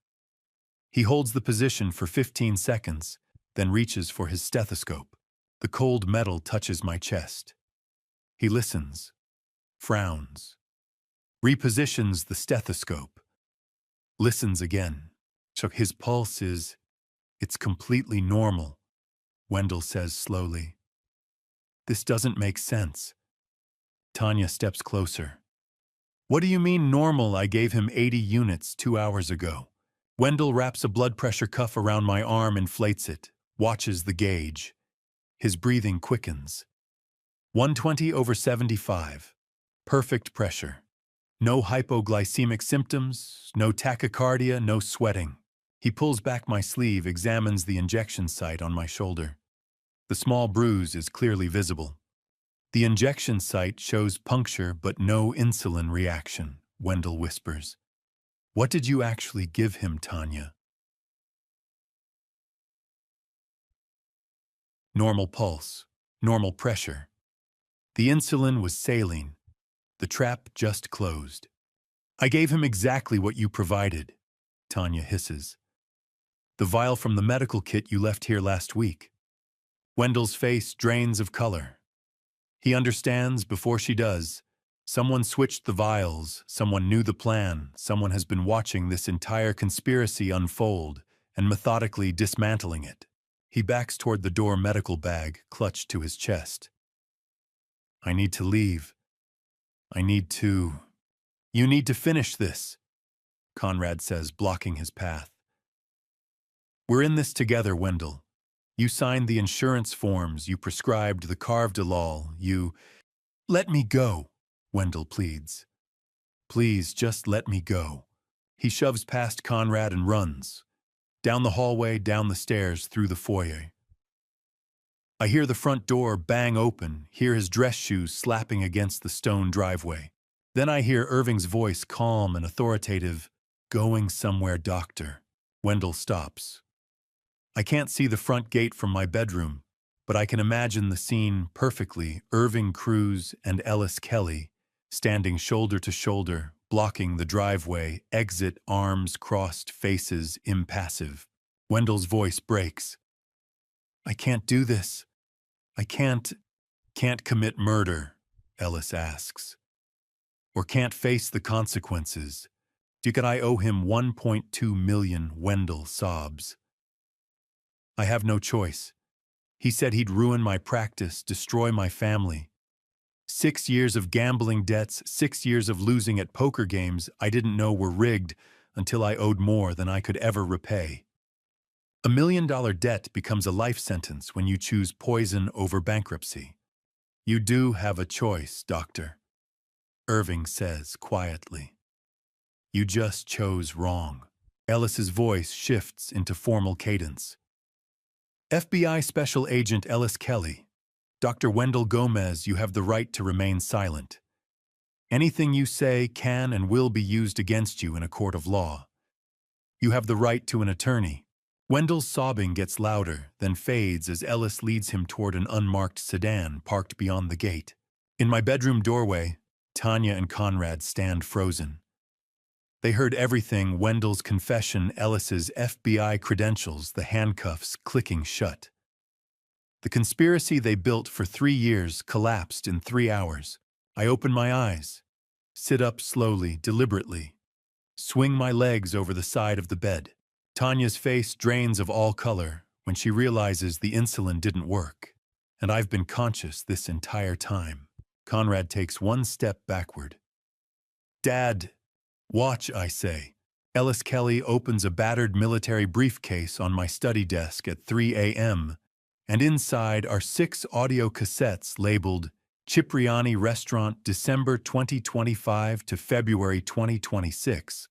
He holds the position for 15 seconds, then reaches for his stethoscope. The cold metal touches my chest. He listens, frowns, repositions the stethoscope, listens again. So his pulse it's completely normal, Wendell says slowly. This doesn't make sense. Tanya steps closer. What do you mean normal? I gave him 80 units 2 hours ago. Wendell wraps a blood pressure cuff around my arm, inflates it, watches the gauge. His breathing quickens. 120/75. Perfect pressure. No hypoglycemic symptoms, no tachycardia, no sweating. He pulls back my sleeve, examines the injection site on my shoulder. The small bruise is clearly visible. The injection site shows puncture but no insulin reaction, Wendell whispers. What did you actually give him, Tanya? Normal pulse, normal pressure. The insulin was saline. The trap just closed. I gave him exactly what you provided, Tanya hisses. The vial from the medical kit you left here last week. Wendell's face drains of color. He understands before she does. Someone switched the vials, someone knew the plan, someone has been watching this entire conspiracy unfold and methodically dismantling it. He backs toward the door, medical bag clutched to his chest. I need to leave. You need to finish this, Conrad says, blocking his path. We're in this together, Wendell. You signed the insurance forms, you prescribed the Carvedilol, you... Let me go, Wendell pleads. Please, just let me go. He shoves past Conrad and runs. Down the hallway, down the stairs, through the foyer. I hear the front door bang open, hear his dress shoes slapping against the stone driveway. Then I hear Irving's voice, calm and authoritative. Going somewhere, doctor. Wendell stops. I can't see the front gate from my bedroom, but I can imagine the scene perfectly. Irving Cruz and Ellis Kelly, standing shoulder to shoulder, blocking the driveway, exit, arms crossed, faces impassive. Wendell's voice breaks. "I can't do this. I can't commit murder," Ellis asks. "Or can't face the consequences. Could I owe him 1.2 million, Wendell sobs. "I have no choice. He said he'd ruin my practice, destroy my family. 6 years of gambling debts, 6 years of losing at poker games I didn't know were rigged until I owed more than I could ever repay. $1 million debt becomes a life sentence when you choose poison over bankruptcy. You do have a choice, Doctor," Irving says quietly. "You just chose wrong." Ellis's voice shifts into formal cadence. "FBI Special Agent Ellis Kelly, Dr. Wendell Gomez, you have the right to remain silent. Anything you say can and will be used against you in a court of law. You have the right to an attorney." Wendell's sobbing gets louder, then fades as Ellis leads him toward an unmarked sedan parked beyond the gate. In my bedroom doorway, Tanya and Conrad stand frozen. They heard everything: Wendell's confession, Ellis's FBI credentials, the handcuffs clicking shut. The conspiracy they built for 3 years collapsed in 3 hours. I open my eyes, sit up slowly, deliberately, swing my legs over the side of the bed. Tanya's face drains of all color when she realizes the insulin didn't work, and I've been conscious this entire time. Conrad takes one step backward. "Dad, watch," I say. Ellis Kelly opens a battered military briefcase on my study desk at 3 a.m., and inside are 6 audio cassettes labeled Cipriani Restaurant December 2025 to February 2026,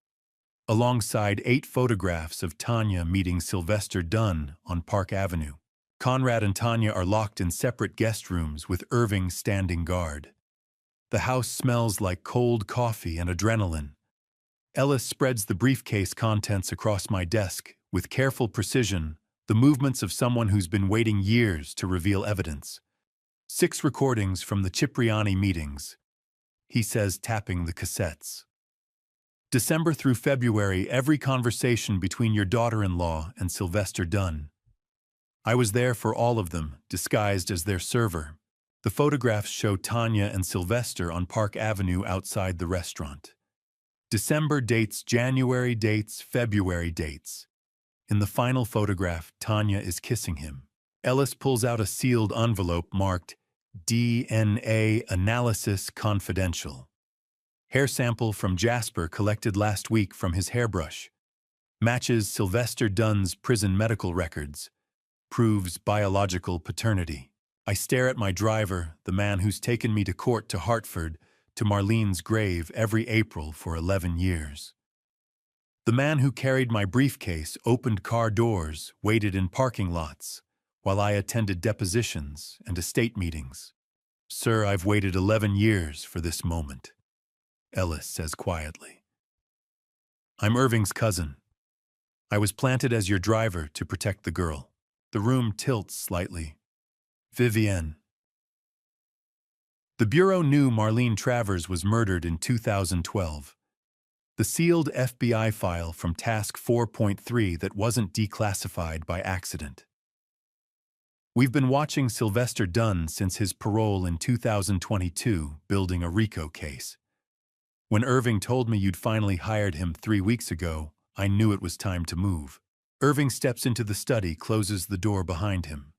alongside 8 photographs of Tanya meeting Sylvester Dunn on Park Avenue. Conrad and Tanya are locked in separate guest rooms with Irving standing guard. The house smells like cold coffee and adrenaline. Ellis spreads the briefcase contents across my desk with careful precision, the movements of someone who's been waiting years to reveal evidence. 6 recordings from the Cipriani meetings, he says, tapping the cassettes. "December through February, every conversation between your daughter-in-law and Sylvester Dunn. I was there for all of them, disguised as their server." The photographs show Tanya and Sylvester on Park Avenue outside the restaurant. December dates, January dates, February dates. In the final photograph, Tanya is kissing him. Ellis pulls out a sealed envelope marked DNA Analysis Confidential. Hair sample from Jasper collected last week from his hairbrush. Matches Sylvester Dunn's prison medical records. Proves biological paternity. I stare at my driver, the man who's taken me to court to Hartford, to Marlene's grave every April for 11 years. The man who carried my briefcase, opened car doors, waited in parking lots, while I attended depositions and estate meetings. "Sir, I've waited 11 years for this moment," Ellis says quietly. "I'm Irving's cousin. I was planted as your driver to protect the girl." The room tilts slightly. "Vivienne." The Bureau knew Marlene Travers was murdered in 2012. The sealed FBI file from Task 4.3 that wasn't declassified by accident. "We've been watching Sylvester Dunn since his parole in 2022, building a RICO case. When Irving told me you'd finally hired him 3 weeks ago, I knew it was time to move." Irving steps into the study, closes the door behind him.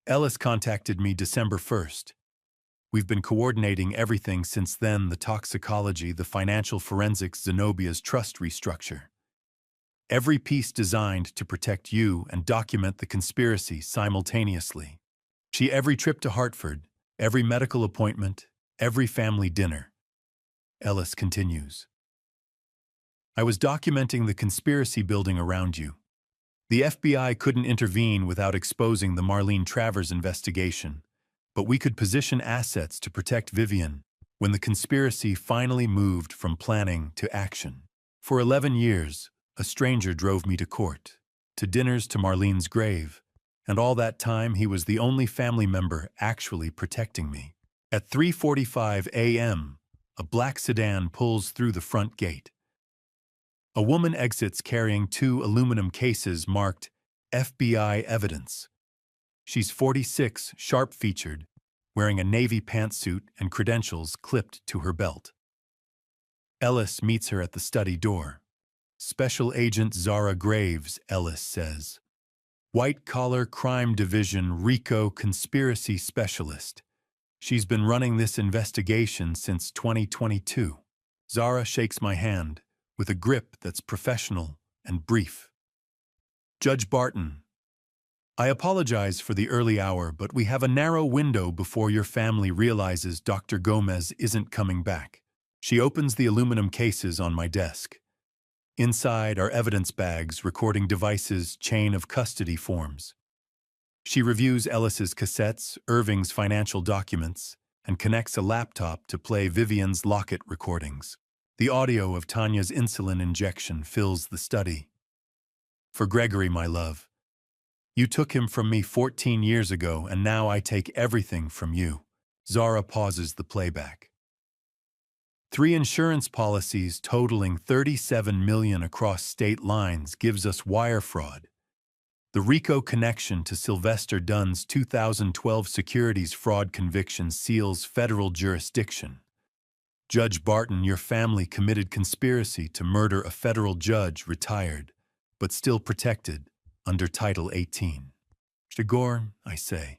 "Ellis contacted me December 1st. We've been coordinating everything since then: the toxicology, the financial forensics, Zenobia's trust restructure. Every piece designed to protect you and document the conspiracy simultaneously. Every trip to Hartford, every medical appointment, every family dinner." Ellis continues. "I was documenting the conspiracy building around you. The FBI couldn't intervene without exposing the Marlene Travers investigation, but we could position assets to protect Vivienne when the conspiracy finally moved from planning to action. For 11 years, a stranger drove me to court, to dinners, to Marlene's grave, and all that time he was the only family member actually protecting me. At 3:45 a.m., a black sedan pulls through the front gate. A woman exits carrying 2 aluminum cases marked FBI evidence. She's 46, sharp-featured, wearing a navy pantsuit and credentials clipped to her belt. Ellis meets her at the study door. Special Agent Zara Graves, Ellis says. White-collar crime division RICO conspiracy specialist. She's been running this investigation since 2022. Zara shakes my hand with a grip that's professional and brief. Judge Barton, I apologize for the early hour, but we have a narrow window before your family realizes Dr. Gomez isn't coming back. She opens the aluminum cases on my desk. Inside are evidence bags, recording devices, chain of custody forms. She reviews Ellis's cassettes, Irving's financial documents, and connects a laptop to play Vivian's Lockett recordings. The audio of Tanya's insulin injection fills the study. For Gregory, my love, you took him from me 14 years ago, and now I take everything from you. Zara pauses the playback. 3 insurance policies totaling $37 million across state lines gives us wire fraud. The RICO connection to Sylvester Dunn's 2012 securities fraud conviction seals federal jurisdiction. Judge Barton, your family committed conspiracy to murder a federal judge retired, but still protected under Title 18. Grigor, I say.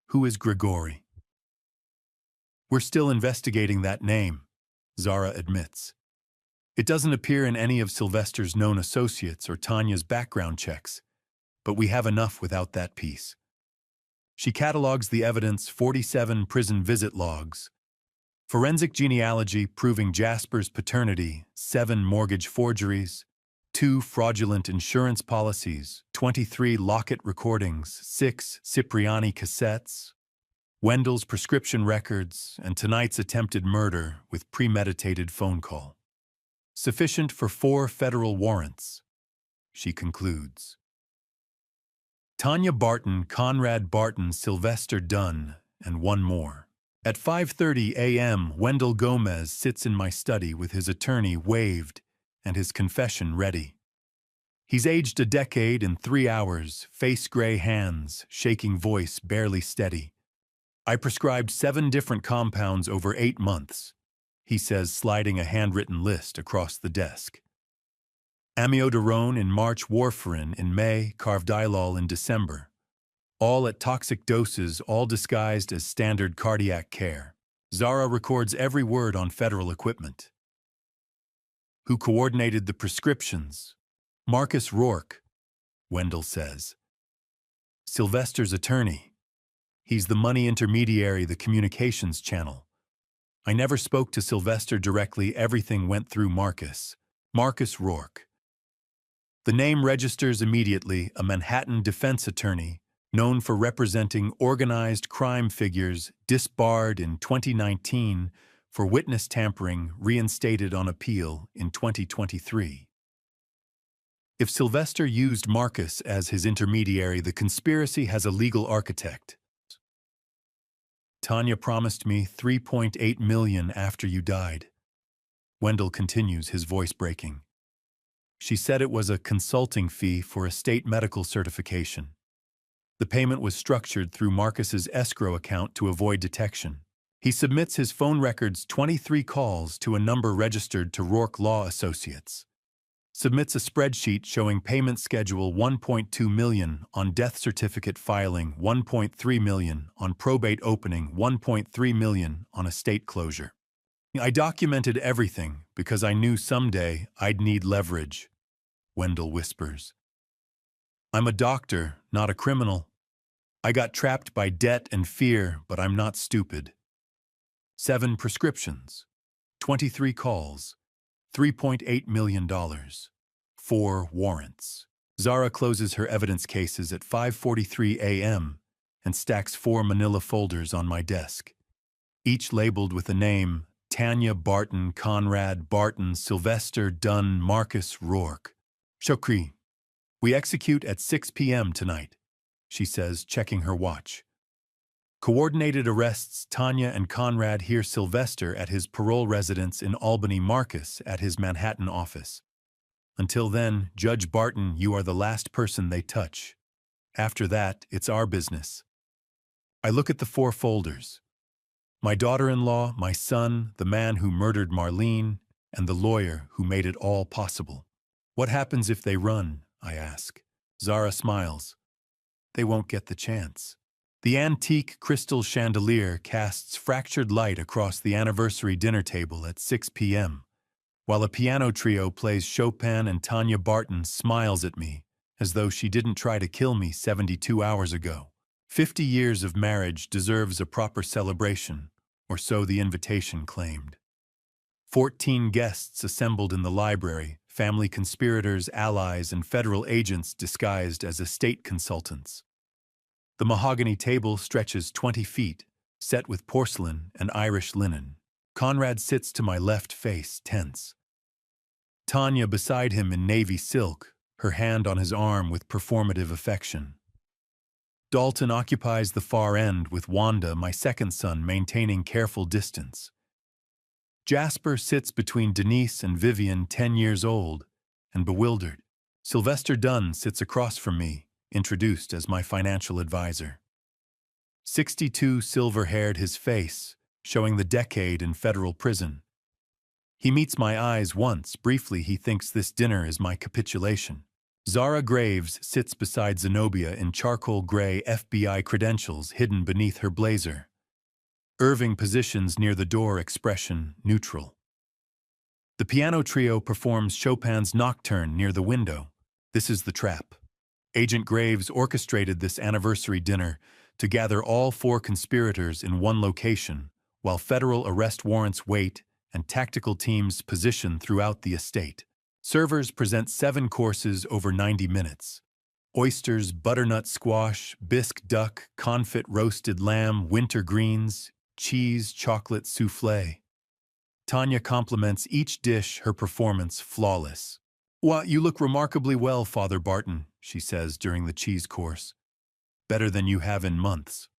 Who is Grigori? We're still investigating that name, Zara admits. It doesn't appear in any of Sylvester's known associates or Tanya's background checks, but we have enough without that piece. She catalogs the evidence: 47 prison visit logs, forensic genealogy proving Jasper's paternity, 7 mortgage forgeries, 2 fraudulent insurance policies, 23 Lockett recordings, 6 Cipriani cassettes, Wendell's prescription records, and tonight's attempted murder with premeditated phone call. Sufficient for 4 federal warrants, she concludes. Tanya Barton, Conrad Barton, Sylvester Dunn, and one more. At 5:30 a.m., Wendell Gomez sits in my study with his attorney waived and his confession ready. He's aged a decade in 3 hours, face gray hands, shaking voice barely steady. I prescribed 7 different compounds over 8 months, he says, sliding a handwritten list across the desk. Amiodarone in March, warfarin in May, carvedilol in December. All at toxic doses, all disguised as standard cardiac care. Zara records every word on federal equipment. Who coordinated the prescriptions? Marcus Rourke, Wendell says. Sylvester's attorney. He's the money intermediary, the communications channel. I never spoke to Sylvester directly, everything went through Marcus. Marcus Rourke. The name registers immediately, a Manhattan defense attorney, known for representing organized crime figures, disbarred in 2019 for witness tampering, reinstated on appeal in 2023. If Sylvester used Marcus as his intermediary, the conspiracy has a legal architect. Tanya promised me $3.8 million after you died. Wendell continues, his voice breaking. She said it was a consulting fee for a state medical certification. The payment was structured through Marcus's escrow account to avoid detection. He submits his phone records, 23 calls to a number registered to Rourke Law Associates. Submits a spreadsheet showing payment schedule: $1.2 million on death certificate filing, $1.3 million on probate opening, $1.3 million on estate closure. I documented everything because I knew someday I'd need leverage, Wendell whispers. I'm a doctor, not a criminal. I got trapped by debt and fear, but I'm not stupid. 7 prescriptions, 23 calls, $3.8 million, 4 warrants. Zara closes her evidence cases at 5:43 a.m. and stacks 4 manila folders on my desk, each labeled with the name Tanya Barton, Conrad Barton, Sylvester Dunn, Marcus Rourke. Shokri. We execute at 6 p.m. tonight, she says, checking her watch. Coordinated arrests. Tanya and Conrad hear Sylvester at his parole residence in Albany. Marcus at his Manhattan office. Until then, Judge Barton, you are the last person they touch. After that, it's our business. I look at the 4 folders. My daughter-in-law, my son, the man who murdered Marlene, and the lawyer who made it all possible. What happens if they run? I ask. Zara smiles. They won't get the chance. The antique crystal chandelier casts fractured light across the anniversary dinner table at 6 p.m., while a piano trio plays Chopin and Tanya Barton smiles at me as though she didn't try to kill me 72 hours ago. 50 years of marriage deserves a proper celebration, or so the invitation claimed. 14 guests assembled in the library, family conspirators, allies, and federal agents disguised as estate consultants. The mahogany table stretches 20 feet, set with porcelain and Irish linen. Conrad sits to my left, face tense. Tanya beside him in navy silk, her hand on his arm with performative affection. Dalton occupies the far end with Wanda, my second son, maintaining careful distance. Jasper sits between Denise and Vivian, 10 years old, and bewildered. Sylvester Dunn sits across from me, introduced as my financial advisor. 62, silver-haired, his face, showing the decade in federal prison. He meets my eyes once. Briefly, he thinks this dinner is my capitulation. Zara Graves sits beside Zenobia in charcoal gray, FBI credentials hidden beneath her blazer. Irving positions near the door, expression neutral. The piano trio performs Chopin's Nocturne near the window. This is the trap. Agent Graves orchestrated this anniversary dinner to gather all 4 conspirators in one location, while federal arrest warrants wait and tactical teams position throughout the estate. Servers present 7 courses over 90 minutes. Oysters, butternut squash, bisque duck, confit roasted lamb, winter greens, cheese, chocolate soufflé. Tanya compliments each dish, her performance flawless. "Why, you look remarkably well, Father Barton," she says during the cheese course. "Better than you have in months."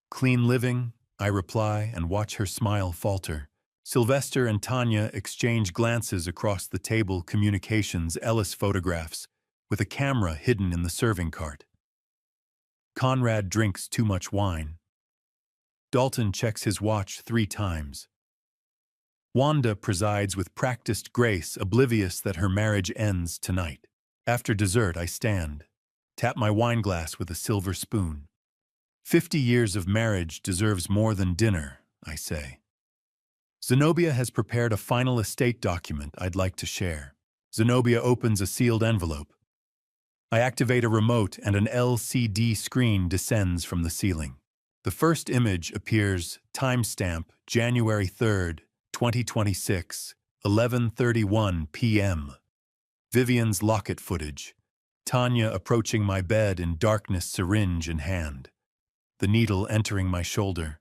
"Clean living," I reply and watch her smile falter. Sylvester and Tanya exchange glances across the table, communications, Ellis photographs, with a camera hidden in the serving cart. Conrad drinks too much wine. Dalton checks his watch 3 times. Wanda presides with practiced grace, oblivious that her marriage ends tonight. After dessert, I stand, tap my wine glass with a silver spoon. 50 years of marriage deserves more than dinner, I say. Zenobia has prepared a final estate document I'd like to share. Zenobia opens a sealed envelope. I activate a remote and an LCD screen descends from the ceiling. The first image appears, timestamp, January 3rd, 2026, 11:31 p.m. Vivian's locket footage. Tanya approaching my bed in darkness, syringe in hand. The needle entering my shoulder.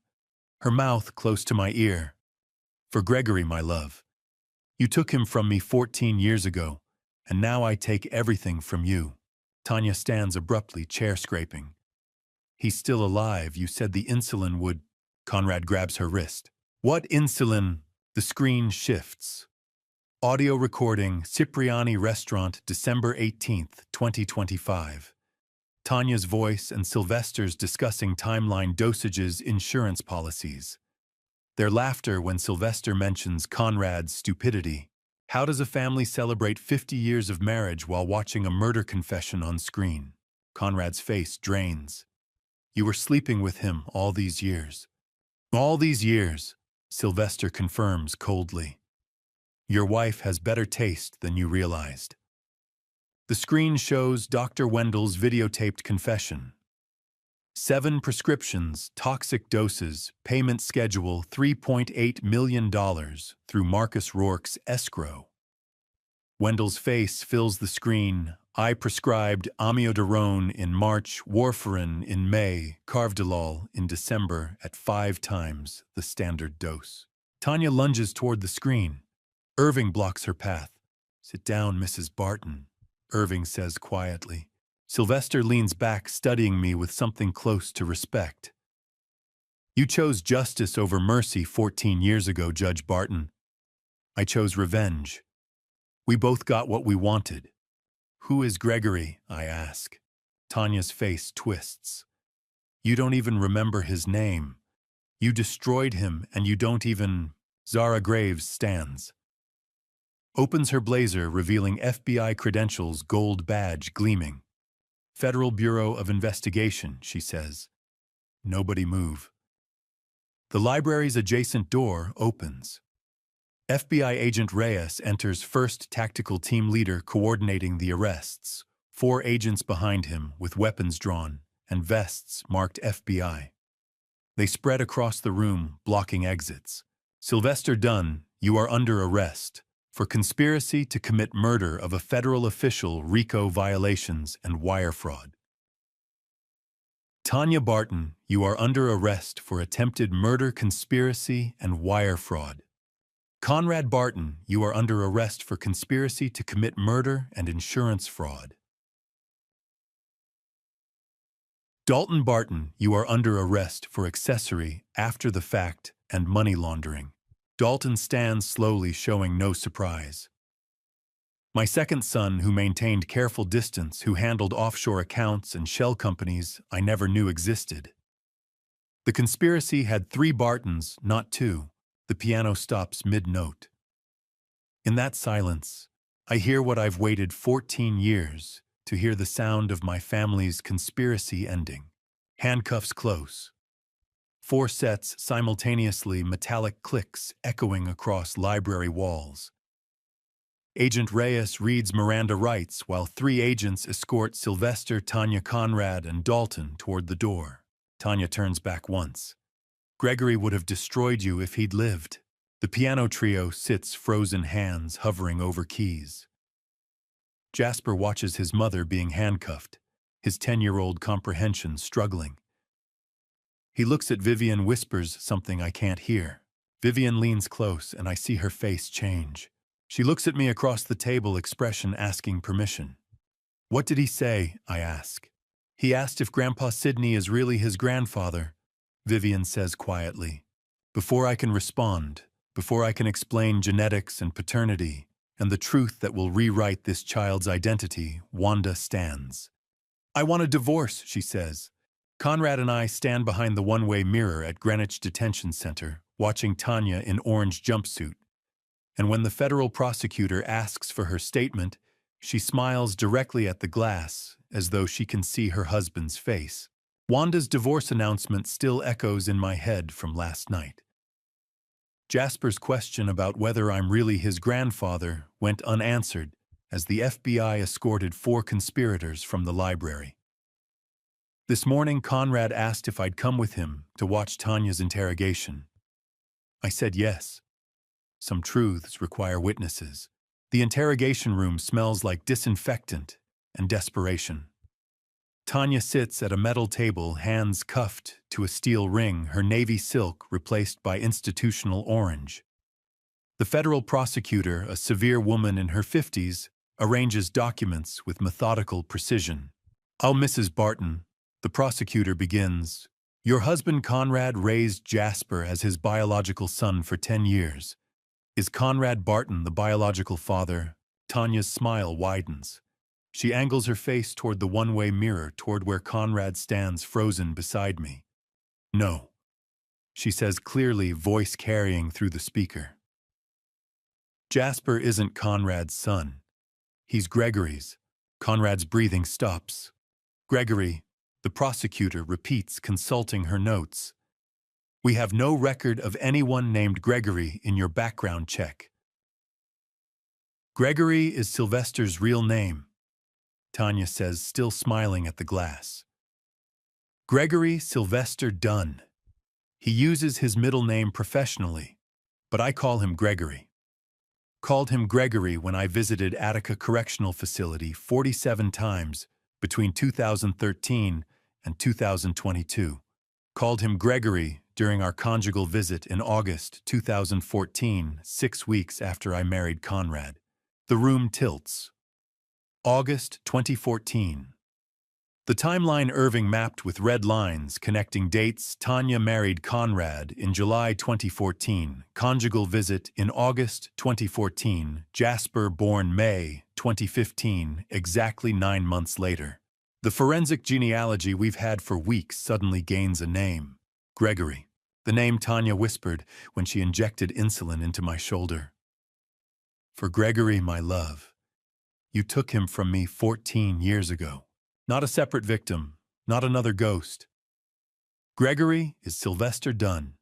Her mouth close to my ear. "For Gregory, my love. You took him from me 14 years ago, and now I take everything from you." Tanya stands abruptly, chair scraping. "He's still alive. You said the insulin would—" Conrad grabs her wrist. "What insulin?" The screen shifts. Audio recording, Cipriani Restaurant, December 18th, 2025. Tanya's voice and Sylvester's discussing timeline, dosages, insurance policies. Their laughter when Sylvester mentions Conrad's stupidity. How does a family celebrate 50 years of marriage while watching a murder confession on screen? Conrad's face drains. "You were sleeping with him all these years." "All these years," Sylvester confirms coldly. "Your wife has better taste than you realized." The screen shows Dr. Wendell's videotaped confession. 7 prescriptions, toxic doses, payment schedule $3.8 million through Marcus Rourke's escrow. Wendell's face fills the screen. "I prescribed amiodarone in March, warfarin in May, carvedilol in December at 5 times the standard dose." Tanya lunges toward the screen. Irving blocks her path. "Sit down, Mrs. Barton," Irving says quietly. Sylvester leans back, studying me with something close to respect. You chose justice over mercy 14 years ago, Judge Barton. I chose revenge. We both got what we wanted. Who is Gregory? I ask. Tanya's face twists. You don't even remember his name. You destroyed him, and you don't even... Zara Graves stands. Opens her blazer, revealing FBI credentials, gold badge gleaming. Federal Bureau of Investigation, she says. Nobody move. The library's adjacent door opens. FBI agent Reyes enters, first tactical team leader coordinating the arrests. 4 agents behind him with weapons drawn and vests marked FBI. They spread across the room, blocking exits. Sylvester Dunn, you are under arrest for conspiracy to commit murder of a federal official, RICO violations, and wire fraud. Tanya Barton, you are under arrest for attempted murder, conspiracy, and wire fraud. Conrad Barton, you are under arrest for conspiracy to commit murder and insurance fraud. Dalton Barton, you are under arrest for accessory, after the fact, and money laundering. Dalton stands slowly, showing no surprise. My second son, who maintained careful distance, who handled offshore accounts and shell companies I never knew existed. The conspiracy had 3 Bartons, not 2. The piano stops mid-note. In that silence, I hear what I've waited 14 years to hear, the sound of my family's conspiracy ending. Handcuffs close. 4 sets simultaneously, metallic clicks echoing across library walls. Agent Reyes reads Miranda rights while 3 agents escort Sylvester, Tanya, Conrad, and Dalton toward the door. Tanya turns back once. Gregory would have destroyed you if he'd lived. The piano trio sits, frozen hands hovering over keys. Jasper watches his mother being handcuffed, his 10-year-old comprehension struggling. He looks at Vivian, whispers something I can't hear. Vivian leans close, and I see her face change. She looks at me across the table, expression asking permission. What did he say? I ask. He asked if Grandpa Sidney is really his grandfather, Vivian says quietly. Before I can respond, before I can explain genetics and paternity, and the truth that will rewrite this child's identity, Wanda stands. I want a divorce, she says. Conrad and I stand behind the one-way mirror at Greenwich Detention Center, watching Tanya in orange jumpsuit. And when the federal prosecutor asks for her statement, she smiles directly at the glass, as though she can see her husband's face. Wanda's divorce announcement still echoes in my head from last night. Jasper's question about whether I'm really his grandfather went unanswered as the FBI escorted 4 conspirators from the library. This morning, Conrad asked if I'd come with him to watch Tanya's interrogation. I said yes. Some truths require witnesses. The interrogation room smells like disinfectant and desperation. Tanya sits at a metal table, hands cuffed to a steel ring, her navy silk replaced by institutional orange. The federal prosecutor, a severe woman in her 50s, arranges documents with methodical precision. "Oh, Mrs. Barton," the prosecutor begins, "your husband Conrad raised Jasper as his biological son for 10 years. Is Conrad Barton the biological father?" Tanya's smile widens. She angles her face toward the one-way mirror, toward where Conrad stands frozen beside me. "No," she says clearly, voice carrying through the speaker. Jasper isn't Conrad's son. He's Gregory's. Conrad's breathing stops. "Gregory," the prosecutor repeats, consulting her notes. "We have no record of anyone named Gregory in your background check." "Gregory is Sylvester's real name," Tanya says, still smiling at the glass. "Gregory Sylvester Dunn. He uses his middle name professionally, but I call him Gregory. Called him Gregory when I visited Attica Correctional Facility 47 times between 2013 and 2022. Called him Gregory during our conjugal visit in August 2014, 6 weeks after I married Conrad. The room tilts. August 2014. The timeline Irving mapped with red lines connecting dates: Tanya married Conrad in July 2014, conjugal visit in August 2014, Jasper born May 2015, exactly 9 months later. The forensic genealogy we've had for weeks suddenly gains a name: Gregory. The name Tanya whispered when she injected insulin into my shoulder. For Gregory, my love, you took him from me 14 years ago. Not a separate victim, not another ghost. Gregory is Sylvester Dunn.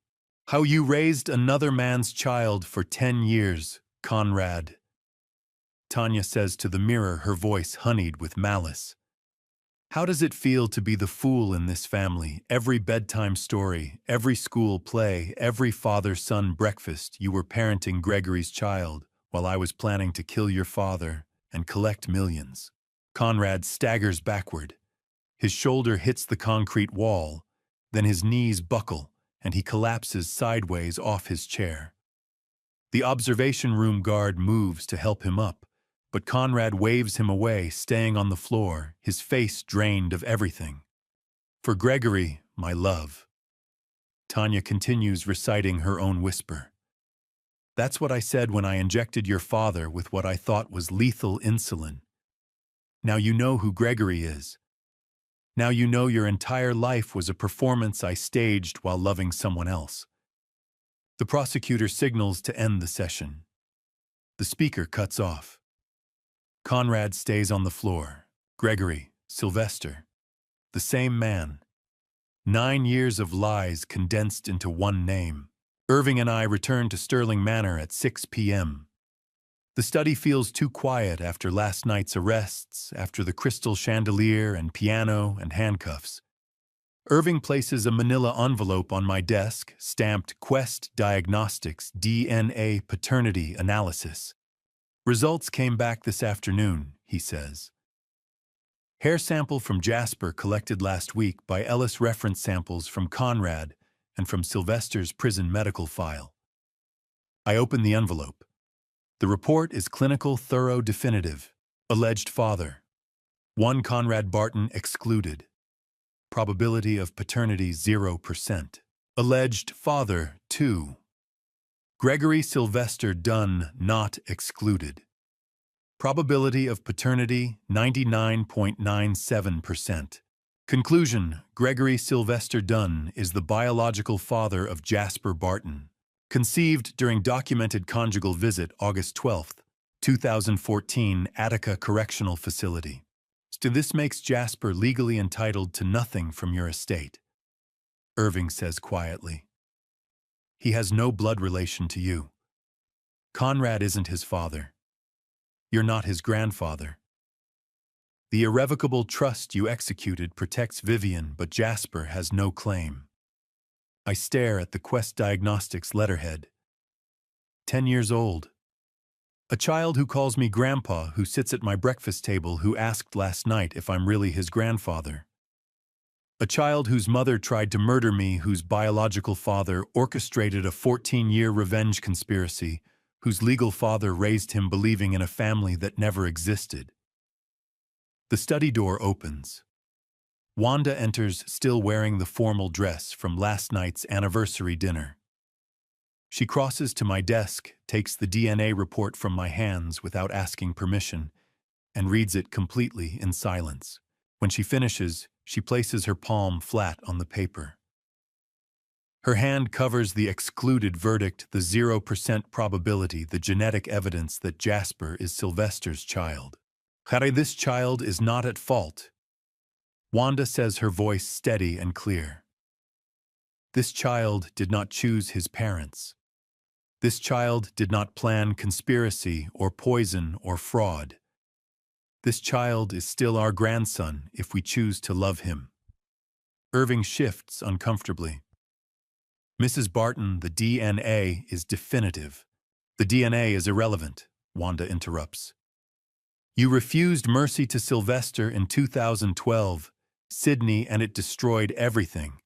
How you raised another man's child for 10 years, Conrad. Tanya says to the mirror, her voice honeyed with malice. How does it feel to be the fool in this family? Every bedtime story, every school play, every father-son breakfast, you were parenting Gregory's child while I was planning to kill your father and collect millions. Conrad staggers backward. His shoulder hits the concrete wall, then his knees buckle and he collapses sideways off his chair. The observation room guard moves to help him up, but Conrad waves him away, staying on the floor, his face drained of everything. For Gregory, my love. Tanya continues reciting her own whisper. That's what I said when I injected your father with what I thought was lethal insulin. Now you know who Gregory is. Now you know your entire life was a performance I staged while loving someone else. The prosecutor signals to end the session. The speaker cuts off. Conrad stays on the floor. Gregory, Sylvester, the same man. 9 years of lies condensed into one name. Irving and I return to Sterling Manor at 6 p.m. The study feels too quiet after last night's arrests, after the crystal chandelier and piano and handcuffs. Irving places a manila envelope on my desk, stamped Quest Diagnostics DNA Paternity Analysis. Results came back this afternoon, he says. Hair sample from Jasper collected last week by Ellis reference samples from Conrad and from Sylvester's prison medical file. I open the envelope. The report is clinical, thorough, definitive. Alleged father. 1 Conrad Barton excluded. Probability of paternity 0%. Alleged father 2. Gregory Sylvester Dunn not excluded. Probability of paternity 99.97%. Conclusion: Gregory Sylvester Dunn is the biological father of Jasper Barton. Conceived during documented conjugal visit August 12, 2014, Attica Correctional Facility. So this makes Jasper legally entitled to nothing from your estate, Irving says quietly. He has no blood relation to you. Conrad isn't his father. You're not his grandfather. The irrevocable trust you executed protects Vivian, but Jasper has no claim. I stare at the Quest Diagnostics letterhead. 10 years old. A child who calls me grandpa, who sits at my breakfast table, who asked last night if I'm really his grandfather. A child whose mother tried to murder me, whose biological father orchestrated a 14-year revenge conspiracy, whose legal father raised him believing in a family that never existed. The study door opens. Wanda enters, still wearing the formal dress from last night's anniversary dinner. She crosses to my desk, takes the DNA report from my hands without asking permission, and reads it completely in silence. When she finishes, she places her palm flat on the paper. Her hand covers the excluded verdict, the 0% probability, the genetic evidence that Jasper is Sylvester's child. This child is not at fault. Wanda says, her voice steady and clear. This child did not choose his parents. This child did not plan conspiracy or poison or fraud. This child is still our grandson if we choose to love him. Irving shifts uncomfortably. Mrs. Barton, the DNA is definitive. The DNA is irrelevant, Wanda interrupts. You refused mercy to Sylvester in 2012, Sydney, and it destroyed everything.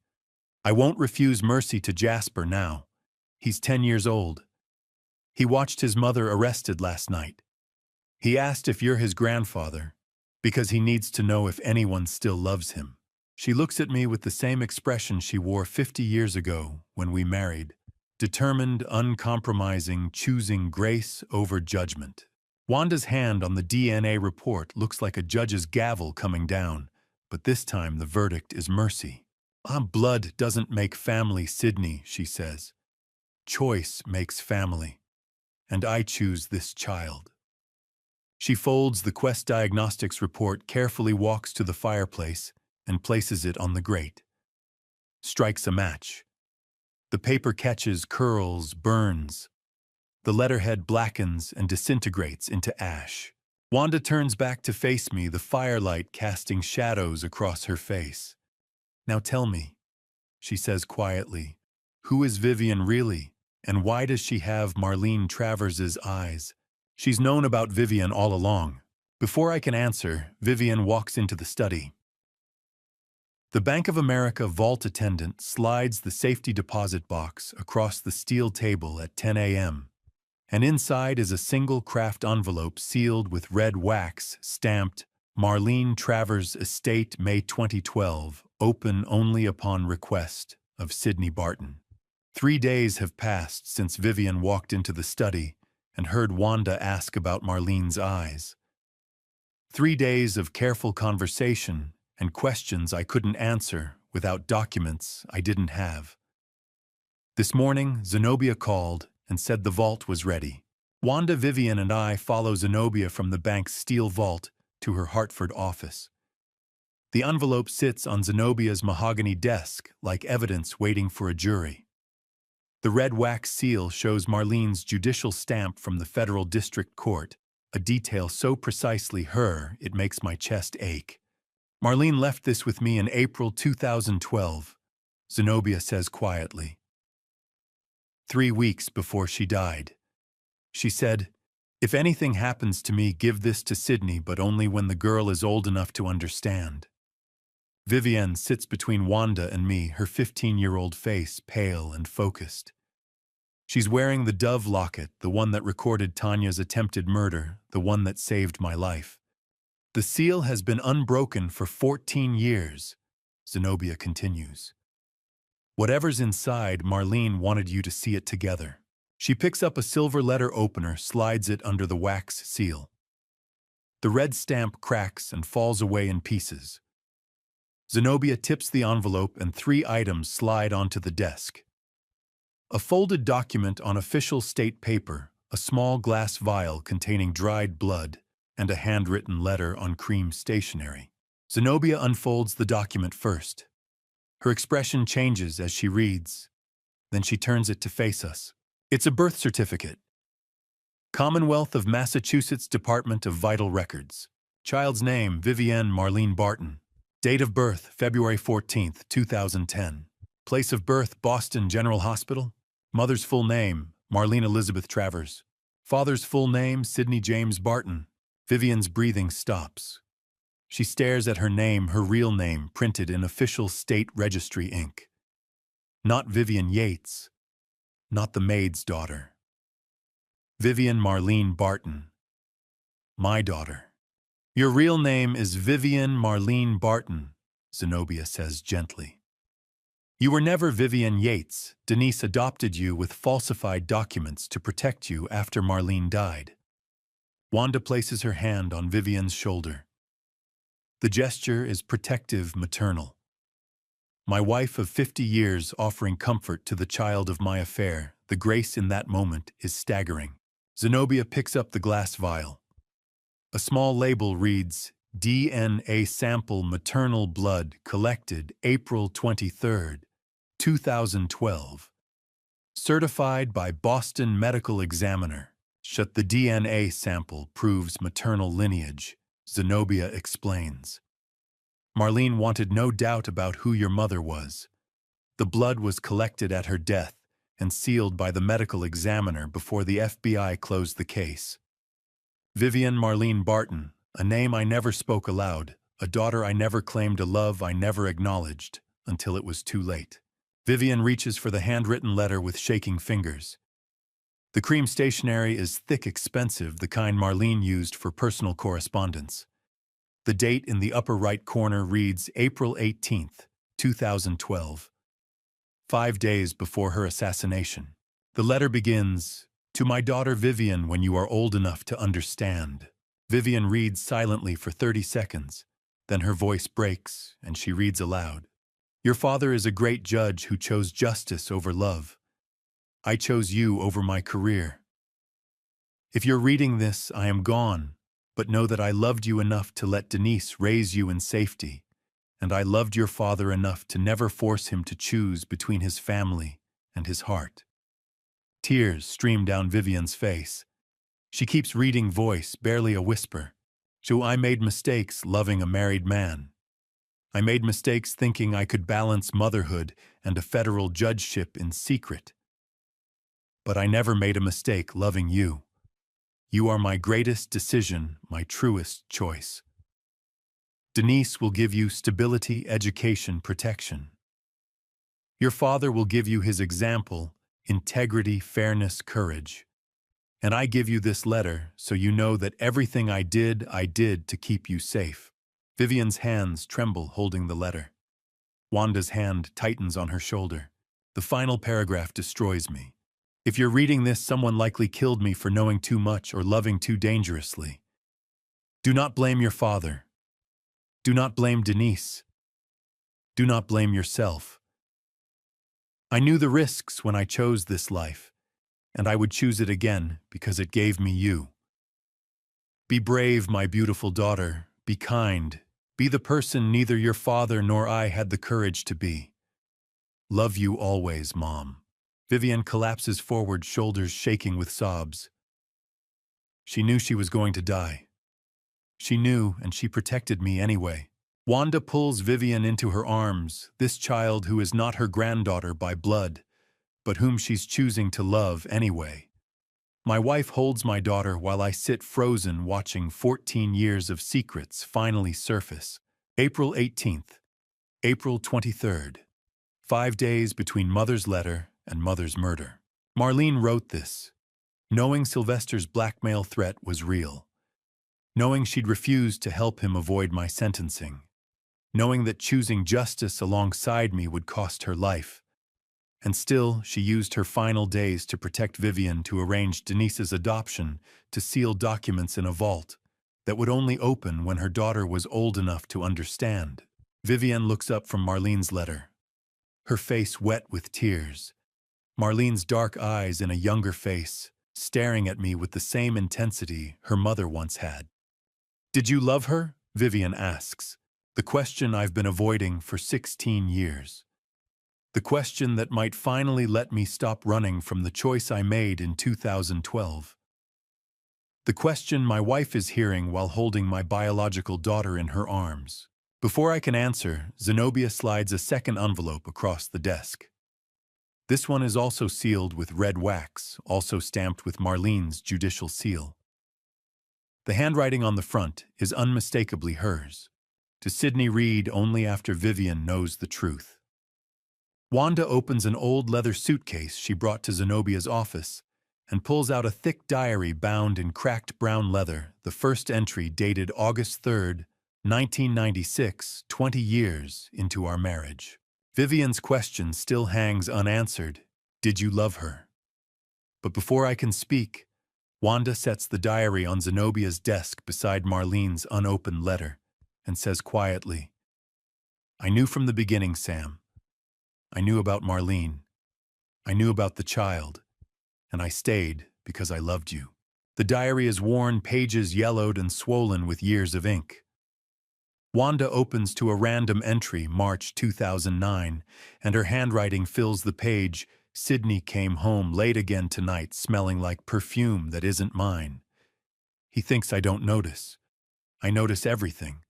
I won't refuse mercy to Jasper now. He's 10 years old. He watched his mother arrested last night. He asked if you're his grandfather. because he needs to know if anyone still loves him. She looks at me with the same expression she wore 50 years ago when we married. Determined, uncompromising, choosing grace over judgment. Wanda's hand on the DNA report looks like a judge's gavel coming down, but this time the verdict is mercy. Blood doesn't make family, Sydney, she says. Choice makes family, and I choose this child. She folds the Quest Diagnostics report, carefully walks to the fireplace, and places it on the grate. Strikes a match. The paper catches, curls, burns. The letterhead blackens and disintegrates into ash. Wanda turns back to face me, the firelight casting shadows across her face. Now tell me, she says quietly, who is Vivian really, and why does she have Marlene Travers's eyes? She's known about Vivian all along. Before I can answer, Vivian walks into the study. The Bank of America vault attendant slides the safety deposit box across the steel table at 10 a.m., and inside is a single craft envelope sealed with red wax stamped Marlene Travers Estate, May 2012, open only upon request of Sydney Barton. 3 days have passed since Vivian walked into the study and heard Wanda ask about Marlene's eyes. 3 days of careful conversation and questions I couldn't answer without documents I didn't have. This morning, Zenobia called and said the vault was ready. Wanda, Vivian, and I follow Zenobia from the bank's steel vault to her Hartford office. The envelope sits on Zenobia's mahogany desk like evidence waiting for a jury. The red wax seal shows Marlene's judicial stamp from the federal district court, a detail so precisely her it makes my chest ache. Marlene left this with me in April 2012, Zenobia says quietly. 3 weeks before she died. She said, if anything happens to me, give this to Sydney, but only when the girl is old enough to understand. Vivienne sits between Wanda and me, her 15-year-old face pale and focused. She's wearing the dove locket, the one that recorded Tanya's attempted murder, the one that saved my life. The seal has been unbroken for 14 years, Zenobia continues. Whatever's inside, Marlene wanted you to see it together. She picks up a silver letter opener, slides it under the wax seal. The red stamp cracks and falls away in pieces. Zenobia tips the envelope and 3 items slide onto the desk. A folded document on official state paper, a small glass vial containing dried blood, and a handwritten letter on cream stationery. Zenobia unfolds the document first. Her expression changes as she reads. Then she turns it to face us. It's a birth certificate. Commonwealth of Massachusetts Department of Vital Records. Child's name, Vivienne Marlene Barton. Date of birth, February 14, 2010. Place of birth, Boston General Hospital. Mother's full name, Marlene Elizabeth Travers. Father's full name, Sidney James Barton. Vivian's breathing stops. She stares at her name, her real name, printed in official state registry ink. Not Vivian Yates. Not the maid's daughter. Vivian Marlene Barton. My daughter. Your real name is Vivian Marlene Barton, Zenobia says gently. You were never Vivian Yates. Denise adopted you with falsified documents to protect you after Marlene died. Wanda places her hand on Vivian's shoulder. The gesture is protective, maternal. My wife of 50 years offering comfort to the child of my affair, the grace in that moment is staggering. Zenobia picks up the glass vial. A small label reads, DNA sample maternal blood collected April 23, 2012. Certified by Boston Medical Examiner. Shut the DNA sample proves maternal lineage, Zenobia explains. Marlene wanted no doubt about who your mother was. The blood was collected at her death and sealed by the medical examiner before the FBI closed the case. Vivian Marlene Barton, a name I never spoke aloud, a daughter I never claimed a love I never acknowledged, until it was too late. Vivian reaches for the handwritten letter with shaking fingers. The cream stationery is thick, expensive, the kind Marlene used for personal correspondence. The date in the upper right corner reads April 18th, 2012, 5 days before her assassination. The letter begins, "To my daughter Vivian when you are old enough to understand." Vivian reads silently for 30 seconds. Then her voice breaks and she reads aloud. "Your father is a great judge who chose justice over love. I chose you over my career. If you're reading this, I am gone, but know that I loved you enough to let Denise raise you in safety, and I loved your father enough to never force him to choose between his family and his heart." Tears stream down Vivian's face. She keeps reading, voice barely a whisper. "So I made mistakes loving a married man. I made mistakes thinking I could balance motherhood and a federal judgeship in secret. But I never made a mistake loving you. You are my greatest decision, my truest choice. Denise will give you stability, education, protection. Your father will give you his example, integrity, fairness, courage. And I give you this letter so you know that everything I did to keep you safe." Vivian's hands tremble holding the letter. Wanda's hand tightens on her shoulder. "The final paragraph destroys me. If you're reading this, someone likely killed me for knowing too much or loving too dangerously. Do not blame your father. Do not blame Denise. Do not blame yourself. I knew the risks when I chose this life, and I would choose it again because it gave me you. Be brave, my beautiful daughter. Be kind. Be the person neither your father nor I had the courage to be. Love you always, Mom." Vivian collapses forward, shoulders shaking with sobs. She knew she was going to die. She knew, and she protected me anyway. Wanda pulls Vivian into her arms, this child who is not her granddaughter by blood, but whom she's choosing to love anyway. My wife holds my daughter while I sit frozen watching 14 years of secrets finally surface. April 18th, April 23rd. 5 days between Mother's letter and Mother's murder. Marlene wrote this, knowing Sylvester's blackmail threat was real. Knowing she'd refused to help him avoid my sentencing. Knowing that choosing justice alongside me would cost her life. And still, she used her final days to protect Vivian, to arrange Denise's adoption, to seal documents in a vault that would only open when her daughter was old enough to understand. Vivian looks up from Marlene's letter, her face wet with tears. Marlene's dark eyes in a younger face, staring at me with the same intensity her mother once had. "Did you love her?" Vivian asks. The question I've been avoiding for 16 years. The question that might finally let me stop running from the choice I made in 2012. The question my wife is hearing while holding my biological daughter in her arms. Before I can answer, Zenobia slides a second envelope across the desk. This one is also sealed with red wax, also stamped with Marlene's judicial seal. The handwriting on the front is unmistakably hers. To Sydney Reed only after Vivian knows the truth. Wanda opens an old leather suitcase she brought to Zenobia's office and pulls out a thick diary bound in cracked brown leather, the first entry dated August 3rd, 1996, 20 years into our marriage. Vivian's question still hangs unanswered. Did you love her? But before I can speak, Wanda sets the diary on Zenobia's desk beside Marlene's unopened letter and says quietly, "I knew from the beginning, Sam. I knew about Marlene. I knew about the child. And I stayed because I loved you." The diary is worn, pages yellowed and swollen with years of ink. Wanda opens to a random entry, March 2009, and her handwriting fills the page. "Sydney came home late again tonight, smelling like perfume that isn't mine. He thinks I don't notice. I notice everything.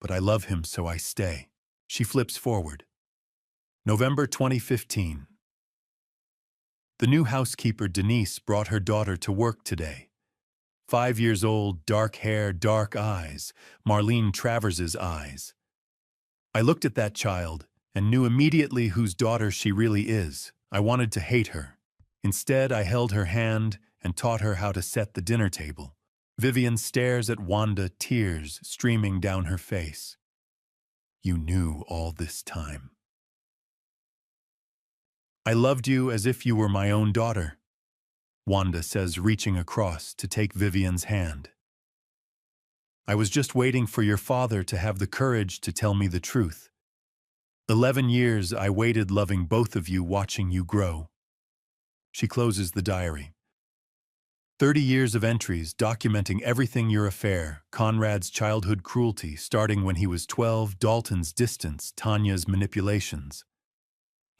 But I love him, so I stay." She flips forward. November 2015. The new housekeeper, Denise, brought her daughter to work today. 5 years old, dark hair, dark eyes, Marlene Travers's eyes. I looked at that child and knew immediately whose daughter she really is. I wanted to hate her. Instead, I held her hand and taught her how to set the dinner table. Vivian stares at Wanda, tears streaming down her face. You knew all this time. I loved you as if you were my own daughter, Wanda says, reaching across to take Vivian's hand. I was just waiting for your father to have the courage to tell me the truth. 11 years I waited, loving both of you, watching you grow. She closes the diary. 30 years of entries documenting everything: your affair, Conrad's childhood cruelty starting when he was 12, Dalton's distance, Tanya's manipulations.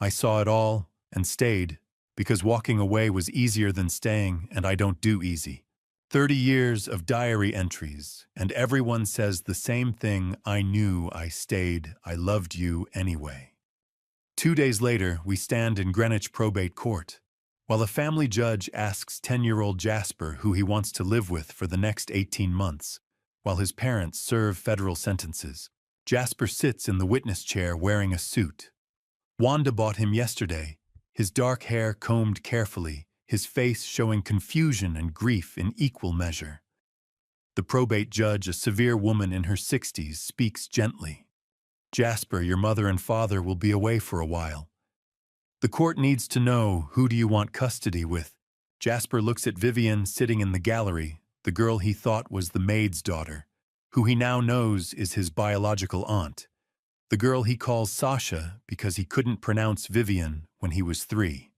I saw it all and stayed because walking away was easier than staying, and I don't do easy. 30 years of diary entries, and everyone says the same thing: I knew, I stayed, I loved you anyway. 2 days later, we stand in Greenwich probate court, while a family judge asks 10-year-old Jasper who he wants to live with for the next 18 months, while his parents serve federal sentences. Jasper sits in the witness chair wearing a suit. Wanda bought him yesterday, his dark hair combed carefully, his face showing confusion and grief in equal measure. The probate judge, a severe woman in her 60s, speaks gently. Jasper, your mother and father will be away for a while. The court needs to know, who do you want custody with? Jasper looks at Vivian sitting in the gallery, the girl he thought was the maid's daughter, who he now knows is his biological aunt. The girl he calls Sasha because he couldn't pronounce Vivian when he was 3.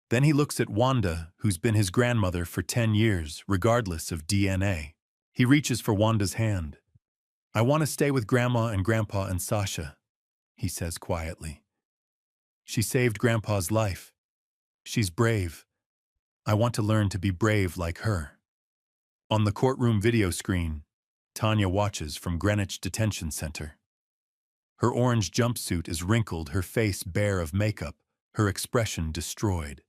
Then he looks at Wanda, who's been his grandmother for 10 years, regardless of DNA. He reaches for Wanda's hand. I want to stay with Grandma and Grandpa and Sasha, he says quietly. She saved Grandpa's life. She's brave. I want to learn to be brave like her. On the courtroom video screen, Tanya watches from Greenwich Detention Center. Her orange jumpsuit is wrinkled, her face bare of makeup, her expression destroyed.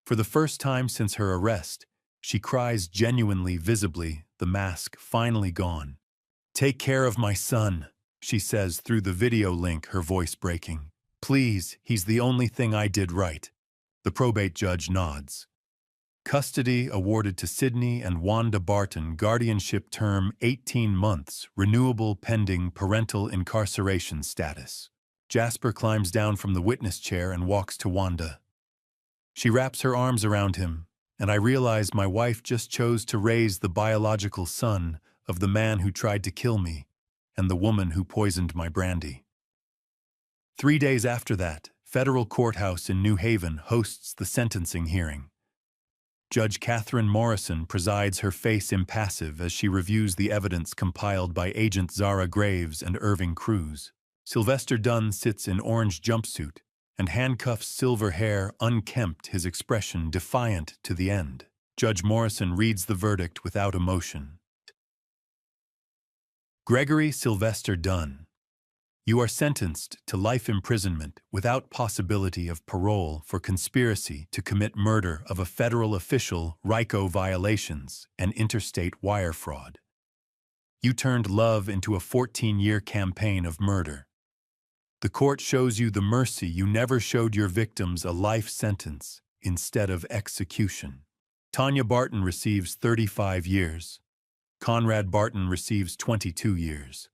For the first time since her arrest, she cries genuinely, visibly, the mask finally gone. Take care of my son, she says through the video link, her voice breaking. Please, he's the only thing I did right. The probate judge nods. Custody awarded to Sydney and Wanda Barton, guardianship term 18 months, renewable pending parental incarceration status. Jasper climbs down from the witness chair and walks to Wanda. She wraps her arms around him, and I realize my wife just chose to raise the biological son of the man who tried to kill me and the woman who poisoned my brandy. 3 days after that, federal courthouse in New Haven hosts the sentencing hearing. Judge Catherine Morrison presides, her face impassive as she reviews the evidence compiled by Agent Zara Graves and Irving Cruz. Sylvester Dunn sits in orange jumpsuit and handcuffs, silver hair unkempt, his expression defiant to the end. Judge Morrison reads the verdict without emotion. Gregory Sylvester Dunn, you are sentenced to life imprisonment without possibility of parole for conspiracy to commit murder of a federal official, RICO violations, and interstate wire fraud. You turned love into a 14-year campaign of murder. The court shows you the mercy you never showed your victims: a life sentence instead of execution. Tanya Barton receives 35 years. Conrad Barton receives 22 years.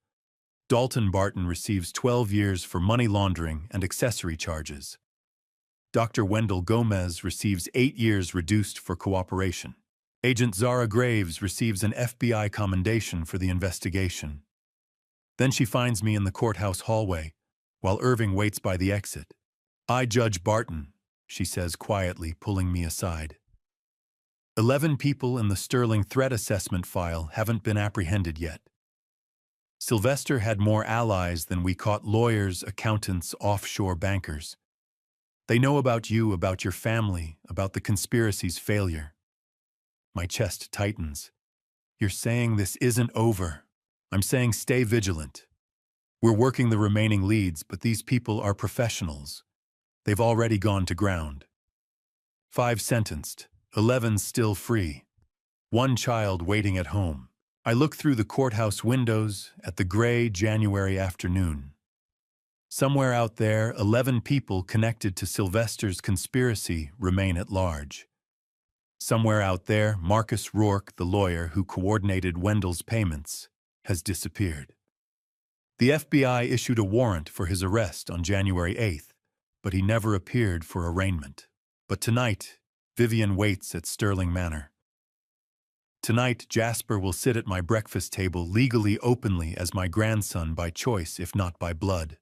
Dalton Barton receives 12 years for money laundering and accessory charges. Dr. Wendell Gomez receives 8 years reduced for cooperation. Agent Zara Graves receives an FBI commendation for the investigation. Then she finds me in the courthouse hallway, while Irving waits by the exit. I, Judge Barton, she says quietly, pulling me aside. 11 people in the Sterling threat assessment file haven't been apprehended yet. Sylvester had more allies than we caught: lawyers, accountants, offshore bankers. They know about you, about your family, about the conspiracy's failure. My chest tightens. You're saying this isn't over. I'm saying stay vigilant. We're working the remaining leads, but these people are professionals. They've already gone to ground. 5 sentenced, 11 still free. 1 child waiting at home. I look through the courthouse windows at the gray January afternoon. Somewhere out there, 11 people connected to Sylvester's conspiracy remain at large. Somewhere out there, Marcus Rourke, the lawyer who coordinated Wendell's payments, has disappeared. The FBI issued a warrant for his arrest on January 8th, but he never appeared for arraignment. But tonight, Vivian waits at Sterling Manor. Tonight, Jasper will sit at my breakfast table legally openly as my grandson by choice, if not by blood.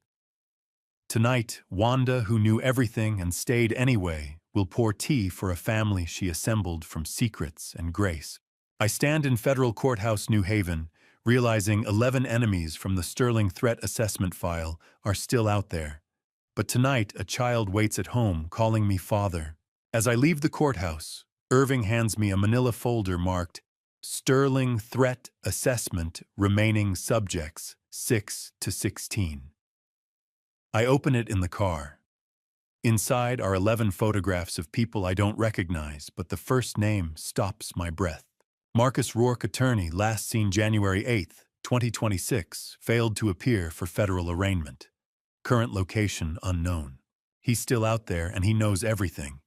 Tonight, Wanda, who knew everything and stayed anyway, will pour tea for a family she assembled from secrets and grace. I stand in Federal Courthouse, New Haven, realizing 11 enemies from the Sterling Threat Assessment file are still out there. But tonight, a child waits at home, calling me father. As I leave the courthouse, Irving hands me a manila folder marked Sterling Threat Assessment Remaining Subjects 6 to 16. I open it in the car. Inside are 11 photographs of people I don't recognize, but the first name stops my breath. Marcus Rourke, attorney, last seen January 8, 2026, failed to appear for federal arraignment. Current location unknown. He's still out there and he knows everything.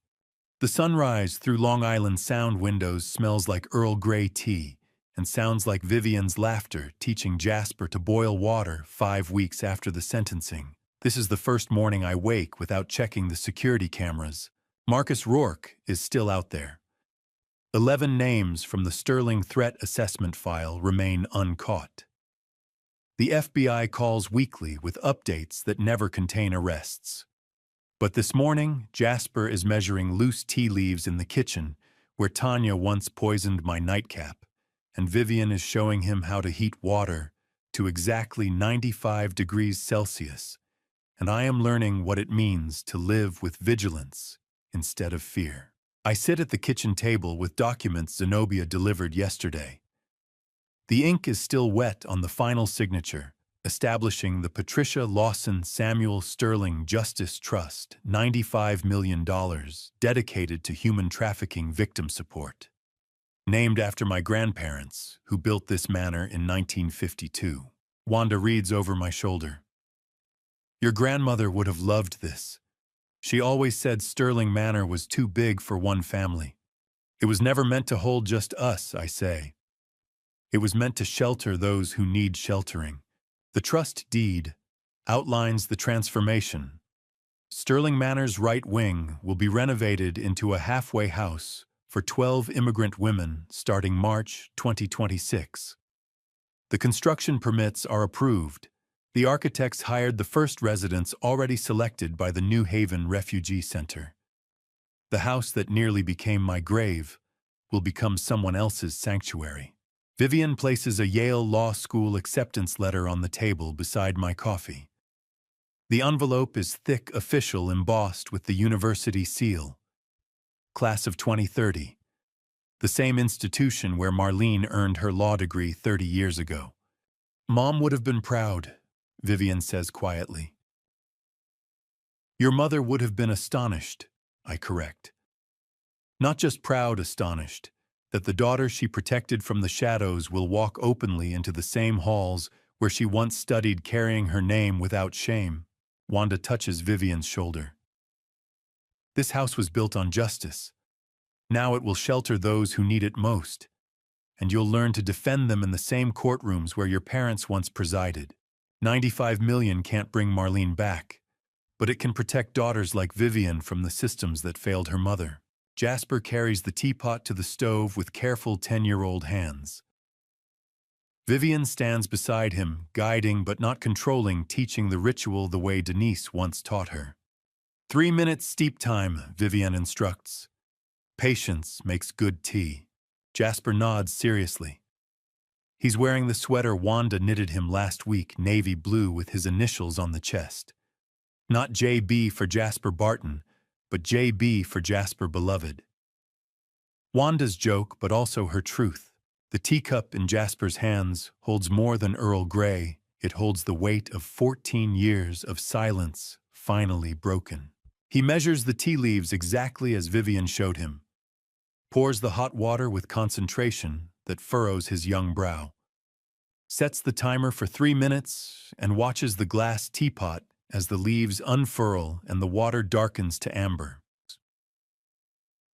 The sunrise through Long Island Sound windows smells like Earl Grey tea and sounds like Vivian's laughter teaching Jasper to boil water 5 weeks after the sentencing. This is the first morning I wake without checking the security cameras. Marcus Rourke is still out there. 11 names from the Sterling Threat Assessment file remain uncaught. The FBI calls weekly with updates that never contain arrests. But this morning, Jasper is measuring loose tea leaves in the kitchen where Tanya once poisoned my nightcap, and Vivian is showing him how to heat water to exactly 95 degrees Celsius. And I am learning what it means to live with vigilance instead of fear. I sit at the kitchen table with documents Zenobia delivered yesterday. The ink is still wet on the final signature, establishing the Patricia Lawson Samuel Sterling Justice Trust, $95 million, dedicated to human trafficking victim support. Named after my grandparents, who built this manor in 1952. Wanda reads over my shoulder. Your grandmother would have loved this. She always said Sterling Manor was too big for one family. It was never meant to hold just us, I say. It was meant to shelter those who need sheltering. The trust deed outlines the transformation. Sterling Manor's right wing will be renovated into a halfway house for 12 immigrant women starting March 2026. The construction permits are approved. The architects hired the first residents already selected by the New Haven Refugee Center. The house that nearly became my grave will become someone else's sanctuary. Vivian places a Yale Law School acceptance letter on the table beside my coffee. The envelope is thick, official, embossed with the university seal. Class of 2030. The same institution where Marlene earned her law degree 30 years ago. Mom would have been proud, Vivian says quietly. Your mother would have been astonished, I correct. Not just proud, astonished, that the daughter she protected from the shadows will walk openly into the same halls where she once studied carrying her name without shame. Wanda touches Vivian's shoulder. This house was built on justice. Now it will shelter those who need it most, and you'll learn to defend them in the same courtrooms where your parents once presided. 95 million can't bring Marlene back, but it can protect daughters like Vivian from the systems that failed her mother. Jasper carries the teapot to the stove with careful 10-year-old hands. Vivian stands beside him, guiding but not controlling, teaching the ritual the way Denise once taught her. 3 minutes steep time, Vivian instructs. Patience makes good tea. Jasper nods seriously. He's wearing the sweater Wanda knitted him last week, navy blue with his initials on the chest. Not JB for Jasper Barton, but JB for Jasper Beloved. Wanda's joke, but also her truth. The teacup in Jasper's hands holds more than Earl Grey. It holds the weight of 14 years of silence, finally broken. He measures the tea leaves exactly as Vivian showed him. Pours the hot water with concentration that furrows his young brow. Sets the timer for 3 minutes and watches the glass teapot as the leaves unfurl and the water darkens to amber.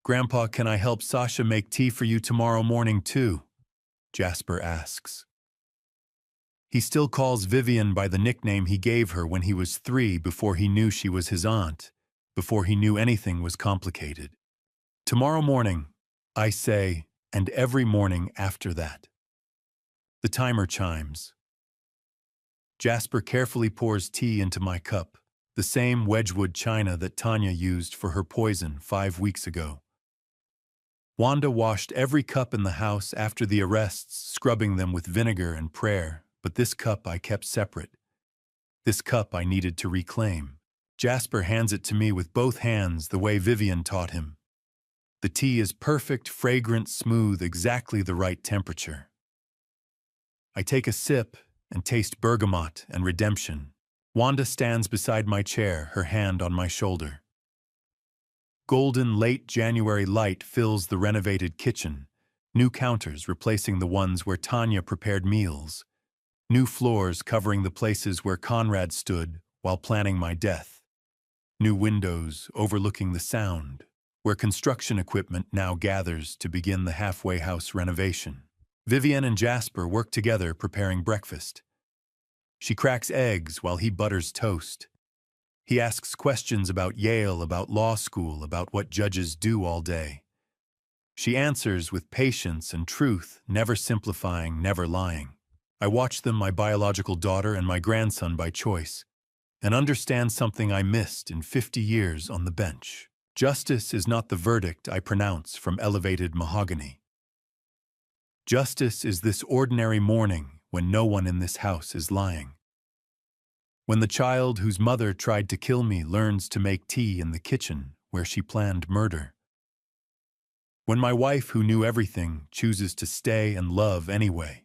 Grandpa, can I help Sasha make tea for you tomorrow morning too? Jasper asks. He still calls Vivian by the nickname he gave her when he was 3 before he knew she was his aunt, before he knew anything was complicated. Tomorrow morning, I say, and every morning after that. The timer chimes. Jasper carefully pours tea into my cup, the same Wedgwood china that Tanya used for her poison 5 weeks ago. Wanda washed every cup in the house after the arrests, scrubbing them with vinegar and prayer, but this cup I kept separate. This cup I needed to reclaim. Jasper hands it to me with both hands the way Vivian taught him. The tea is perfect, fragrant, smooth, exactly the right temperature. I take a sip and taste bergamot and redemption. Wanda stands beside my chair, her hand on my shoulder. Golden late January light fills the renovated kitchen, new counters replacing the ones where Tanya prepared meals, new floors covering the places where Conrad stood while planning my death, new windows overlooking the sound, where construction equipment now gathers to begin the halfway house renovation. Vivian and Jasper work together preparing breakfast. She cracks eggs while he butters toast. He asks questions about Yale, about law school, about what judges do all day. She answers with patience and truth, never simplifying, never lying. I watch them, my biological daughter and my grandson by choice, and understand something I missed in 50 years on the bench. Justice is not the verdict I pronounce from elevated mahogany. Justice is this ordinary morning when no one in this house is lying. When the child whose mother tried to kill me learns to make tea in the kitchen where she planned murder. When my wife, who knew everything, chooses to stay and love anyway.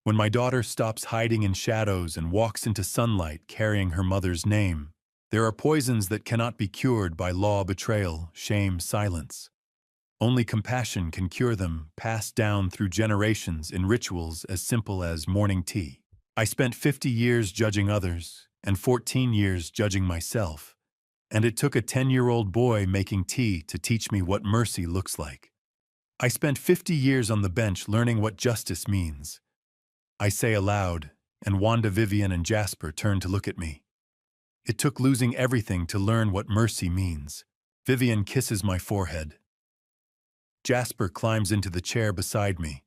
When my daughter stops hiding in shadows and walks into sunlight carrying her mother's name. There are poisons that cannot be cured by law, betrayal, shame, silence. Only compassion can cure them, passed down through generations in rituals as simple as morning tea. I spent 50 years judging others and 14 years judging myself, and it took a 10-year-old boy making tea to teach me what mercy looks like. I spent 50 years on the bench learning what justice means. I say aloud, and Wanda, Vivian, and Jasper turn to look at me. It took losing everything to learn what mercy means. Vivian kisses my forehead. Jasper climbs into the chair beside me.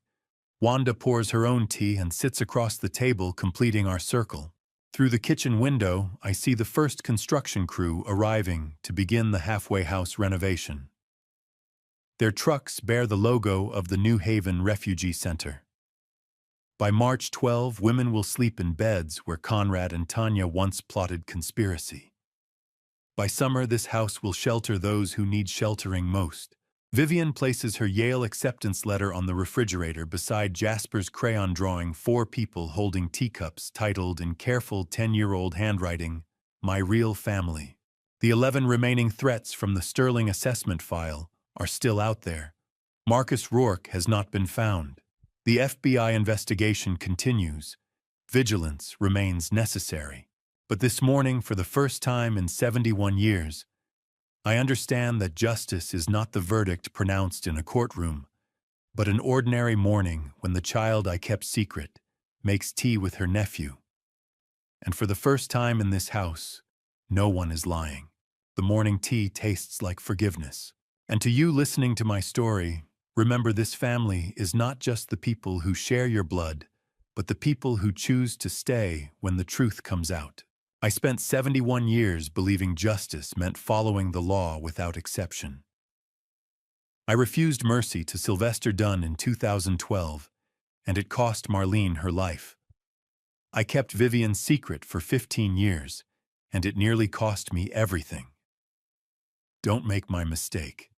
Wanda pours her own tea and sits across the table, completing our circle. Through the kitchen window, I see the first construction crew arriving to begin the halfway house renovation. Their trucks bear the logo of the New Haven Refugee Center. By March 12, women will sleep in beds where Conrad and Tanya once plotted conspiracy. By summer, this house will shelter those who need sheltering most. Vivian places her Yale acceptance letter on the refrigerator beside Jasper's crayon drawing 4 people holding teacups titled in careful 10-year-old handwriting, "My Real Family." The 11 remaining threats from the Sterling assessment file are still out there. Marcus Rourke has not been found. The FBI investigation continues. Vigilance remains necessary. But this morning, for the first time in 71 years, I understand that justice is not the verdict pronounced in a courtroom, but an ordinary morning when the child I kept secret makes tea with her nephew. And for the first time in this house, no one is lying. The morning tea tastes like forgiveness. And to you listening to my story, remember this family is not just the people who share your blood, but the people who choose to stay when the truth comes out. I spent 71 years believing justice meant following the law without exception. I refused mercy to Sylvester Dunn in 2012, and it cost Marlene her life. I kept Vivian's secret for 15 years, and it nearly cost me everything. Don't make my mistake.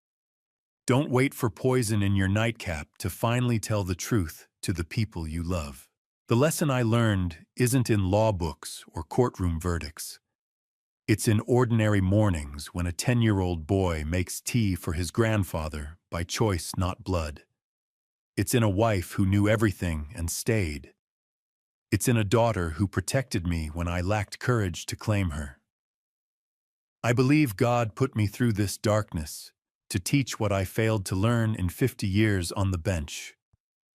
Don't wait for poison in your nightcap to finally tell the truth to the people you love. The lesson I learned isn't in law books or courtroom verdicts. It's in ordinary mornings when a 10-year-old boy makes tea for his grandfather by choice, not blood. It's in a wife who knew everything and stayed. It's in a daughter who protected me when I lacked courage to claim her. I believe God put me through this darkness to teach what I failed to learn in 50 years on the bench.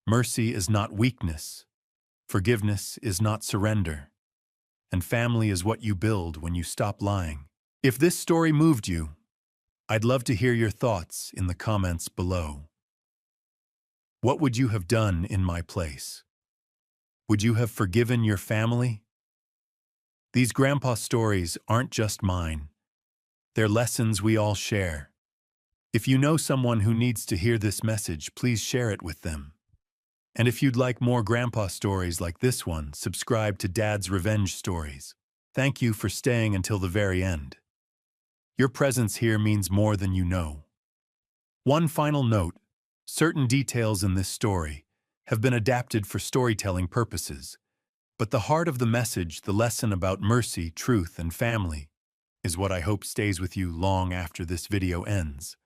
Mercy is not weakness. Forgiveness is not surrender. And family is what you build when you stop lying. If this story moved you, I'd love to hear your thoughts in the comments below. What would you have done in my place? Would you have forgiven your family? These grandpa stories aren't just mine. They're lessons we all share. If you know someone who needs to hear this message, please share it with them. And if you'd like more grandpa stories like this one, subscribe to Dad's Revenge Stories. Thank you for staying until the very end. Your presence here means more than you know. One final note: certain details in this story have been adapted for storytelling purposes, but the heart of the message, the lesson about mercy, truth, and family, is what I hope stays with you long after this video ends.